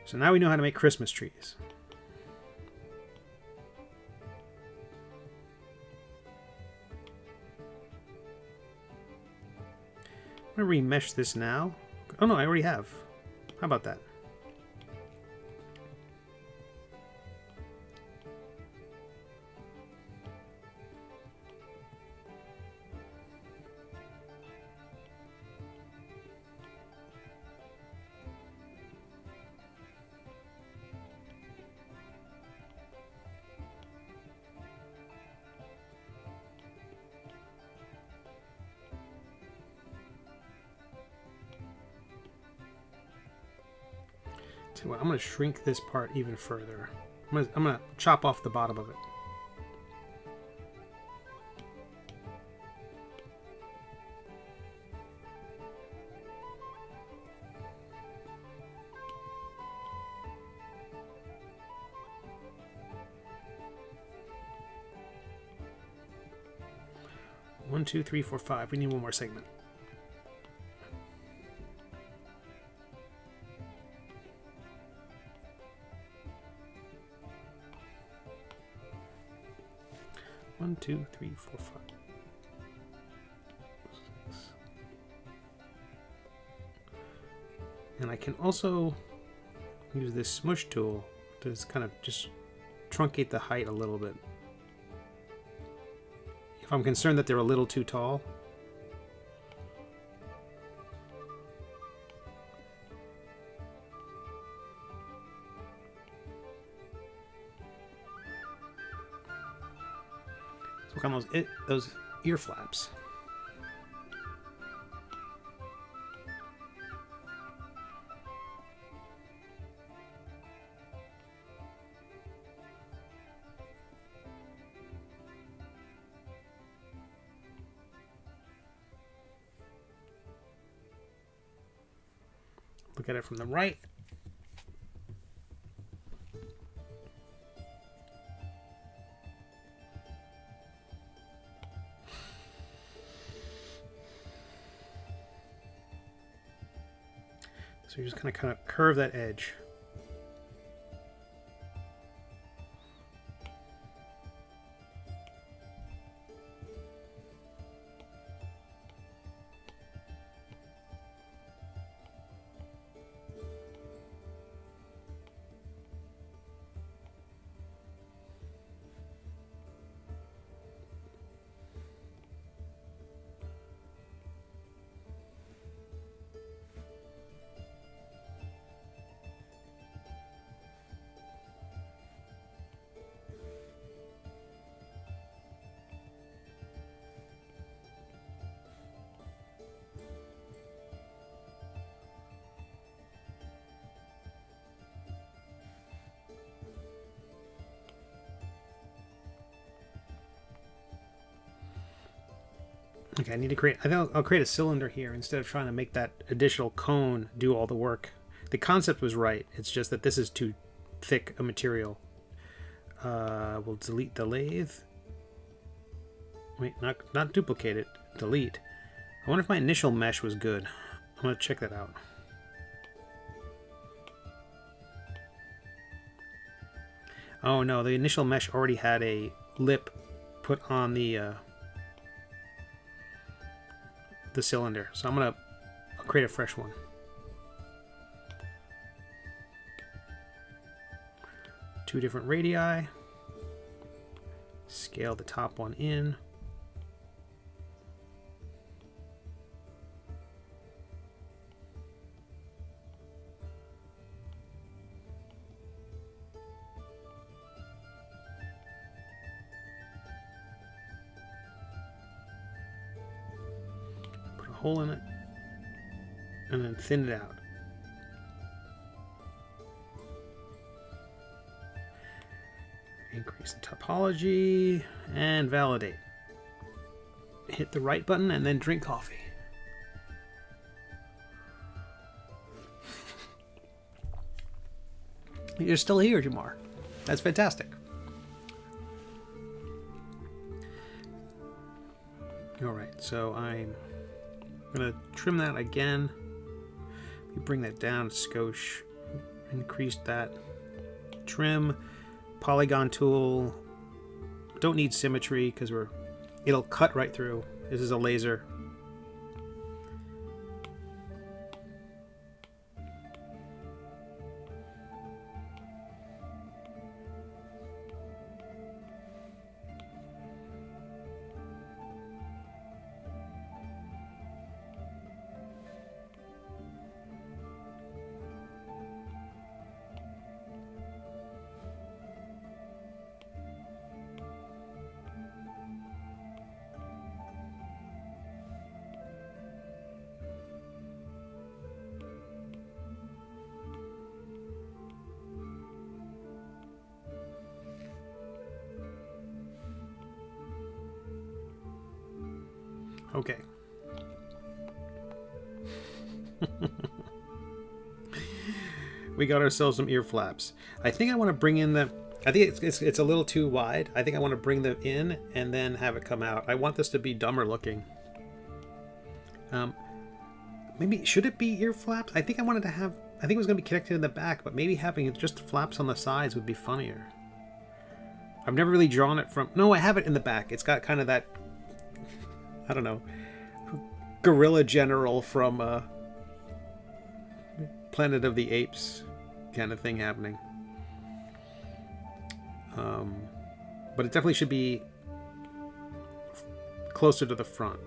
Speaker 1: So now we know how to make Christmas trees. I'm going to remesh this now. Oh no, I already have. How about that? So I'm going to shrink this part even further. I'm going to chop off the bottom of it. One, two, three, four, five. We need one more segment. 2, 3, 4, 5, 6. And I can also use this smush tool to just kind of just truncate the height a little bit. If I'm concerned that they're a little too tall. Let's work on those ear flaps. Look at it from the right. So you're just going to kind of curve that edge. Okay, I need to create, I think I'll create a cylinder here instead of trying to make that additional cone do all the work. The concept was right, it's just that this is too thick a material. We'll delete the lathe. Wait, not duplicate it, delete. I wonder if my initial mesh was good. I'm going to check that out. Oh no, the initial mesh already had a lip put on the cylinder, so I'll create a fresh one. Two different radii. Scale the top one in. Hole in it and then thin it out. Increase the topology and validate. Hit the right button and then drink coffee. You're still here, Jamar. That's fantastic. All right, so I'm going to trim that again. We bring that down a skosh, increase that. Trim, polygon tool. Don't need symmetry because it'll cut right through. This is a laser. Okay. We got ourselves some ear flaps. I think I want to bring in I think it's a little too wide. I think I want to bring them in and then have it come out. I want this to be dumber looking. Maybe, should it be ear flaps? I think it was going to be connected in the back, but maybe having just flaps on the sides would be funnier. I've never really drawn it from... No, I have it in the back. It's got kind of that, I don't know, gorilla general from Planet of the Apes kind of thing happening. But it definitely should be closer to the front.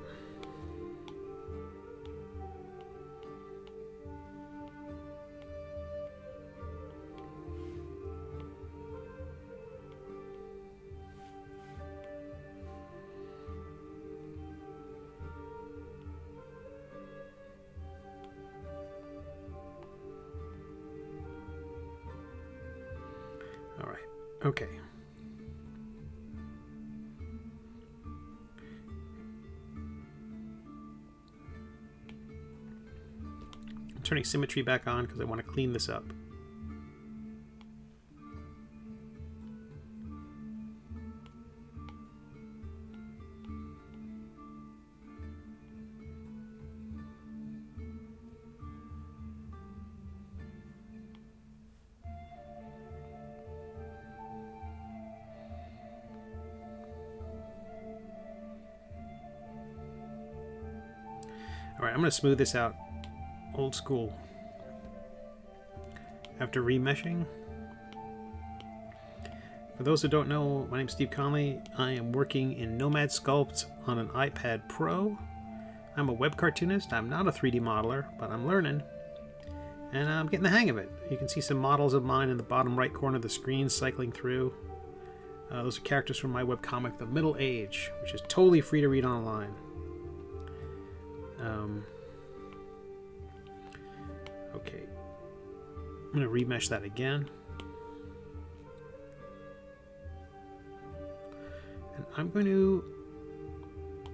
Speaker 1: All right. Okay. I'm turning symmetry back on because I want to clean this up. Alright, I'm going to smooth this out old school. After remeshing. For those who don't know, my name's Steve Conley. I am working in Nomad Sculpt on an iPad Pro. I'm a web cartoonist. I'm not a 3D modeler, but I'm learning. And I'm getting the hang of it. You can see some models of mine in the bottom right corner of the screen cycling through. Those are characters from my webcomic, The Middle Age, which is totally free to read online. Okay, I'm going to remesh that again. And I'm going to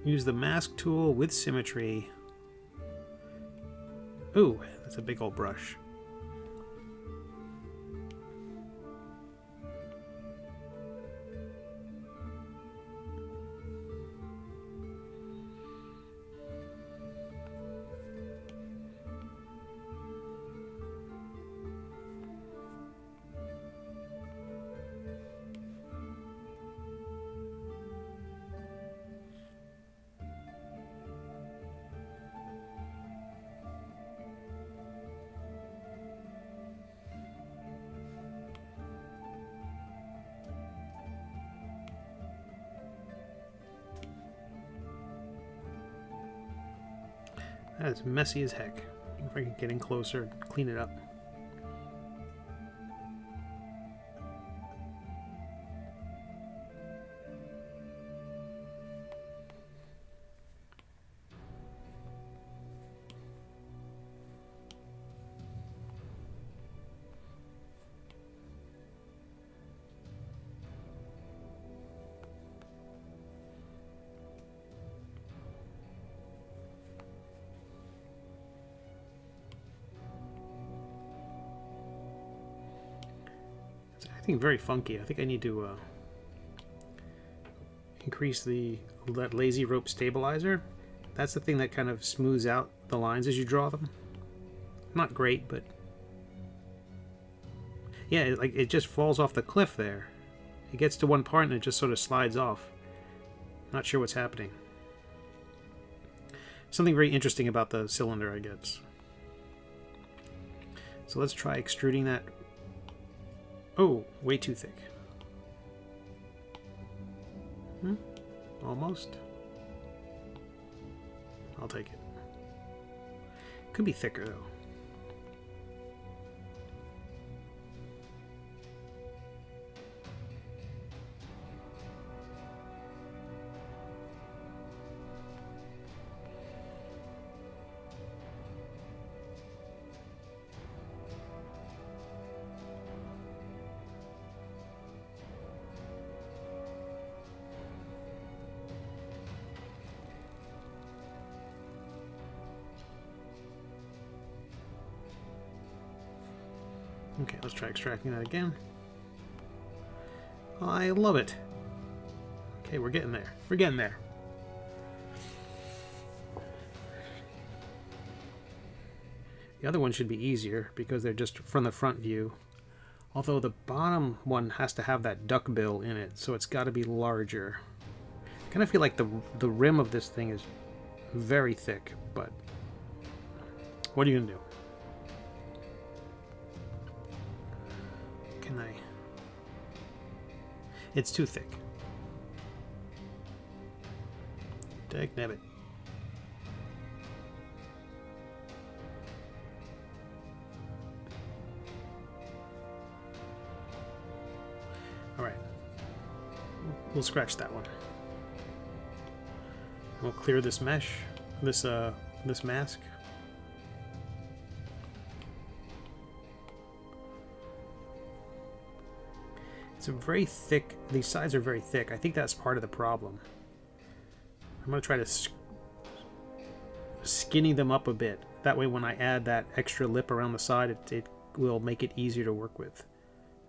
Speaker 1: use the mask tool with symmetry. Ooh, that's a big old brush. That is messy as heck. If I can get in closer and clean it up. I think very funky. I think I need to increase that lazy rope stabilizer. That's the thing that kind of smooths out the lines as you draw them. Not great, but yeah, it just falls off the cliff there. It gets to one part and it just sort of slides off. Not sure what's happening. Something very interesting about the cylinder, I guess. So let's try extruding that. Oh, way too thick. Almost. I'll take it. Could be thicker, though. Okay, let's try extracting that again. I love it. Okay, we're getting there. We're getting there. The other one should be easier because they're just from the front view. Although the bottom one has to have that duck bill in it, so it's got to be larger. I kind of feel like the rim of this thing is very thick, but what are you gonna do? Can I? It's too thick. Dagnabbit. All right. We'll scratch that one. We'll clear this mesh, this mask. It's a very thick, these sides are very thick. I think that's part of the problem. I'm going to try to skinny them up a bit. That way when I add that extra lip around the side, it will make it easier to work with.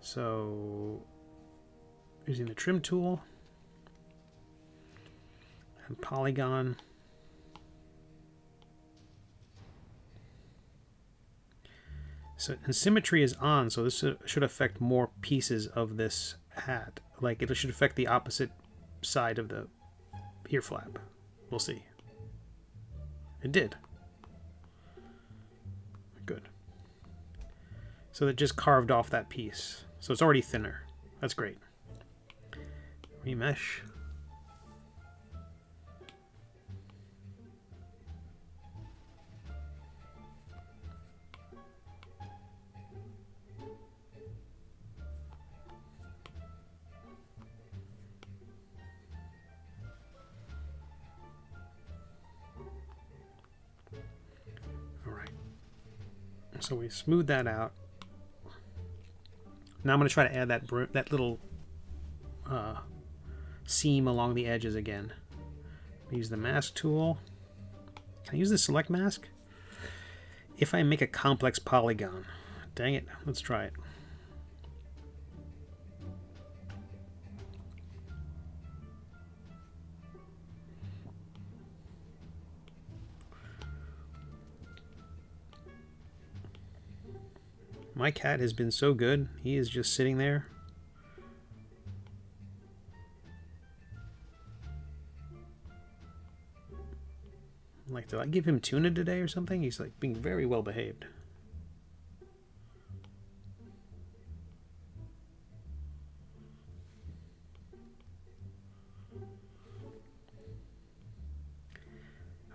Speaker 1: So, using the trim tool and polygon. So, and symmetry is on, so this should affect more pieces of this hat. Like, it should affect the opposite side of the ear flap. We'll see. It did. Good. So it just carved off that piece. So it's already thinner. That's great. Remesh. So we smooth that out. Now I'm going to try to add that little seam along the edges again. Use the mask tool. Can I use the select mask? If I make a complex polygon. Dang it. Let's try it. My cat has been so good. He is just sitting there. Like, did I give him tuna today or something? He's like being very well behaved.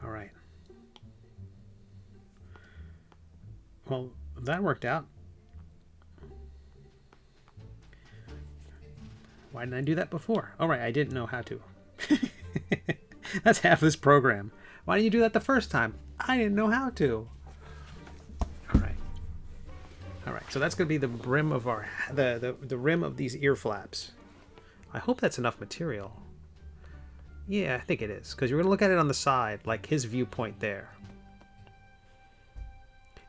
Speaker 1: All right. Well, that worked out. Why didn't I do that before? All right, I didn't know how to. That's half this program. Why didn't you do that the first time? I didn't know how to. All right. All right, so that's going to be the rim of our the rim of these ear flaps. I hope that's enough material. Yeah, I think it is, because you're going to look at it on the side, like his viewpoint there.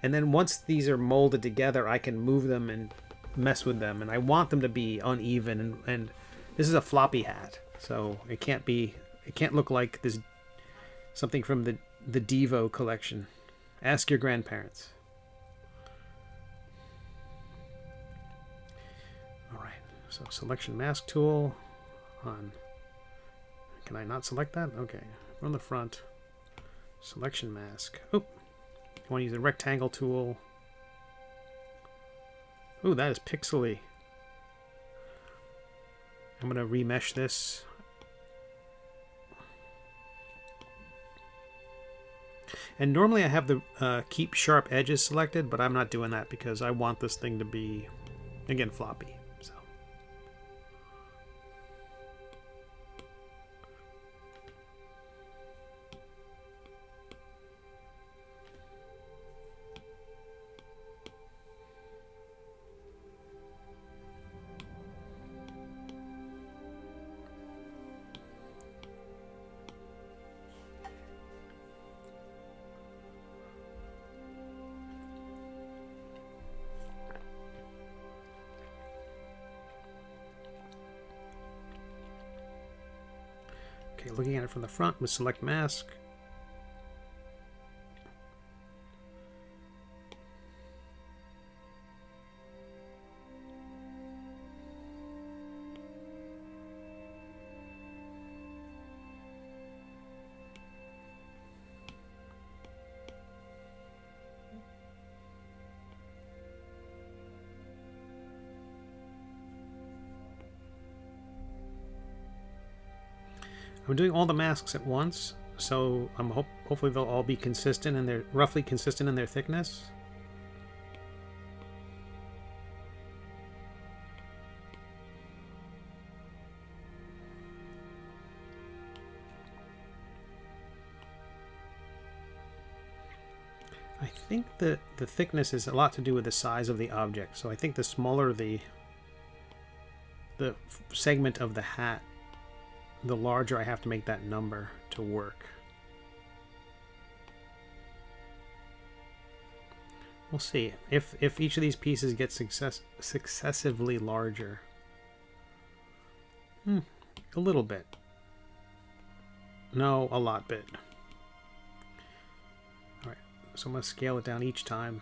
Speaker 1: And then once these are molded together, I can move them and mess with them, and I want them to be uneven, and this is a floppy hat, so it can't look like this something from the Devo collection. Ask your grandparents. All right, so selection mask tool on. Can I not select that? Okay, from the front, selection mask. Oh, you want to use the rectangle tool. Ooh, that is pixely. I'm going to remesh this. And normally I have the keep sharp edges selected, but I'm not doing that because I want this thing to be, again, floppy. So. Okay, looking at it from the front with select mask. I'm doing all the masks at once, so hopefully they'll all be consistent and they're roughly consistent in their thickness. I think the thickness is a lot to do with the size of the object. So I think the smaller the segment of the hat, the larger I have to make that number to work. We'll see if each of these pieces gets successively larger. A little bit. No, a lot bit. Alright, so I'm going to scale it down each time.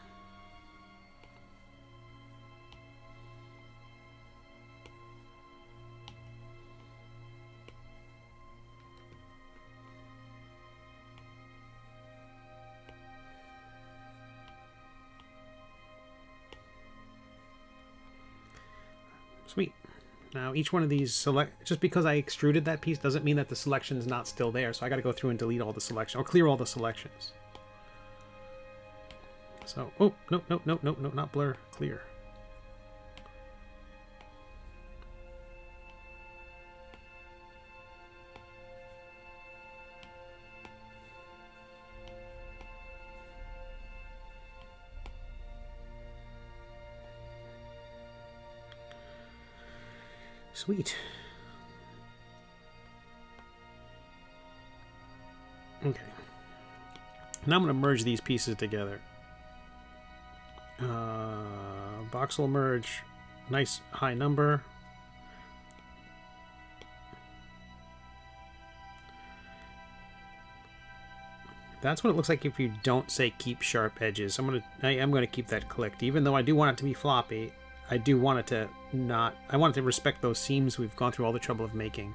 Speaker 1: Sweet. Now each one of these just because I extruded that piece doesn't mean that the selection is not still there. So I got to go through and delete all the selection or clear all the selections. So, oh, no, not blur, clear. Sweet. Okay. Now I'm going to merge these pieces together. Voxel merge. Nice high number. That's what it looks like if you don't say keep sharp edges. I am going to keep that clicked. Even though I do want it to be floppy, I do want it to not... I want it to respect those seams we've gone through all the trouble of making.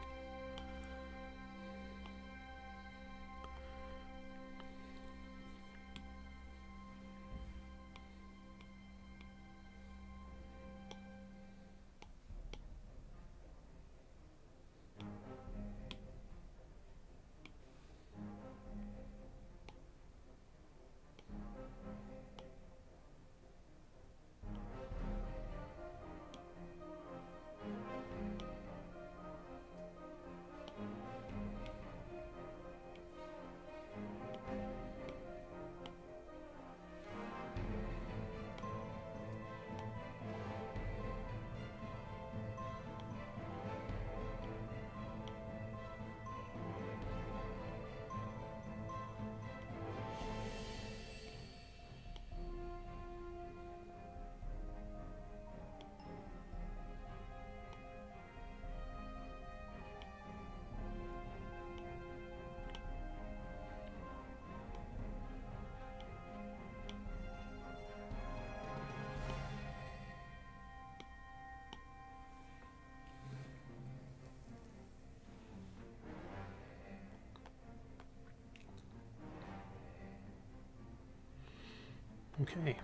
Speaker 1: Okay,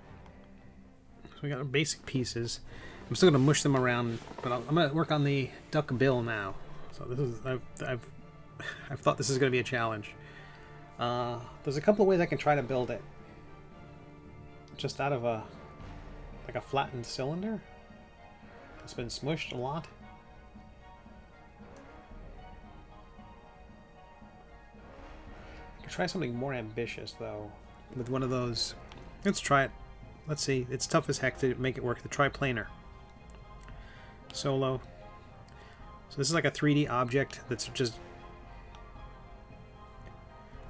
Speaker 1: so we got our basic pieces. I'm still going to mush them around, but I'm going to work on the duck bill now. So this is I've thought this is going to be a challenge. There's a couple of ways I can try to build it. Just out of a flattened cylinder. It's been smushed a lot. I could try something more ambitious though, with one of those. Let's try it. Let's see. It's tough as heck to make it work. The triplanar. Solo. So this is like a 3D object that's just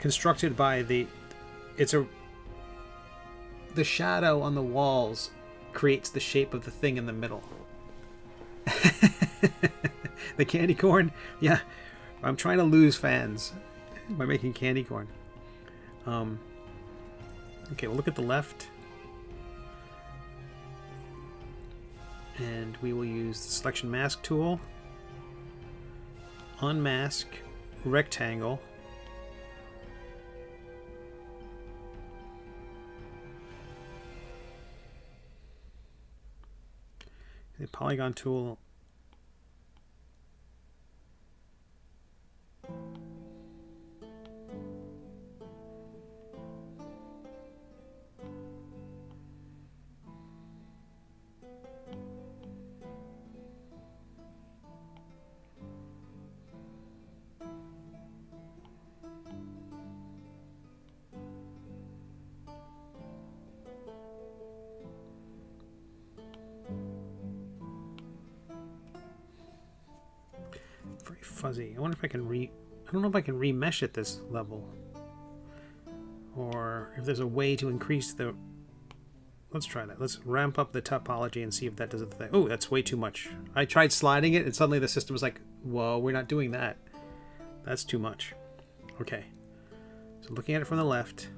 Speaker 1: constructed by the shadow on the walls creates the shape of the thing in the middle. The candy corn? Yeah. I'm trying to lose fans by making candy corn. Okay, we'll look at the left. And we will use the selection mask tool. Unmask rectangle. The polygon tool. fuzzy. I wonder if I can I don't know if I can remesh at this level. Or if there's a way to increase the... Let's try that. Let's ramp up the topology and see if that does the thing. Oh, that's way too much. I tried sliding it and suddenly the system was like, whoa, we're not doing that. That's too much. Okay. So looking at it from the left,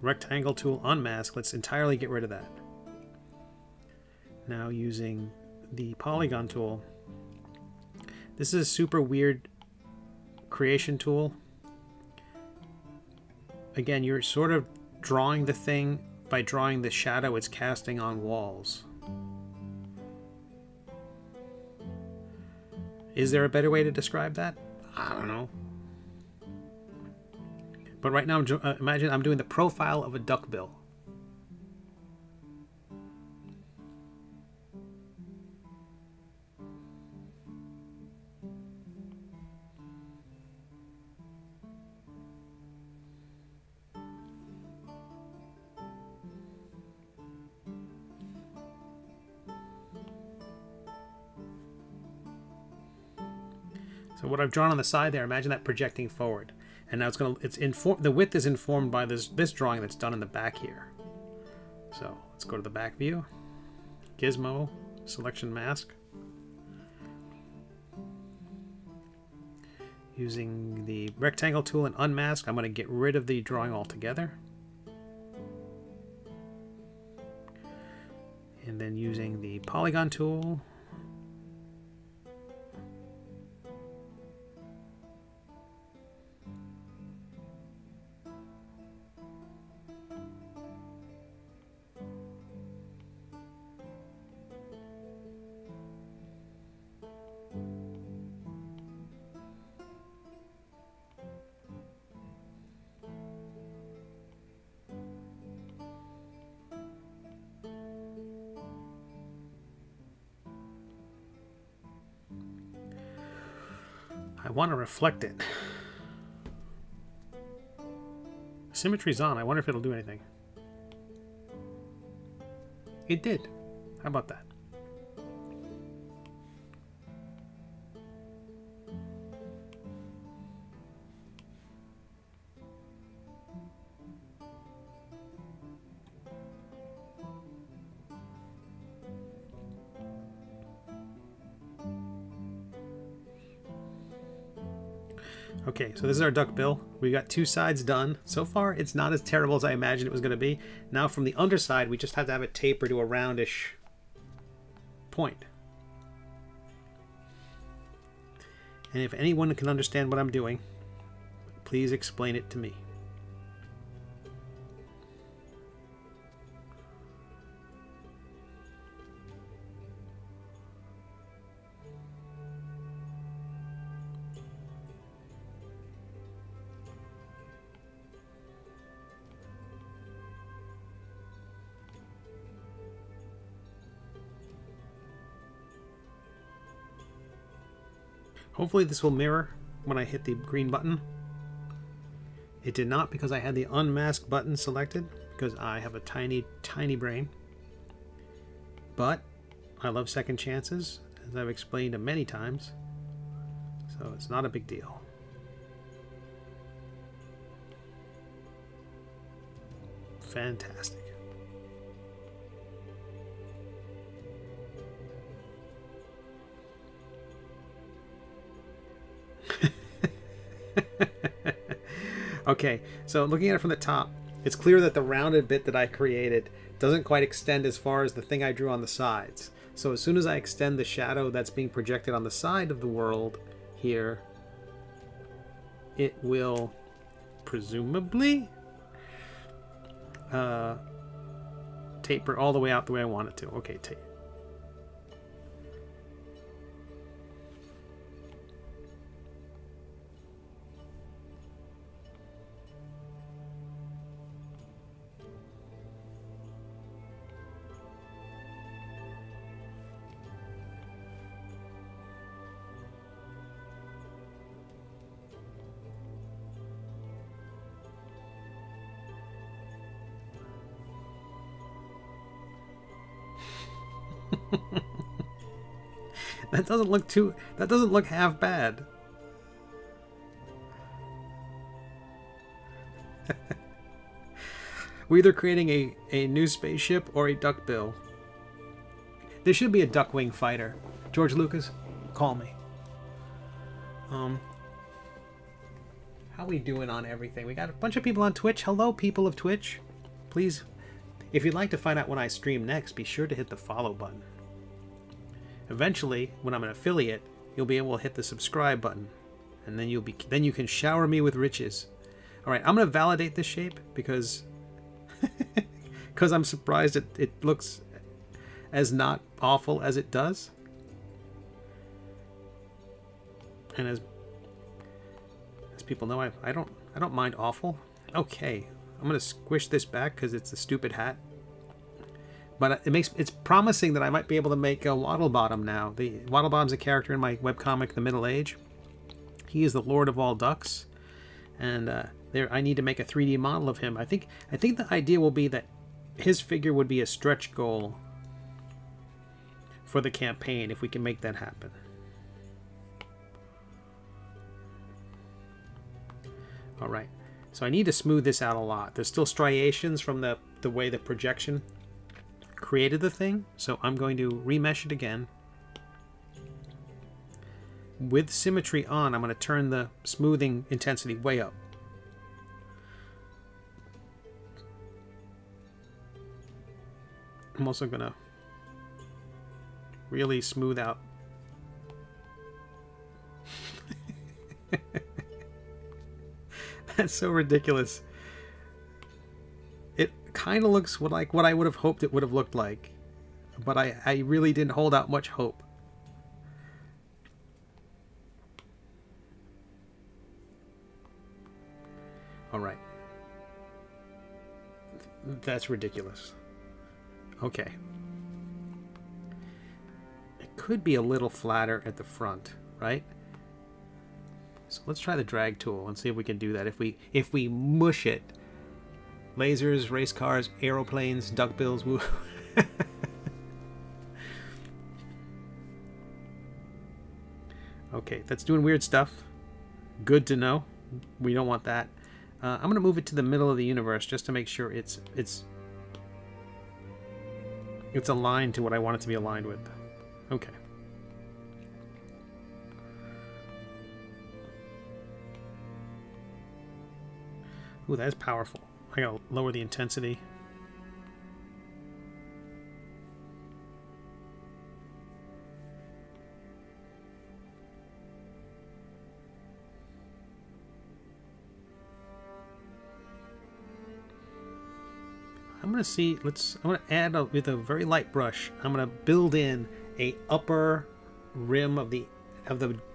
Speaker 1: rectangle tool, unmask. Let's entirely get rid of that. Now using the polygon tool. This is a super weird creation tool. Again, you're sort of drawing the thing by drawing the shadow it's casting on walls. Is there a better way to describe that? I don't know. But right now, imagine I'm doing the profile of a duckbill. So what I've drawn on the side there, imagine that projecting forward. And now the width is informed by this drawing that's done in the back here. So let's go to the back view. Gizmo, selection mask. Using the rectangle tool and unmask, I'm going to get rid of the drawing altogether. And then using the polygon tool, I want to reflect it. Symmetry's on. I wonder if it'll do anything. It did. How about that? Okay, so this is our duck bill. We got two sides done. So far, it's not as terrible as I imagined it was going to be. Now from the underside, we just have to have it taper to a roundish point. And if anyone can understand what I'm doing, please explain it to me. Hopefully this will mirror when I hit the green button. It did not because I had the unmask button selected because I have a tiny, tiny brain. But I love second chances, as I've explained many times. So it's not a big deal. Fantastic. Okay, so looking at it from the top, it's clear that the rounded bit that I created doesn't quite extend as far as the thing I drew on the sides. So as soon as I extend the shadow that's being projected on the side of the world here, it will presumably taper all the way out the way I want it to. Okay, taper. That doesn't look half bad. We're either creating a new spaceship or a duckbill. There should be a duck-wing fighter. George Lucas, call me. How we doing on everything? We got a bunch of people on Twitch. Hello, people of Twitch. Please, if you'd like to find out when I stream next, be sure to hit the follow button. Eventually, when I'm an affiliate, you'll be able to hit the subscribe button, and then you can shower me with riches. All right, I'm gonna validate this shape because I'm surprised it looks as not awful as it does, and as people know, I don't mind awful. Okay, I'm gonna squish this back because it's a stupid hat. But it's promising that I might be able to make a Waddlebottom now. The Waddlebottom's a character in my webcomic, The Middle Age. He is the Lord of all ducks, and I need to make a 3D model of him. I think the idea will be that his figure would be a stretch goal for the campaign if we can make that happen. All right, so I need to smooth this out a lot. There's still striations from the way the projection created the thing, so I'm going to remesh it again. With symmetry on, I'm going to turn the smoothing intensity way up. I'm also going to really smooth out. That's so ridiculous. It kind of looks like what I would have hoped it would have looked like, but I really didn't hold out much hope. All right. That's ridiculous. Okay. It could be a little flatter at the front, right? So let's try the drag tool and see if we can do that. If we mush it. Lasers, race cars, aeroplanes, duckbills, woo. Okay, that's doing weird stuff. Good to know. We don't want that. I'm going to move it to the middle of the universe just to make sure it's aligned to what I want it to be aligned with. Okay. Ooh, that's powerful. I gotta lower the intensity. I'm gonna see. I'm gonna add with a very light brush. I'm gonna build in a upper rim of the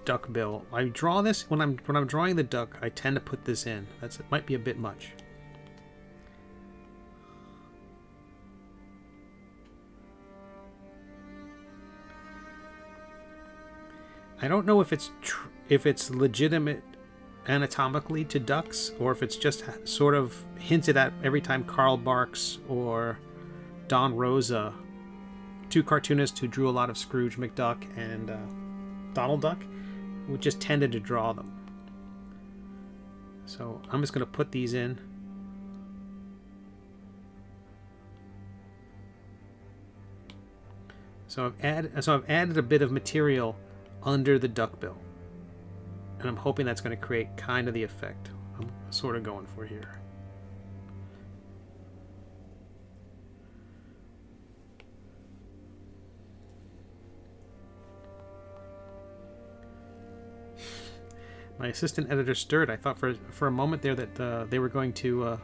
Speaker 1: duck bill. I draw this when I'm drawing the duck. I tend to put this in. It might be a bit much. I don't know if it's legitimate anatomically to ducks, or if it's just sort of hinted at every time Karl Barks or Don Rosa, two cartoonists who drew a lot of Scrooge McDuck and Donald Duck, we just tended to draw them. So I'm just going to put these in. So I've added a bit of material under the duckbill, and I'm hoping that's going to create kind of the effect I'm sort of going for here. My assistant editor stirred. I thought for a moment there that they were going to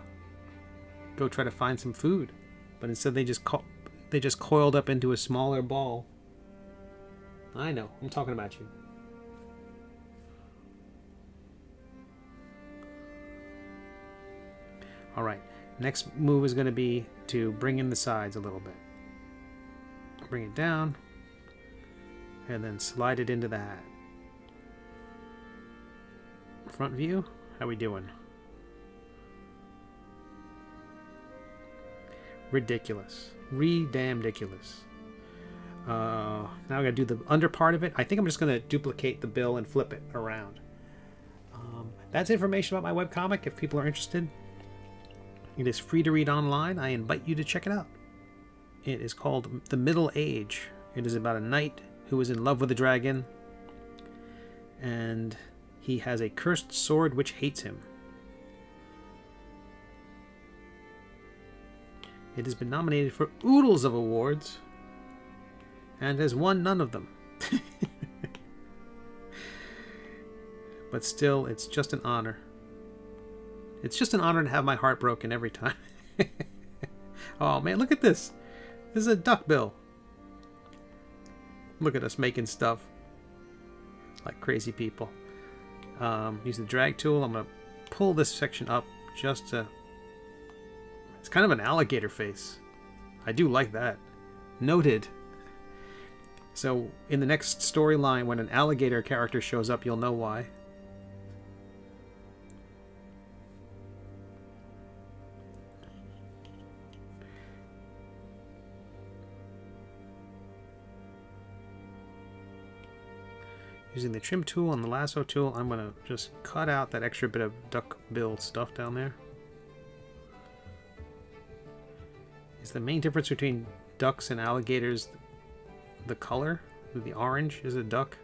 Speaker 1: go try to find some food, but instead they just coiled up into a smaller ball. I know, I'm talking about you. All right, next move is going to be to bring in the sides a little bit. Bring it down, and then slide it into the hat. Front view, how we doing? Ridiculous. Re-damn-diculous. Now I gotta do the under part of it. I think I'm just gonna duplicate the bill and flip it around. That's information about my webcomic if people are interested. It is free to read online. I invite you to check it out. It is called The Middle Age. It is about a knight who is in love with a dragon, and he has a cursed sword which hates him. It has been nominated for oodles of awards and has won none of them. But still, it's just an honor. It's just an honor to have my heart broken every time. Oh man, look at this. This is a duckbill. Look at us making stuff like crazy people. Using the drag tool, I'm going to pull this section up just to... It's kind of an alligator face. I do like that. Noted. So in the next storyline, when an alligator character shows up, you'll know why. Using the trim tool and the lasso tool, I'm going to just cut out that extra bit of duck bill stuff down there. Is the main difference between ducks and alligators the color? The orange is a duck.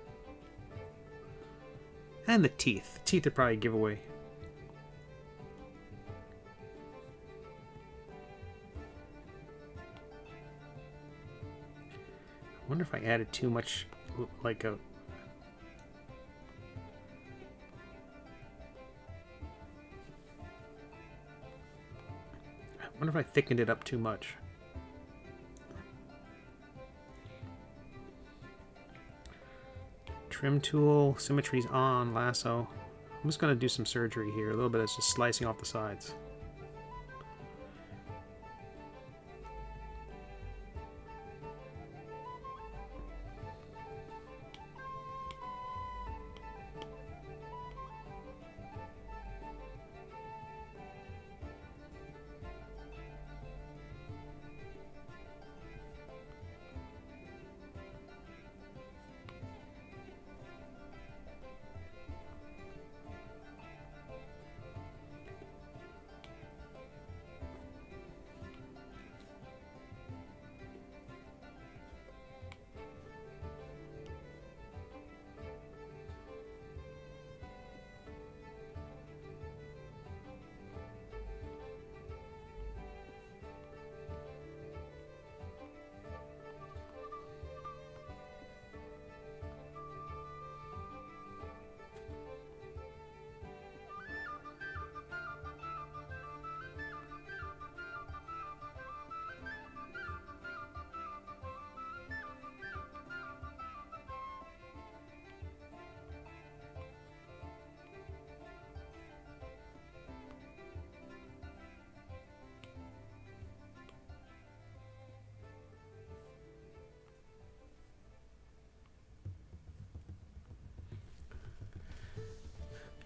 Speaker 1: And the teeth. The teeth are probably a giveaway. I wonder if I added too much, like a... I wonder if I thickened it up too much. Trim tool, symmetry's on, lasso. I'm just going to do some surgery here. A little bit of just slicing off the sides.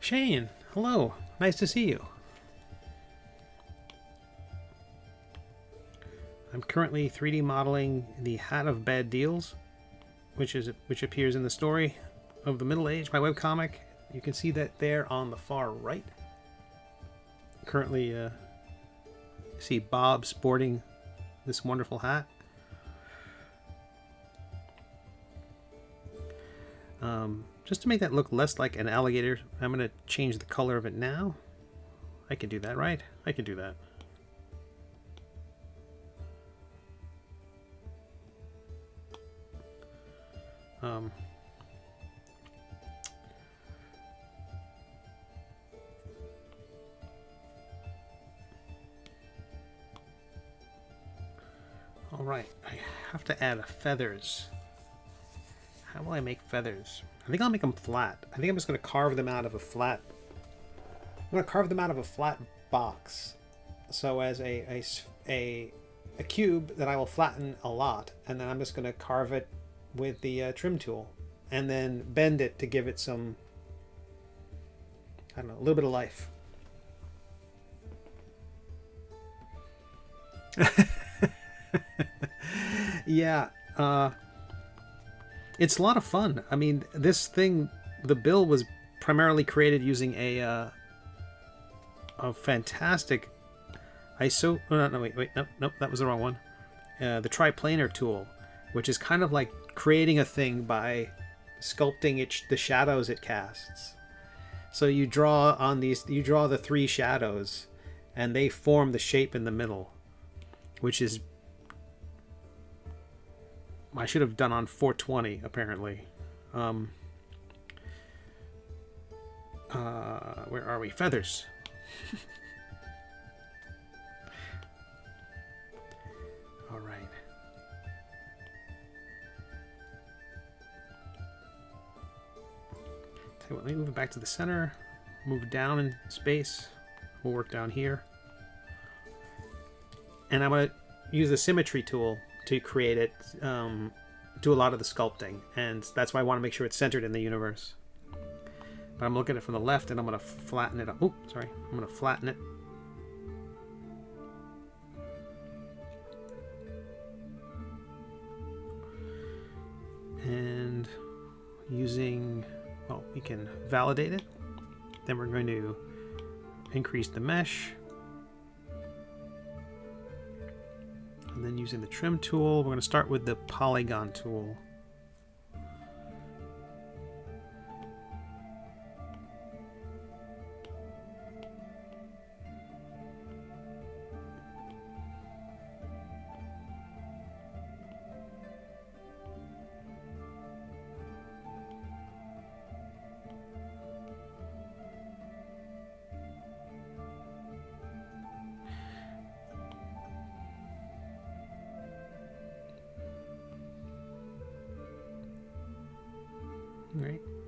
Speaker 1: Shane, hello. Nice to see you. I'm currently 3D modeling the Hat of Bad Deals, which appears in the story of the Middle Age, my webcomic. You can see that there on the far right. Currently, see Bob sporting this wonderful hat. Just to make that look less like an alligator, I'm going to change the color of it now. I can do that, right? I can do that. All right, I have to add feathers. How will I make feathers? I think I'll make them flat. I think I'm just going to carve them out of a flat. I'm going to carve them out of a flat box, so as a cube that I will flatten a lot, and then I'm just going to carve it with the trim tool, and then bend it to give it some, I don't know, a little bit of life. Yeah. It's a lot of fun. I mean, this thing, the bill was primarily created using a fantastic ISO. Oh, no, wait, nope, that was the wrong one. The triplanar tool, which is kind of like creating a thing by sculpting the shadows it casts. So you draw on these, you draw the 3 shadows, and they form the shape in the middle, which is, I should have done on 420 apparently. Where are we? Feathers. All right. Tell you what, let me move it back to the center. Move down in space. We'll work down here. And I'm going to use the symmetry tool to create it, do a lot of the sculpting. And that's why I want to make sure it's centered in the universe. But I'm looking at it from the left, and I'm going to flatten it up. Oh, sorry. I'm going to flatten it. And using, well, we can validate it. Then we're going to increase the mesh. And then using the trim tool, we're going to start with the polygon tool.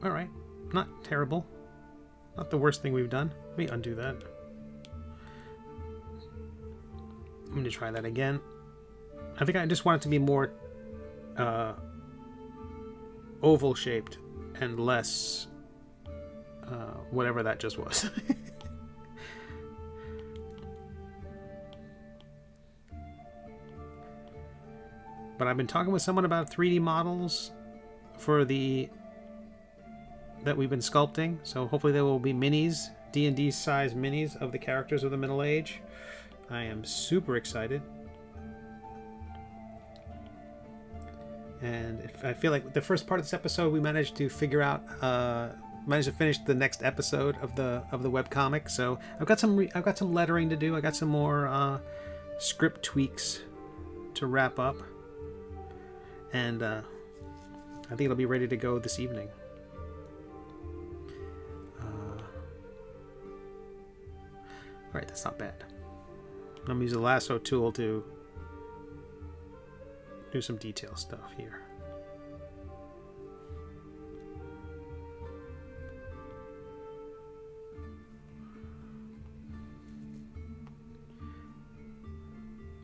Speaker 1: All right, not terrible. Not the worst thing we've done. Let me undo that. I'm going to try that again. I think I just want it to be more oval shaped and less whatever that just was. But I've been talking with someone about 3D models for that we've been sculpting, so hopefully there will be minis, D&D size minis of the characters of the Middle Age. I am super excited, and I feel like the first part of this episode we managed to figure out, managed to finish the next episode of the webcomic. So I've got some lettering to do. I got some more script tweaks to wrap up, and I think it'll be ready to go this evening. Alright, that's not bad. I'm going to use the lasso tool to do some detail stuff here.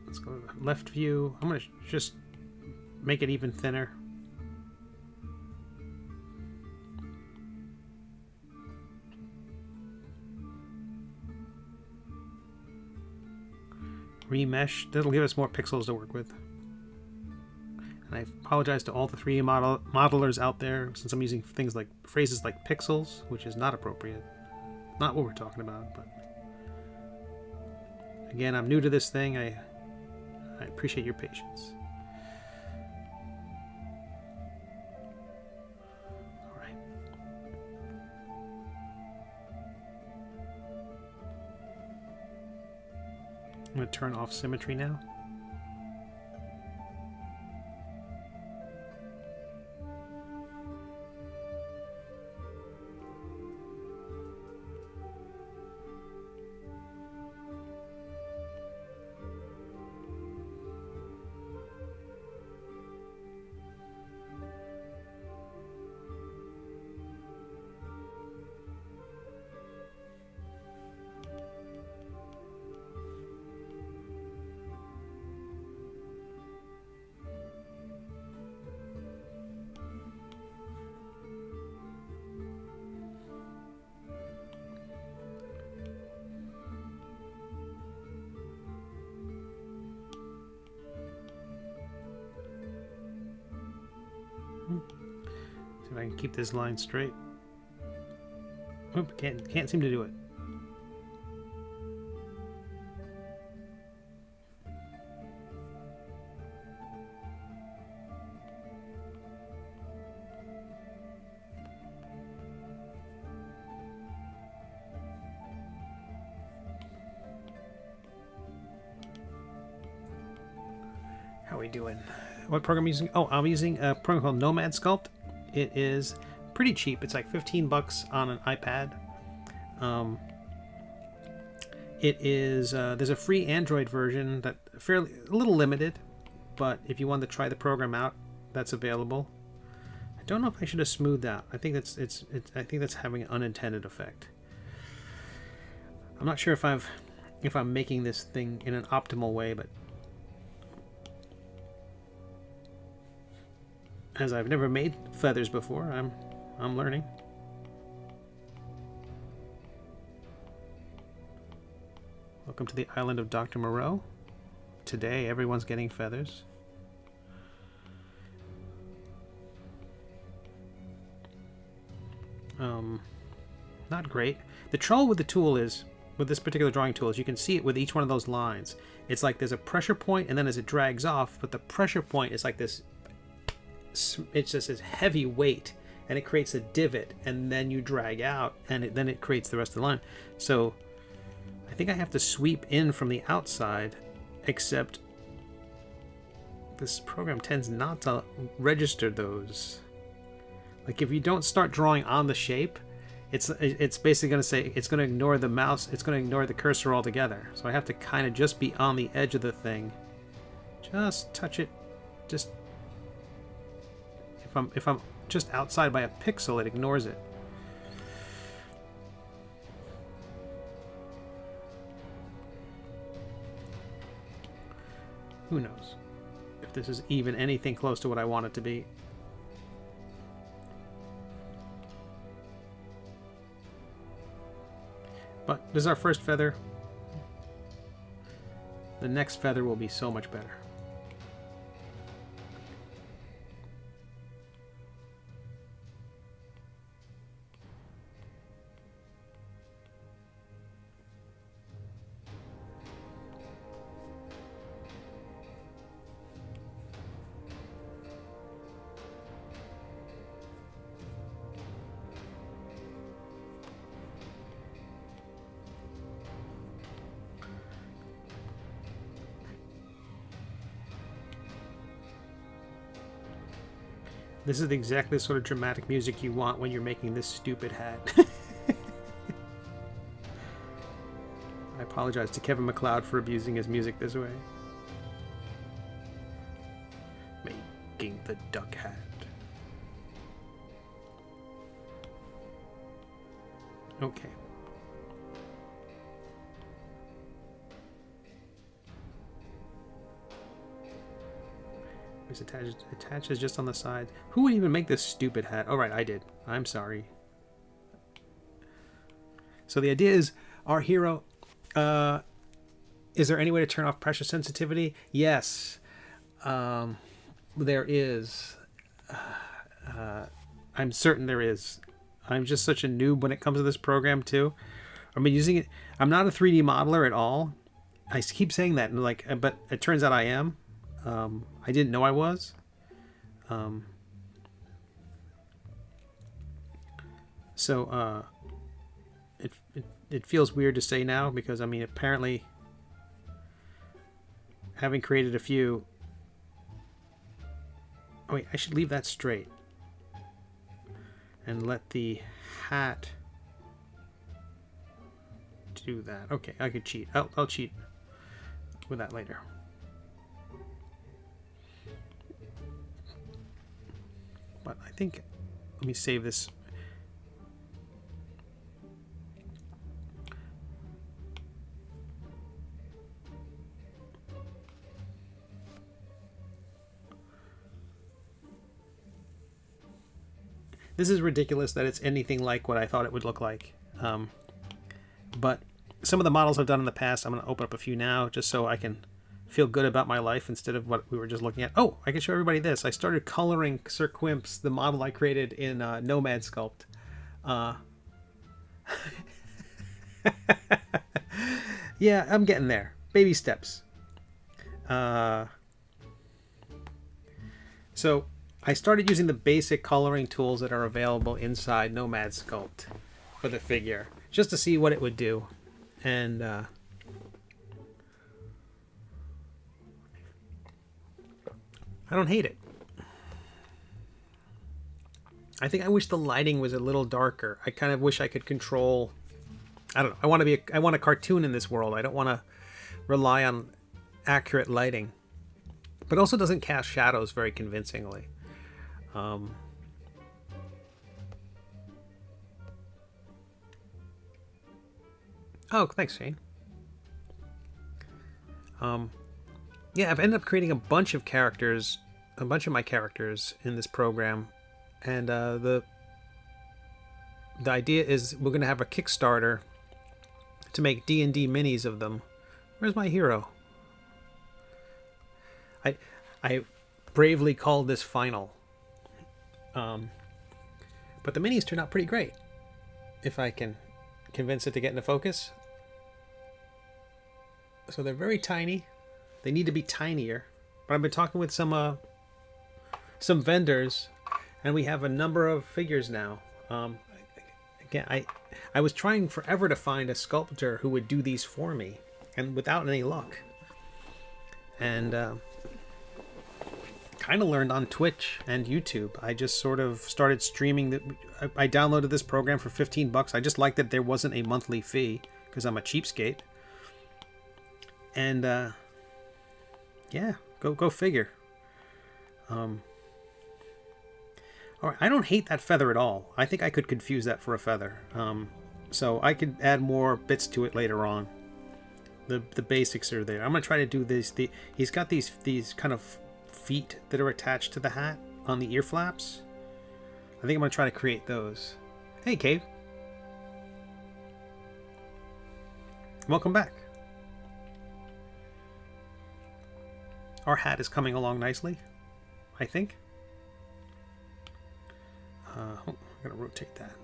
Speaker 1: Let's go to the left view. I'm going to just make it even thinner. Remesh. That'll give us more pixels to work with. And I apologize to all the 3D modelers out there, since I'm using phrases like pixels, which is not appropriate. Not what we're talking about, but again, I'm new to this thing. I appreciate your patience. I'm going to turn off symmetry now. See if I can keep this line straight. Oop, can't seem to do it. are we doing? What program are you using? Oh, I'm using a program called Nomad Sculpt. It is pretty cheap. It's like 15 bucks on an iPad. It is there's a free Android version that a little limited, but if you want to try the program out, that's available. I don't know if I should have smoothed out. I think I think that's having an unintended effect. I'm not sure if I'm making this thing in an optimal way, but as I've never made feathers before, I'm learning. Welcome to the island of Dr. Moreau. Today, everyone's getting feathers. Not great. The trouble with the tool is, with this particular drawing tool, is you can see it with each one of those lines. It's like there's a pressure point, and then as it drags off, but the pressure point is like this, it's just this heavy weight, and it creates a divot, and then you drag out, and then it creates the rest of the line. So I think I have to sweep in from the outside, except this program tends not to register those. Like if you don't start drawing on the shape, it's basically going to say it's going to ignore the mouse, it's going to ignore the cursor altogether. So I have to kind of just be on the edge of the thing, just touch it. Just if I'm just outside by a pixel, it ignores it. Who knows if this is even anything close to what I want it to be. But this is our first feather. The next feather will be so much better. This is exactly the sort of dramatic music you want when you're making this stupid hat. I apologize to Kevin MacLeod for abusing his music this way. Making the duck hat. Okay. It's attaches just on the side. Who would even make this stupid hat? Oh, right, I did. I'm sorry. So the idea is, our hero, is there any way to turn off pressure sensitivity? Yes. There is. I'm certain there is. I'm just such a noob when it comes to this program too. I've been using it. I'm not a 3D modeler at all. I keep saying that, and but it turns out I am. I didn't know I was. So it feels weird to say now because I mean apparently having created a few. Oh wait, I should leave that straight and let the hat do that. Okay, I could cheat. I'll cheat with that later. But I think, let me save this. This is ridiculous that it's anything like what I thought it would look like. But some of the models I've done in the past, I'm going to open up a few now just so I can feel good about my life instead of what we were just looking at. Oh, I can show everybody this. I started coloring Sir Quimps, the model I created in Nomad Sculpt. Yeah, I'm getting there. Baby steps. So I started using the basic coloring tools that are available inside Nomad Sculpt for the figure, just to see what it would do. And I don't hate it. I think I wish the lighting was a little darker. I kind of wish I could control. I don't know. I want a cartoon in this world. I don't want to rely on accurate lighting, but also doesn't cast shadows very convincingly. Oh, thanks, Shane. Yeah, I've ended up creating a bunch of my characters in this program, and the idea is we're going to have a Kickstarter to make D&D minis of them. Where's my hero? I bravely called this final, but the minis turned out pretty great. If I can convince it to get into focus. So they're very tiny. They need to be tinier. But I've been talking with some vendors, and we have a number of figures now. Again, I was trying forever to find a sculptor who would do these for me, and without any luck. And kind of learned on Twitch and YouTube. I just sort of started streaming. I downloaded this program for $15. I just liked that there wasn't a monthly fee because I'm a cheapskate. And yeah, go figure. All right, I don't hate that feather at all. I think I could confuse that for a feather. So I could add more bits to it later on. The basics are there. I'm gonna try to do this. He's got these kind of feet that are attached to the hat on the ear flaps. I think I'm gonna try to create those. Hey, Cave. Welcome back. Our hat is coming along nicely, I think. I'm gonna rotate that.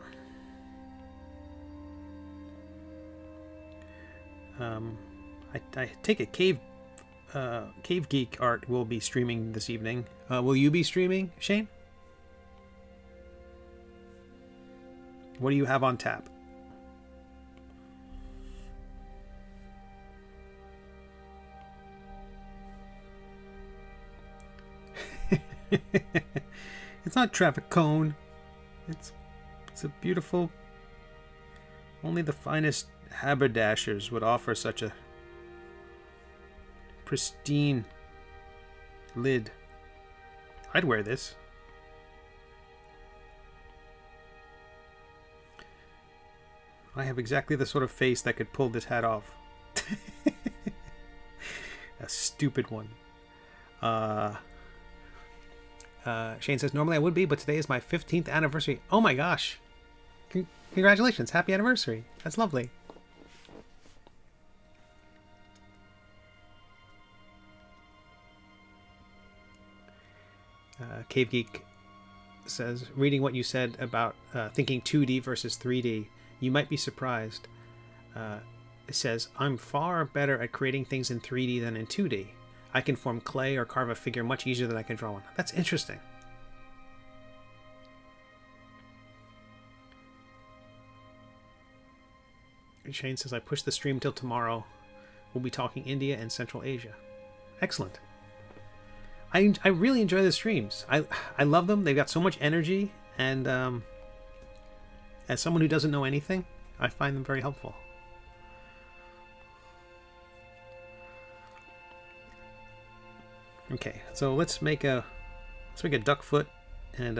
Speaker 1: I take it Cave Geek Art will be streaming this evening. Will you be streaming, Shane? What do you have on tap? It's not traffic cone. It's a beautiful. Only the finest haberdashers would offer such a pristine lid. I'd wear this. I have exactly the sort of face that could pull this hat off. A stupid one. Shane says, normally I would be, but today is my 15th anniversary. Oh my gosh. Congratulations. Happy anniversary. That's lovely. Cave Geek says, reading what you said about thinking 2D versus 3D, you might be surprised. It says, I'm far better at creating things in 3D than in 2D. I can form clay or carve a figure much easier than I can draw one. That's interesting. Shane says, I push the stream till tomorrow. We'll be talking India and Central Asia. Excellent. I really enjoy the streams. I love them. They've got so much energy, and as someone who doesn't know anything, I find them very helpful. Okay, so let's make a duck foot, and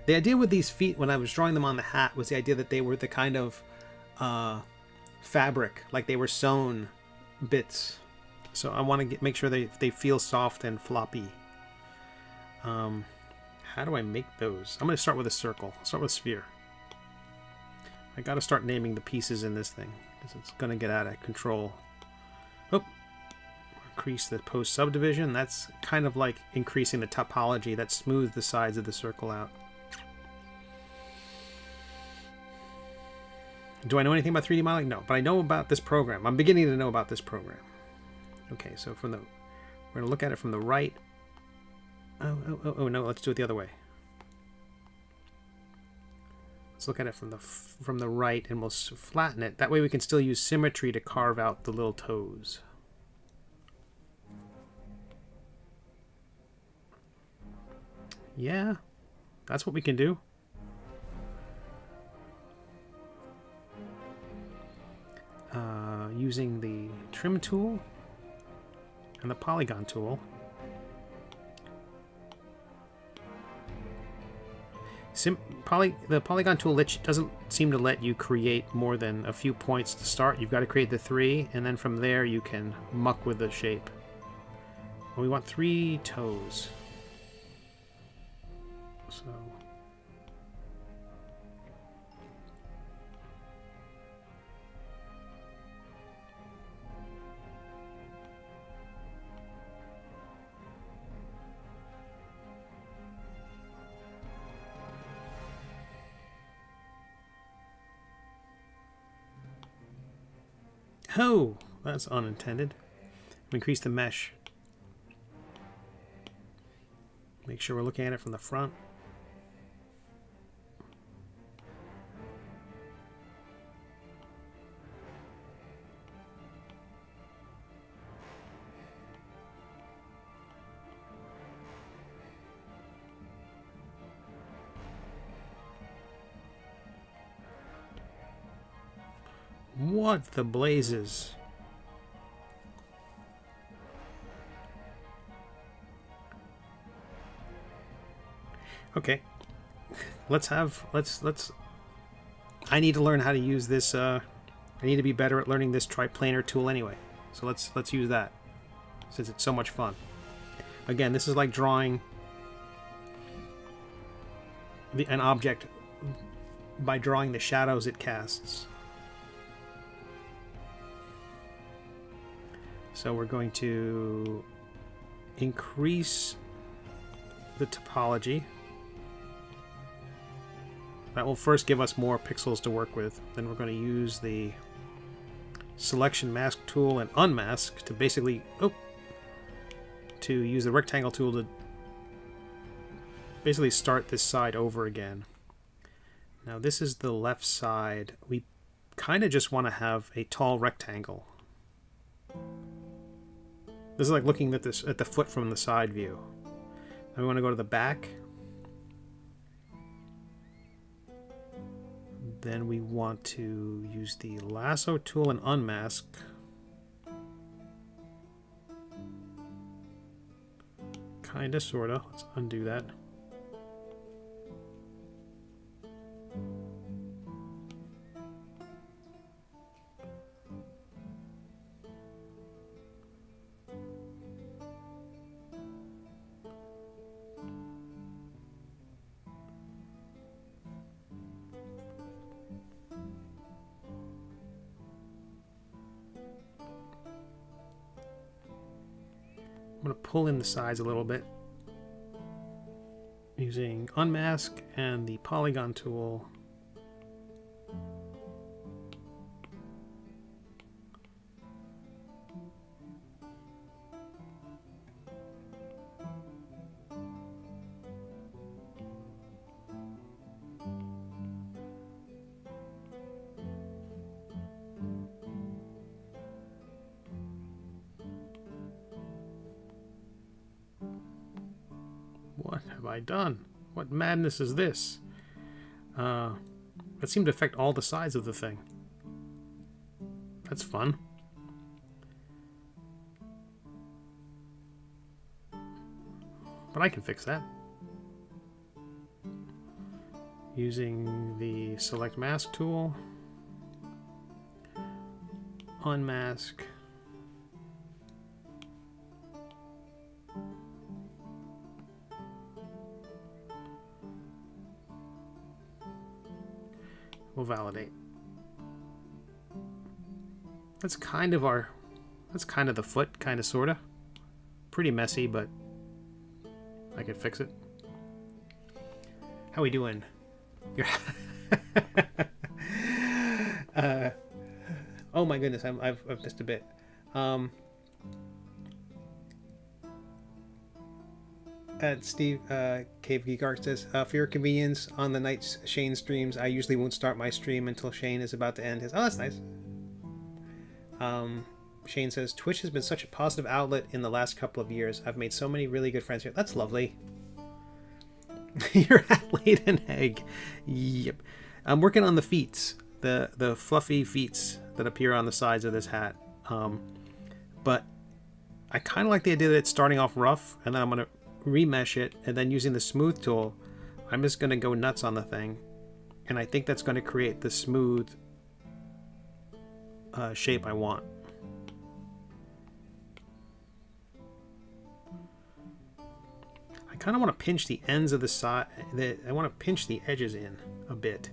Speaker 1: the idea with these feet when I was drawing them on the hat was the idea that they were the kind of fabric, like they were sewn bits. So I want to make sure they feel soft and floppy. How do I make those? I'm going to start with a circle. I'll start with a sphere. I got to start naming the pieces in this thing because it's going to get out of control. Oh, increase the post subdivision. That's kind of like increasing the topology. That smooths the sides of the circle out. Do I know anything about 3D modeling? No, but I know about this program. I'm beginning to know about this program. Okay, so we're going to look at it from the right. Oh no, let's do it the other way. Let's look at it from the right, and we'll flatten it. That way we can still use symmetry to carve out the little toes. Yeah, that's what we can do. Using the trim tool and the polygon tool. The polygon tool doesn't seem to let you create more than a few points to start. You've got to create the 3, and then from there you can muck with the shape. We want 3 toes. So... Oh, that's unintended. Increase the mesh. Make sure we're looking at it from the front. What the blazes? Okay. Let's I need to learn how to use this I need to be better at learning this triplanar tool anyway. So let's use that since it's so much fun. Again, this is like drawing an object by drawing the shadows it casts. So we're going to increase the topology. That will first give us more pixels to work with. Then we're going to use the selection mask tool and unmask to basically to use the rectangle tool to basically start this side over again. Now this is the left side. We kind of just want to have a tall rectangle. This is like looking at this at the foot from the side view. Now we want to go to the back. Then we want to use the lasso tool and unmask. Kinda, sorta. Let's undo that. I'm going to pull in the sides a little bit using unmask and the polygon tool. What have I done? What madness is this? That seemed to affect all the sides of the thing. That's fun. But I can fix that. Using the select mask tool. Unmask. We'll validate. That's kind of the foot, kind of, sorta. Pretty messy, but I can fix it. How we doing? Oh my goodness, I've missed a bit. Steve Cave Geek Art says, for your convenience, on the nights Shane streams, I usually won't start my stream until Shane is about to end his. Oh, that's nice. Shane says, Twitch has been such a positive outlet in the last couple of years. I've made so many really good friends here. That's lovely. Your hat laid an egg. Yep. I'm working on the feet, the fluffy feet that appear on the sides of this hat. But I kind of like the idea that it's starting off rough, and then I'm going to remesh it, and then using the smooth tool, I'm just going to go nuts on the thing. And I think that's going to create the smooth shape I want. I kind of want to pinch the ends of the side. I want to pinch the edges in a bit.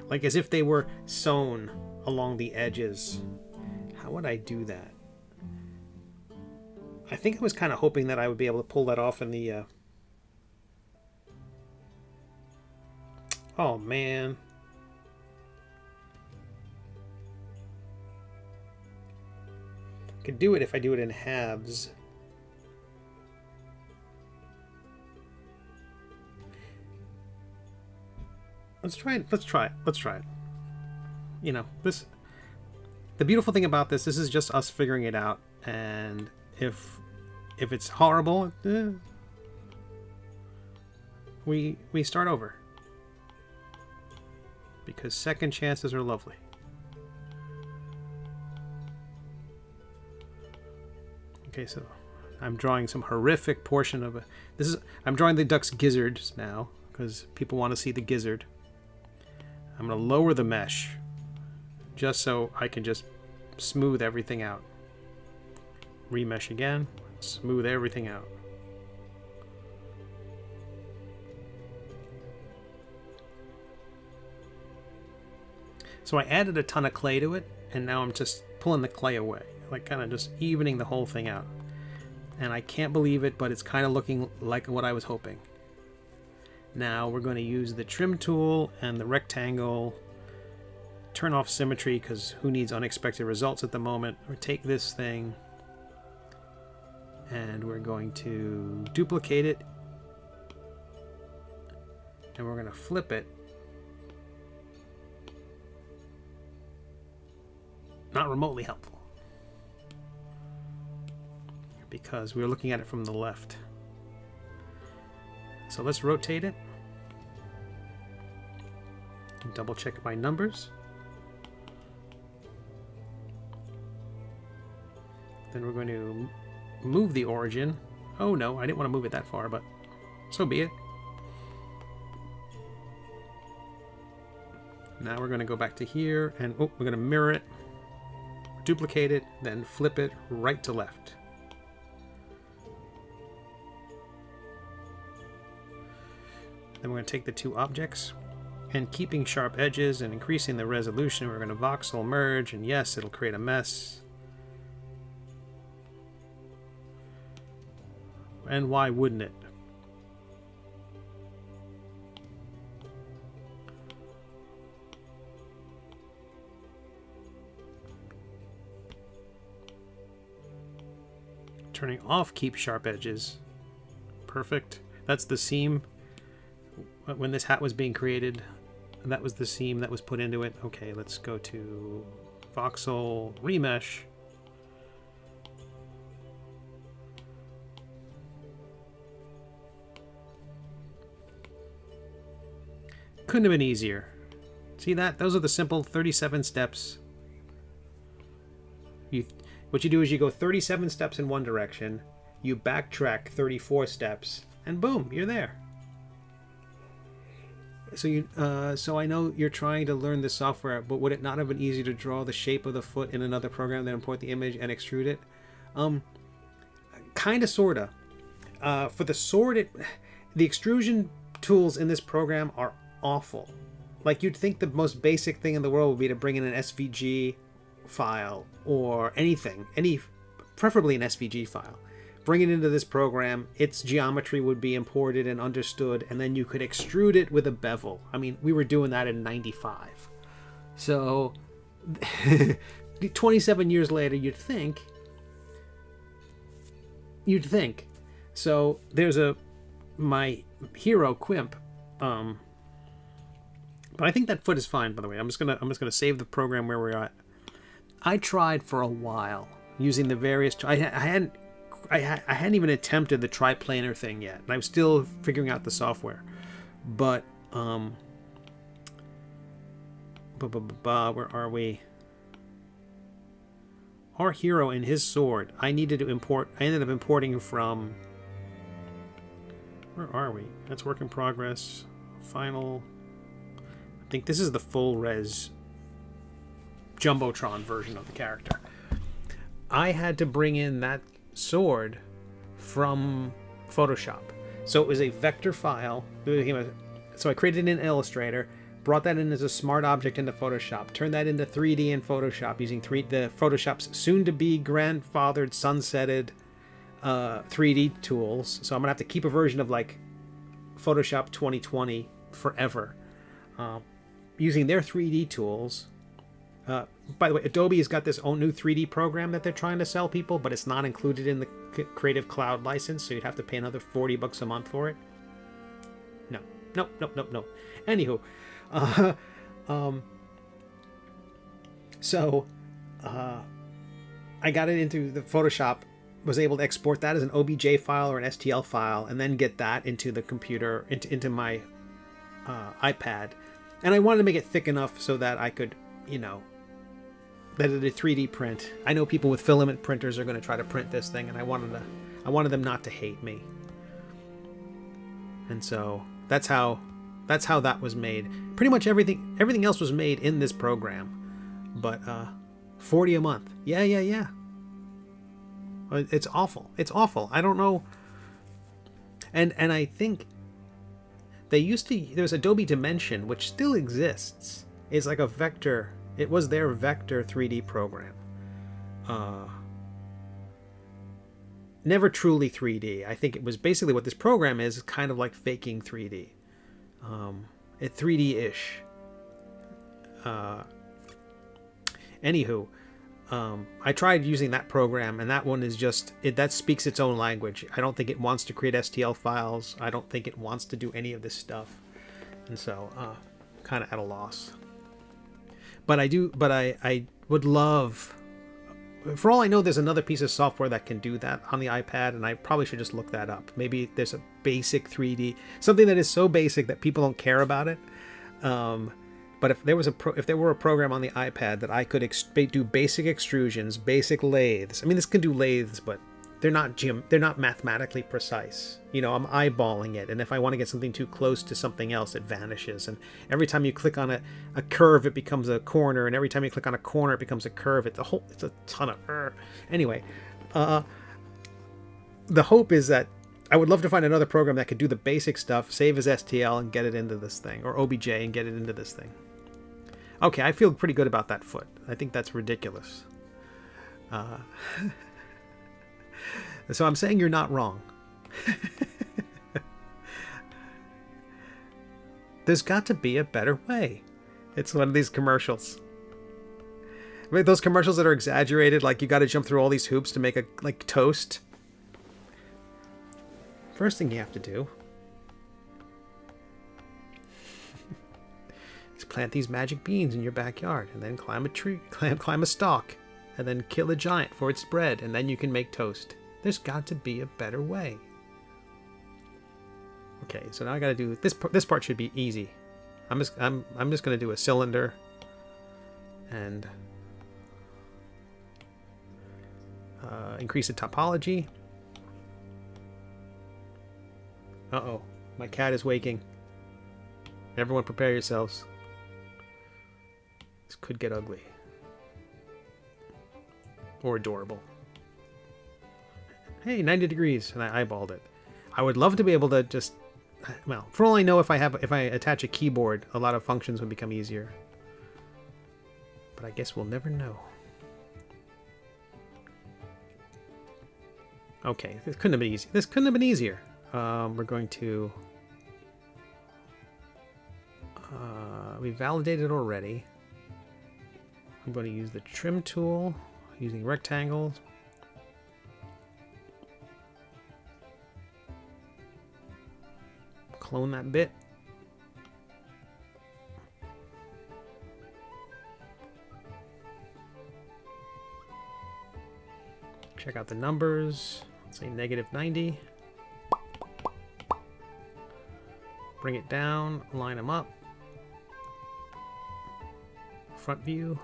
Speaker 1: Like as if they were sewn along the edges. How would I do that? I think I was kind of hoping that I would be able to pull that off in the... Oh, man. I could do it if I do it in halves. Let's try it. Let's try it. You know, this... The beautiful thing about this is just us figuring it out, and if it's horrible, we start over. Because second chances are lovely. Okay, so I'm drawing some horrific portion of I'm drawing the duck's gizzards now, because people want to see the gizzard. I'm going to lower the mesh just so I can just smooth everything out. Remesh again, smooth everything out. So I added a ton of clay to it, and now I'm just pulling the clay away, like kind of just evening the whole thing out. And I can't believe it, but it's kind of looking like what I was hoping. Now we're going to use the trim tool and the rectangle, turn off symmetry because who needs unexpected results at the moment, or take this thing and we're going to duplicate it, and we're going to flip it. Not remotely helpful because we're looking at it from the left. So let's rotate it. Double check my numbers. Then we're going to move the origin. Oh no, I didn't want to move it that far, but so be it. Now we're going to go back to here, and we're going to mirror it, duplicate it, then flip it right to left. Then we're going to take the two objects, and keeping sharp edges and increasing the resolution, we're going to voxel merge, and yes, it'll create a mess. And why wouldn't it? Turning off keep sharp edges. Perfect. That's the seam. When this hat was being created, that was the seam that was put into it. Okay, let's go to voxel remesh. Couldn't have been easier. See that? Those are the simple 37 steps. What you do is you go 37 steps in one direction, you backtrack 34 steps, and boom, you're there. So I know you're trying to learn the software, but would it not have been easier to draw the shape of the foot in another program, then import the image and extrude it? Kinda, sorta. For the sword, the extrusion tools in this program are awful. Like, you'd think the most basic thing in the world would be to bring in an SVG file or anything, preferably an SVG file. Bring it into this program, its geometry would be imported and understood, and then you could extrude it with a bevel. I mean, we were doing that in 95. So 27 years later, you'd think. So there's my hero Quimp. But I think that foot is fine, by the way. I'm just gonna save the program where we're at. I tried for a while using the various. I hadn't I hadn't even attempted the triplanar thing yet, and I'm still figuring out the software. But where are we? Our hero and his sword. I ended up importing from. Where are we? That's work in progress. Final. I think this is the full res Jumbotron version of the character. I had to bring in that sword from Photoshop. So it was a vector file. So I created it in Illustrator, brought that in as a smart object into Photoshop, turned that into 3D in Photoshop using the Photoshop's soon-to-be grandfathered, sunsetted 3D tools. So I'm gonna have to keep a version of like Photoshop 2020 forever, using their 3D tools. By the way, Adobe has got this own new 3D program that they're trying to sell people, but it's not included in the Creative Cloud license, so you'd have to pay another $40 a month for it. No. Anywho, I got it into the Photoshop, was able to export that as an OBJ file or an STL file, and then get that into the computer, into my iPad. And I wanted to make it thick enough so that I could, that it a 3D print. I know people with filament printers are going to try to print this thing, and I wanted them not to hate me. And so that's how that was made. Pretty much everything else was made in this program, but $40 a month. Yeah. It's awful. It's awful. I don't know. And I think there was Adobe Dimension, which still exists. It's like a vector. It was their vector 3D program. Never truly 3D. I think it was basically what this program is kind of like faking 3D. It 3D-ish. Anywho, I tried using that program, and that one is just that speaks its own language. I don't think it wants to create STL files. I don't think it wants to do any of this stuff, and so kind of at a loss. But I would love. For all I know, there's another piece of software that can do that on the iPad, and I probably should just look that up. Maybe there's a basic 3D, something that is so basic that people don't care about it. But if there were a program on the iPad that I could do basic extrusions, basic lathes. I mean, this can do lathes, but they're not mathematically precise. I'm eyeballing it, and if I want to get something too close to something else, it vanishes. And every time you click on a curve, it becomes a corner, and every time you click on a corner, it becomes a curve. It's a ton of anyway. The hope is that I would love to find another program that could do the basic stuff, save as STL, and get it into this thing, or OBJ and get it into this thing. Okay, I feel pretty good about that foot. I think that's ridiculous. So I'm saying you're not wrong. There's got to be a better way. It's one of these commercials. I mean, those commercials that are exaggerated, like you got to jump through all these hoops to make toast. First thing you have to do is plant these magic beans in your backyard, and then climb a tree, climb a stalk, and then kill a giant for its bread, and then you can make toast. There's got to be a better way. Okay, so now I got to do this. This part should be easy. I'm just going to do a cylinder, and increase the topology. Uh-oh, my cat is waking. Everyone prepare yourselves. This could get ugly. Or adorable. Hey, 90 degrees, and I eyeballed it. I would love to be able to just, well, for all I know, if I attach a keyboard, a lot of functions would become easier. But I guess we'll never know. Okay, this couldn't have been easy. This couldn't have been easier. We're going to. We validated already. I'm going to use the trim tool using rectangles. Clone that bit. Check out the numbers. Say -90. Bring it down, line them up. Front view.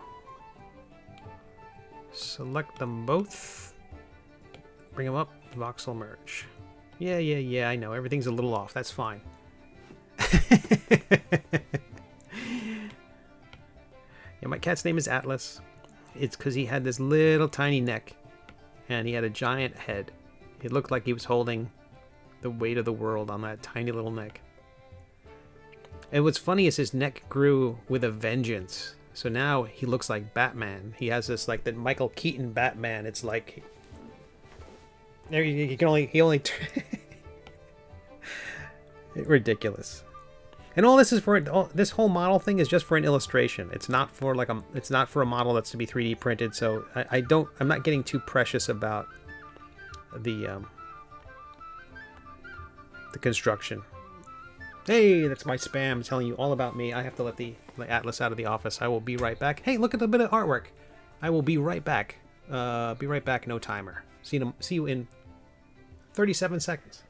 Speaker 1: Select them both. Bring them up, voxel merge. Yeah, I know. Everything's a little off. That's fine. Yeah, my cat's name is Atlas. It's because he had this little tiny neck and he had a giant head. It looked like he was holding the weight of the world on that tiny little neck. And what's funny is his neck grew with a vengeance. So now he looks like Batman. He has this like the Michael Keaton Batman. It's like he only ridiculous. And all this is for this whole model thing is just for an illustration. It's not for a model that's to be 3D printed. So I'm not getting too precious about the construction. Hey, that's my spam telling you all about me. I have to let the Atlas out of the office. I will be right back. Hey, look at the bit of artwork. I will be right back. Be right back. No timer. See you in 37 seconds.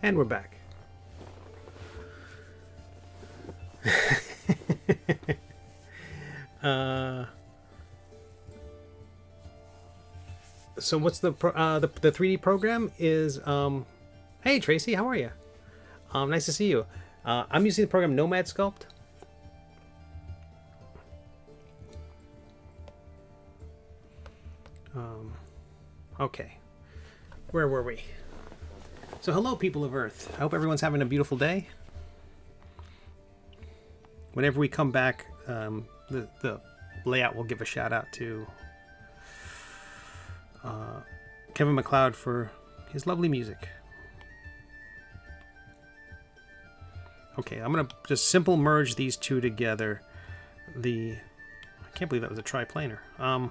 Speaker 1: And we're back. So what's the 3D program is hey Tracy, how are you? Nice to see you. I'm using the program Nomad Sculpt. Okay, where were we? So hello, people of Earth. I hope everyone's having a beautiful day. Whenever we come back, the layout will give a shout out to Kevin MacLeod for his lovely music. Okay, I'm gonna just simple merge these two together. I can't believe that was a triplanar. And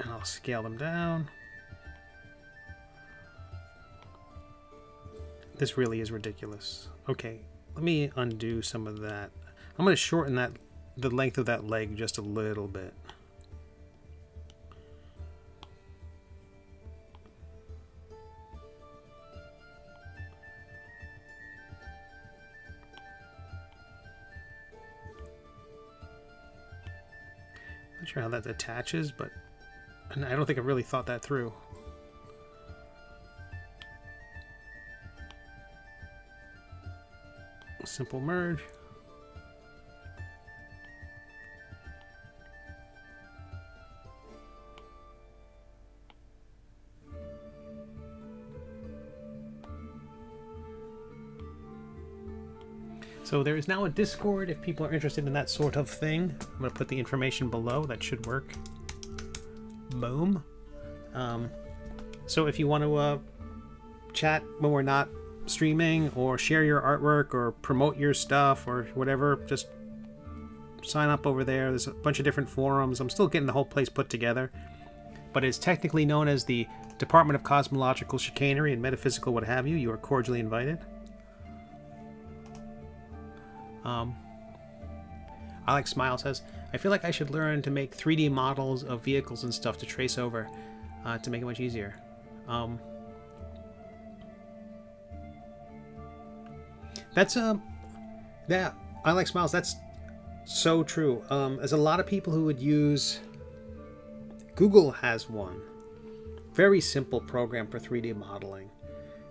Speaker 1: I'll scale them down. This really is ridiculous. Okay, let me undo some of that. I'm going to shorten the length of that leg just a little bit. Not sure how that attaches, but I don't think I really thought that through. Simple merge. So there is now a Discord if people are interested in that sort of thing. I'm going to put the information below. That should work. Boom. So if you want to chat when we're not streaming, or share your artwork, or promote your stuff, or whatever, just sign up over there. There's a bunch of different forums. I'm still getting the whole place put together, but it's technically known as the Department of Cosmological Chicanery and Metaphysical what have you. You are cordially invited. Alex Smile says, I feel like I should learn to make 3D models of vehicles and stuff to trace over to make it much easier. That's yeah, Alex Smiles, that's so true. There's a lot of people who would use, Google has one very simple program for 3D modeling,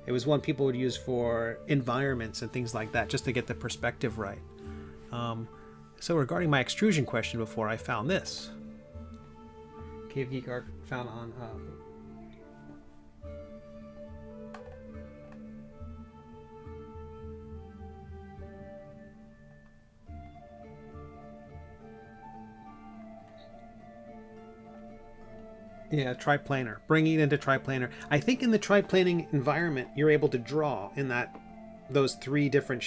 Speaker 1: It was one people would use for environments and things like that, just to get the perspective right. So regarding my extrusion question before, I found this. Cave Geek Art found on... yeah, triplanar. Bringing it into triplanar. I think in the triplaning environment, you're able to draw in those three different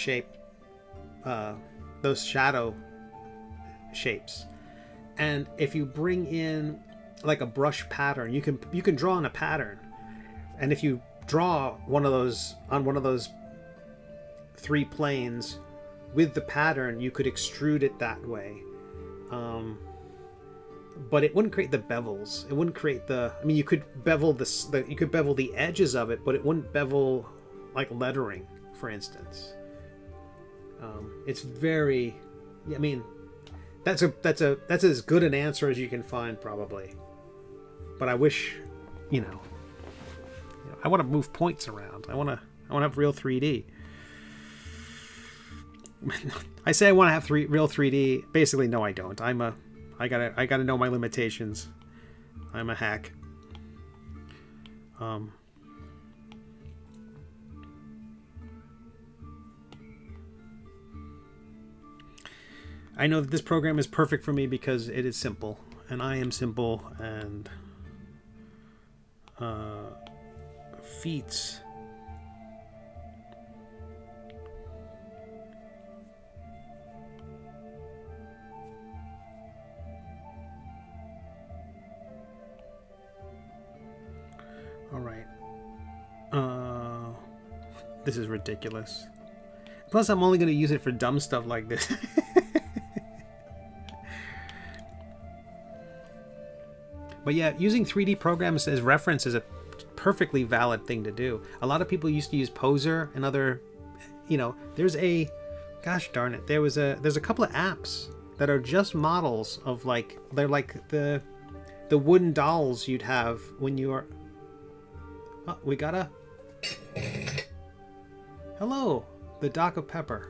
Speaker 1: those shadow shapes. And if you bring in like a brush pattern, you can draw in a pattern. And if you draw one of those on one of those three planes with the pattern, you could extrude it that way. But it wouldn't create the bevels. It wouldn't create the... I mean, you could bevel you could bevel the edges of it, but it wouldn't bevel like lettering, for instance. It's very... I mean, that's as good an answer as you can find, probably. But I wish, I want to move points around. I want to have real 3D. I say I want to have real 3D. Basically, no, I don't. I gotta know my limitations. I'm a hack. I know that this program is perfect for me because it is simple, and I am simple, and feats. All right. This is ridiculous. Plus, I'm only going to use it for dumb stuff like this. But yeah, using 3D programs as reference is a perfectly valid thing to do. A lot of people used to use Poser and other, there's a, gosh darn it, there's a couple of apps that are just models of they're like the wooden dolls you'd have when you are... Oh, we got a... Hello, the Dock of Pepper.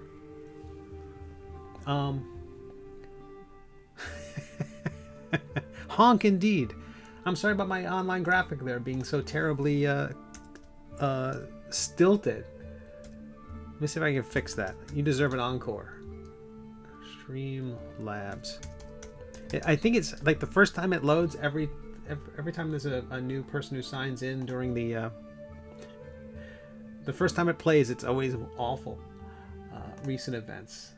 Speaker 1: Honk indeed. I'm sorry about my online graphic there being so terribly stilted. Let me see if I can fix that. You deserve an encore. Stream Labs. I think it's like the first time it loads, every time there's a new person who signs in during the first time it plays, it's always awful. Recent events.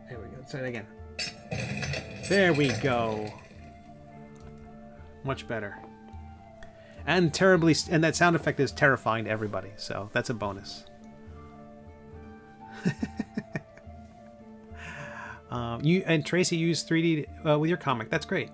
Speaker 1: There we go. Let's try it again. There we go. Much better. And that sound effect is terrifying to everybody, so that's a bonus. And Tracy used 3D with your comic. That's great.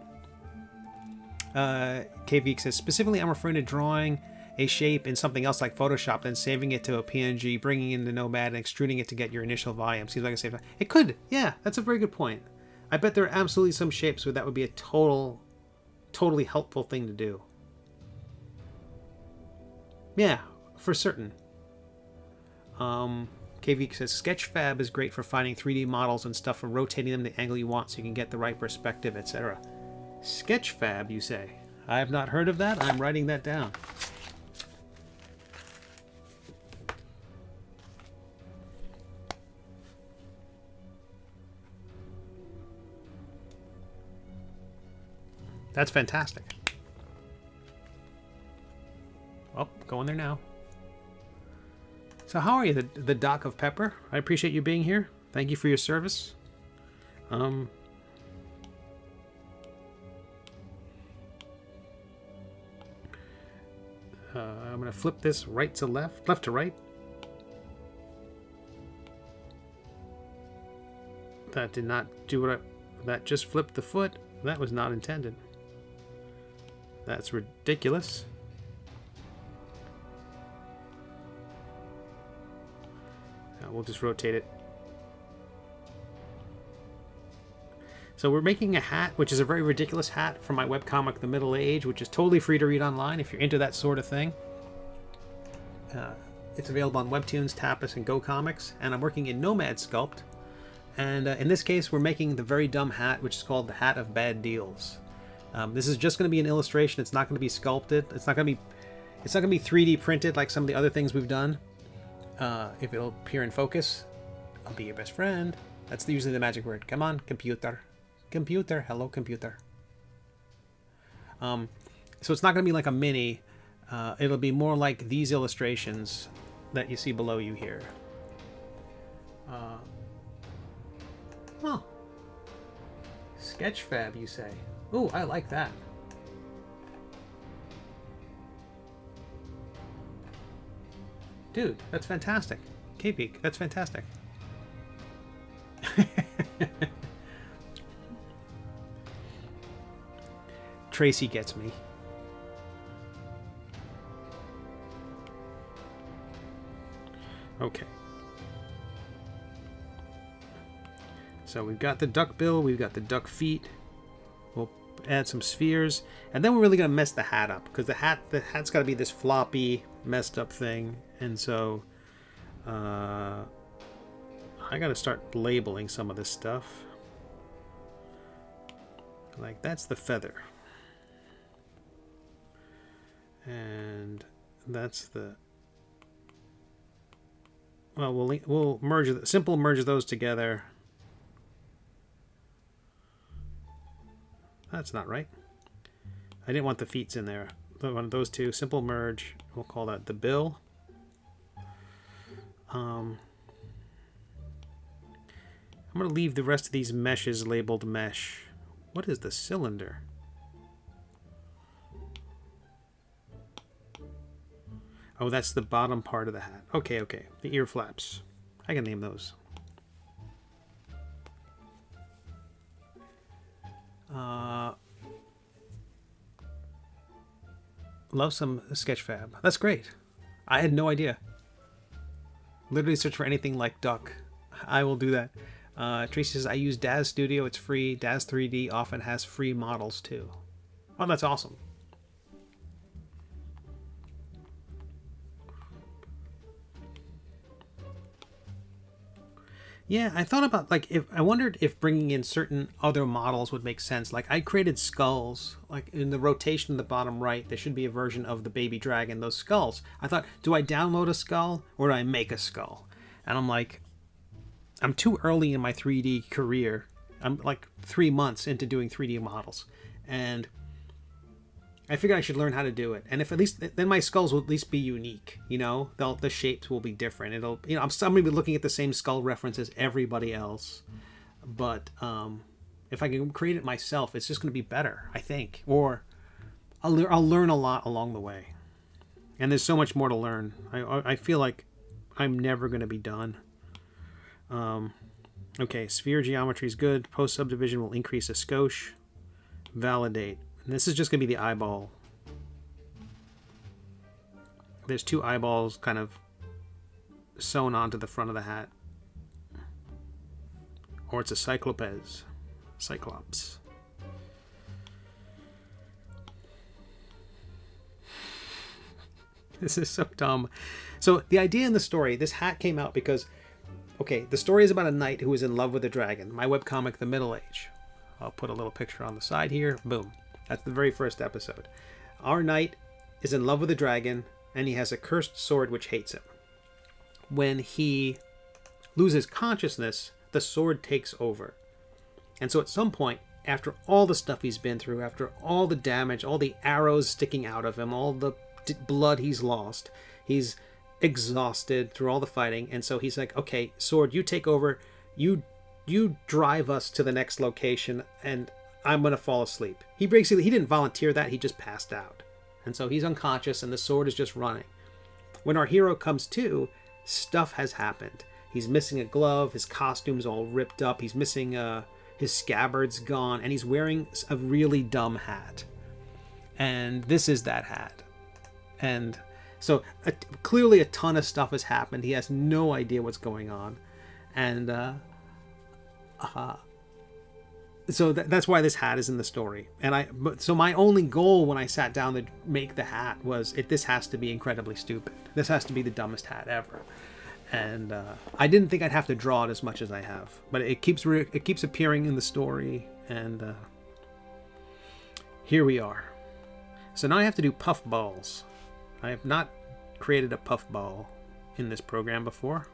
Speaker 1: Cave Geek says, specifically I'm referring to drawing a shape in something else like Photoshop, then saving it to a PNG, bringing in the Nomad, and extruding it to get your initial volume. Seems like a safe time. It could. Yeah, that's a very good point. I bet there are absolutely some shapes where that would be a totally helpful thing to do. Yeah, for certain. Cave Geek says, Sketchfab is great for finding 3D models and stuff and rotating them the angle you want so you can get the right perspective, etc. Sketchfab, you say? I have not heard of that. I'm writing that down. That's fantastic. Oh, going there now. So how are you, the Dock of Pepper? I appreciate you being here. Thank you for your service. I'm going to flip this right to left, left to right. That did not do what that just flipped the foot. That was not intended. That's ridiculous. Now we'll just rotate it. So we're making a hat, which is a very ridiculous hat from my webcomic, The Middle Age, which is totally free to read online if you're into that sort of thing. It's available on WEBTOONs, Tapas, and GoComics, and I'm working in Nomad Sculpt. And in this case, we're making the very dumb hat, which is called the Hat of Bad Deals. This is just going to be an illustration. It's not going to be sculpted. It's not going to be 3D printed like some of the other things we've done. If it'll appear in focus, I'll be your best friend. That's usually the magic word. Come on, computer. Computer. Hello, computer. So it's not going to be like a mini. It'll be more like these illustrations that you see below you here. Oh. Sketchfab, you say? Ooh, I like that. Dude, that's fantastic. K-Peak, that's fantastic. Tracy gets me. Okay. So we've got the duck bill, we've got the duck feet. We'll add some spheres, and then we're really gonna mess the hat up because the hat's got to be this floppy, messed up thing, and so I got to start labeling some of this stuff. Like that's the feather, and that's the. Well, we'll merge merge those together. That's not right. I didn't want the feet in there. One of those two, simple merge. We'll call that the bill. I'm going to leave the rest of these meshes labeled mesh. What is the cylinder? Oh, that's the bottom part of the hat. Okay, okay. The ear flaps. I can name those. Love some Sketchfab. That's great. I had no idea. Literally search for anything like duck. I will do that. Tracy says, I use Daz Studio. It's free. Daz 3D often has free models too. Oh, that's awesome. Yeah, I thought about I wondered if bringing in certain other models would make sense. Like I created skulls, like in the rotation in the bottom right, there should be a version of the baby dragon, those skulls. I thought, do I download a skull or do I make a skull? And I'm like, I'm too early in my 3D career. I'm like 3 months into doing 3D models. And I figured I should learn how to do it. And if at least, then my skulls will at least be unique, you know? The shapes will be different. It'll, you know, I'm going to be looking at the same skull reference as everybody else. But if I can create it myself, it's just going to be better, I think. Or I'll learn a lot along the way. And there's so much more to learn. I feel like I'm never going to be done. Okay, sphere geometry is good. Post subdivision will increase a skosh. Validate. And this is just going to be the eyeball. There's two eyeballs kind of sewn onto the front of the hat. Or it's a cyclops. This is so dumb. So the idea in the story, this hat came out because, okay, the story is about a knight who is in love with a dragon. My webcomic, The Middle Age. I'll put a little picture on the side here. Boom. That's the very first episode. Our knight is in love with a dragon, and he has a cursed sword which hates him. When he loses consciousness, the sword takes over. And so at some point, after all the stuff he's been through, after all the damage, all the arrows sticking out of him, all the blood he's lost, he's exhausted through all the fighting. And so he's like, okay, sword, you take over. You drive us to the next location, and I'm going to fall asleep. He didn't volunteer that, he just passed out. And so he's unconscious and the sword is just running. When our hero comes to, stuff has happened. He's missing a glove, his costume's all ripped up, he's missing his scabbard's gone, and he's wearing a really dumb hat. And this is that hat. And so clearly a ton of stuff has happened. He has no idea what's going on. And so that's why this hat is in the story. And so my only goal when I sat down to make the hat was this has to be incredibly stupid. This has to be the dumbest hat ever. And I didn't think I'd have to draw it as much as I have, but it keeps appearing in the story, and here we are. So now I have to do puff balls. I have not created a puff ball in this program before.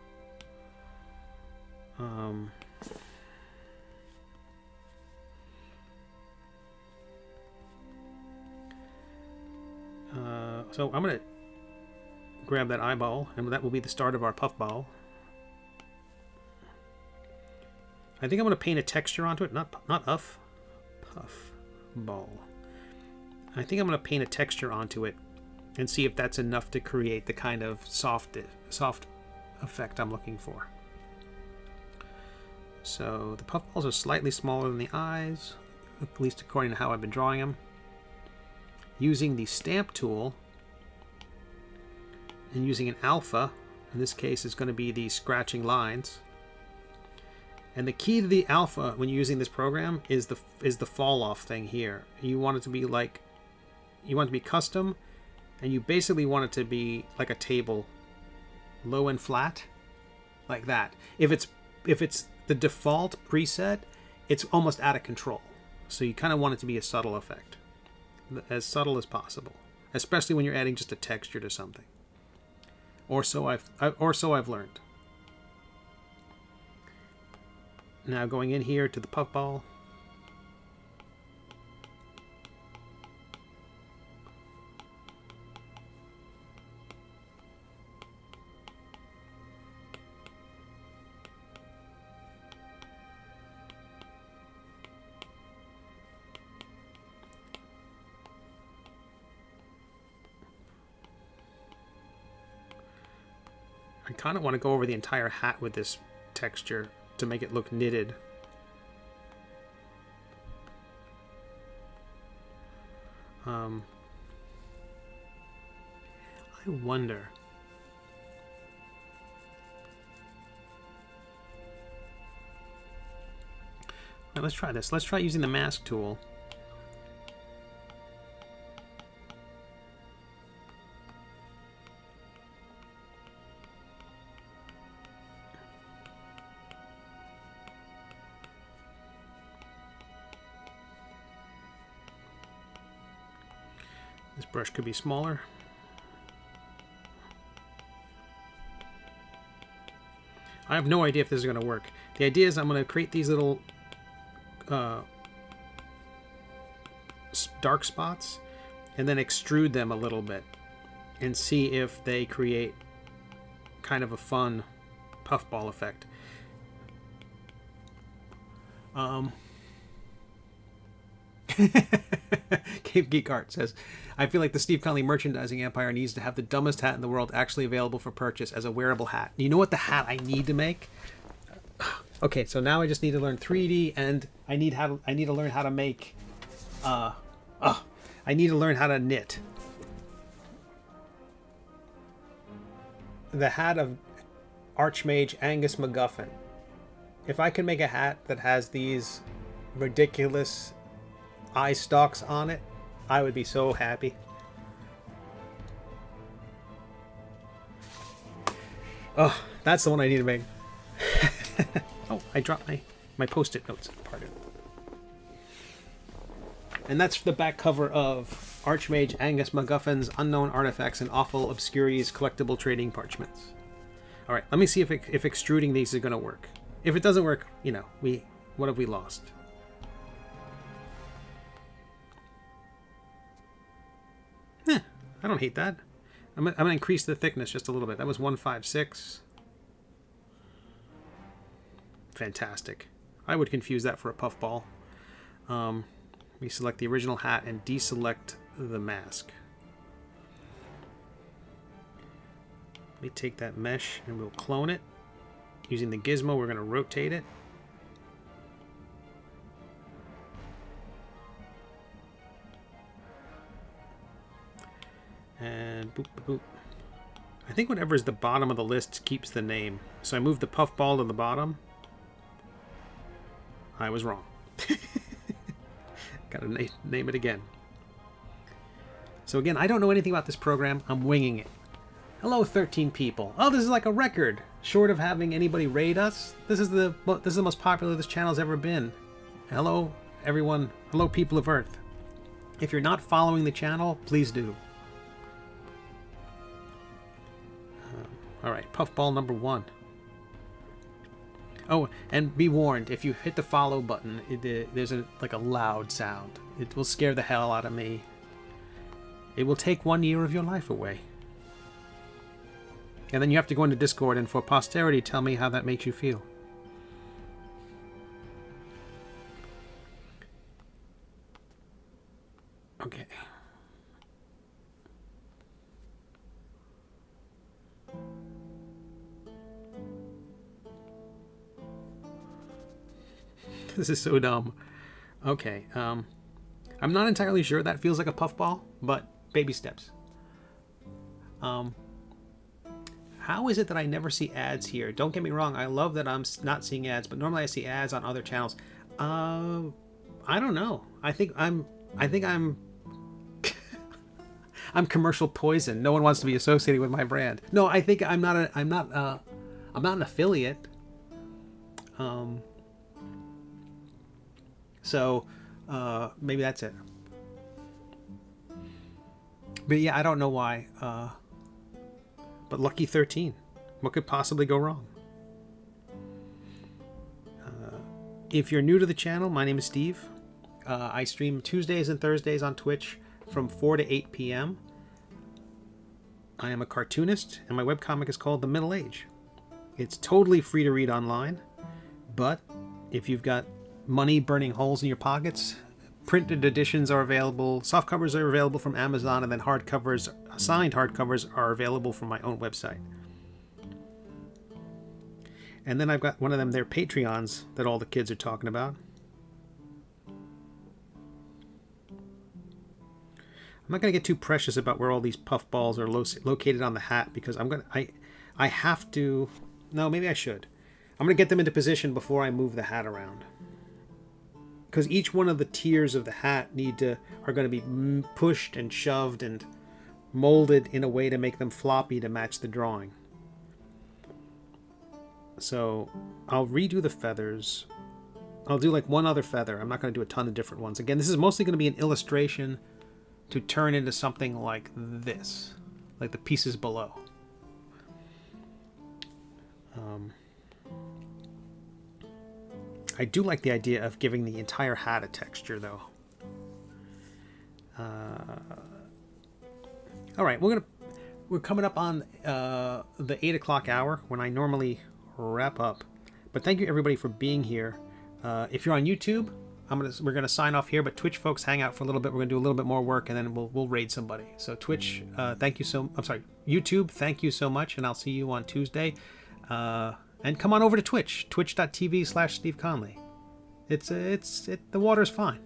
Speaker 1: So I'm going to grab that eyeball, and that will be the start of our puff ball. I think I'm going to paint a texture onto it, not puff ball. I think I'm going to paint a texture onto it and see if that's enough to create the kind of soft effect I'm looking for. So the puff balls are slightly smaller than the eyes, at least according to how I've been drawing them. Using the stamp tool and using an alpha, in this case is going to be the scratching lines. And the key to the alpha when you're using this program is the fall off thing here. You want it to be like, you want it to be custom, and you basically want it to be like a table, low and flat, like that. If it's the default preset, it's almost out of control. So you kind of want it to be a subtle effect, as subtle as possible, especially when you're adding just a texture to something. Or so I've learned. Now going in here to the puff ball. I kind of want to go over the entire hat with this texture to make it look knitted. I wonder. All right, let's try this. Let's try using the mask tool. This brush could be smaller. I have no idea if this is going to work. The idea is I'm going to create these little dark spots and then extrude them a little bit and see if they create kind of a fun puffball effect. Cave Geek Art says, I feel like the Steve Conley merchandising empire needs to have the dumbest hat in the world actually available for purchase as a wearable hat. You know what the hat I need to make? Okay, so now I just need to learn 3D, and I need to learn how to make I need to learn how to knit. The hat of Archmage Angus MacGuffin. If I can make a hat that has these ridiculous eye stalks on it, I would be so happy. Oh, that's the one I need to make. Oh, I dropped my post-it notes. Pardon. And that's the back cover of Archmage Angus MacGuffin's Unknown Artifacts and Awful Obscurities Collectible Trading Parchments. All right, let me see if extruding these is going to work. If it doesn't work, you know, what have we lost? I don't hate that. I'm going to increase the thickness just a little bit. That was 156. Fantastic. I would confuse that for a puffball. We select the original hat and deselect the mask. Let me take that mesh and we'll clone it. Using the gizmo, we're going to rotate it. And boop, boop, boop. I think whatever is the bottom of the list keeps the name. So I moved the puffball to the bottom. I was wrong. Gotta name it again. So again, I don't know anything about this program. I'm winging it. Hello, 13 people. Oh, this is like a record. Short of having anybody raid us, this is the most popular this channel's ever been. Hello, everyone. Hello, people of Earth. If you're not following the channel, please do. All right, puffball number 1. Oh, and be warned, if you hit the follow button, there's like a loud sound. It will scare the hell out of me. It will take 1 year of your life away. And then you have to go into Discord and for posterity tell me how that makes you feel. Okay. This is so dumb. Okay, I'm not entirely sure that feels like a puffball, but baby steps. How is it that I never see ads here? Don't get me wrong, I love that I'm not seeing ads, but normally I see ads on other channels. I don't know. I think I'm I'm commercial poison. No one wants to be associated with my brand. No, I think I'm not an affiliate. So maybe that's it. But yeah, I don't know why. But lucky 13. What could possibly go wrong? If you're new to the channel, my name is Steve. I stream Tuesdays and Thursdays on Twitch from 4 to 8 p.m. I am a cartoonist, and my webcomic is called The Middle Age. It's totally free to read online, but if you've got money burning holes in your pockets, printed editions are available, softcovers are available from Amazon, and then hardcovers, signed hardcovers, are available from my own website. And then I've got one of them, their Patreons that all the kids are talking about. I'm not going to get too precious about where all these puffballs are located on the hat, because I have to, no, maybe I should. I'm going to get them into position before I move the hat around. Because each one of the tiers of the hat are going to be pushed and shoved and molded in a way to make them floppy to match the drawing. So I'll redo the feathers. I'll do like one other feather. I'm not going to do a ton of different ones. Again, this is mostly going to be an illustration to turn into something like this, like the pieces below. I do like the idea of giving the entire hat a texture, though. All right, we're coming up on the 8 o'clock hour when I normally wrap up. But thank you everybody for being here. If you're on YouTube, we're gonna sign off here. But Twitch folks, hang out for a little bit. We're gonna do a little bit more work, and then we'll raid somebody. So Twitch, thank you so. I'm sorry, YouTube, thank you so much, and I'll see you on Tuesday. And come on over to Twitch, twitch.tv/Steve Conley. The water's fine.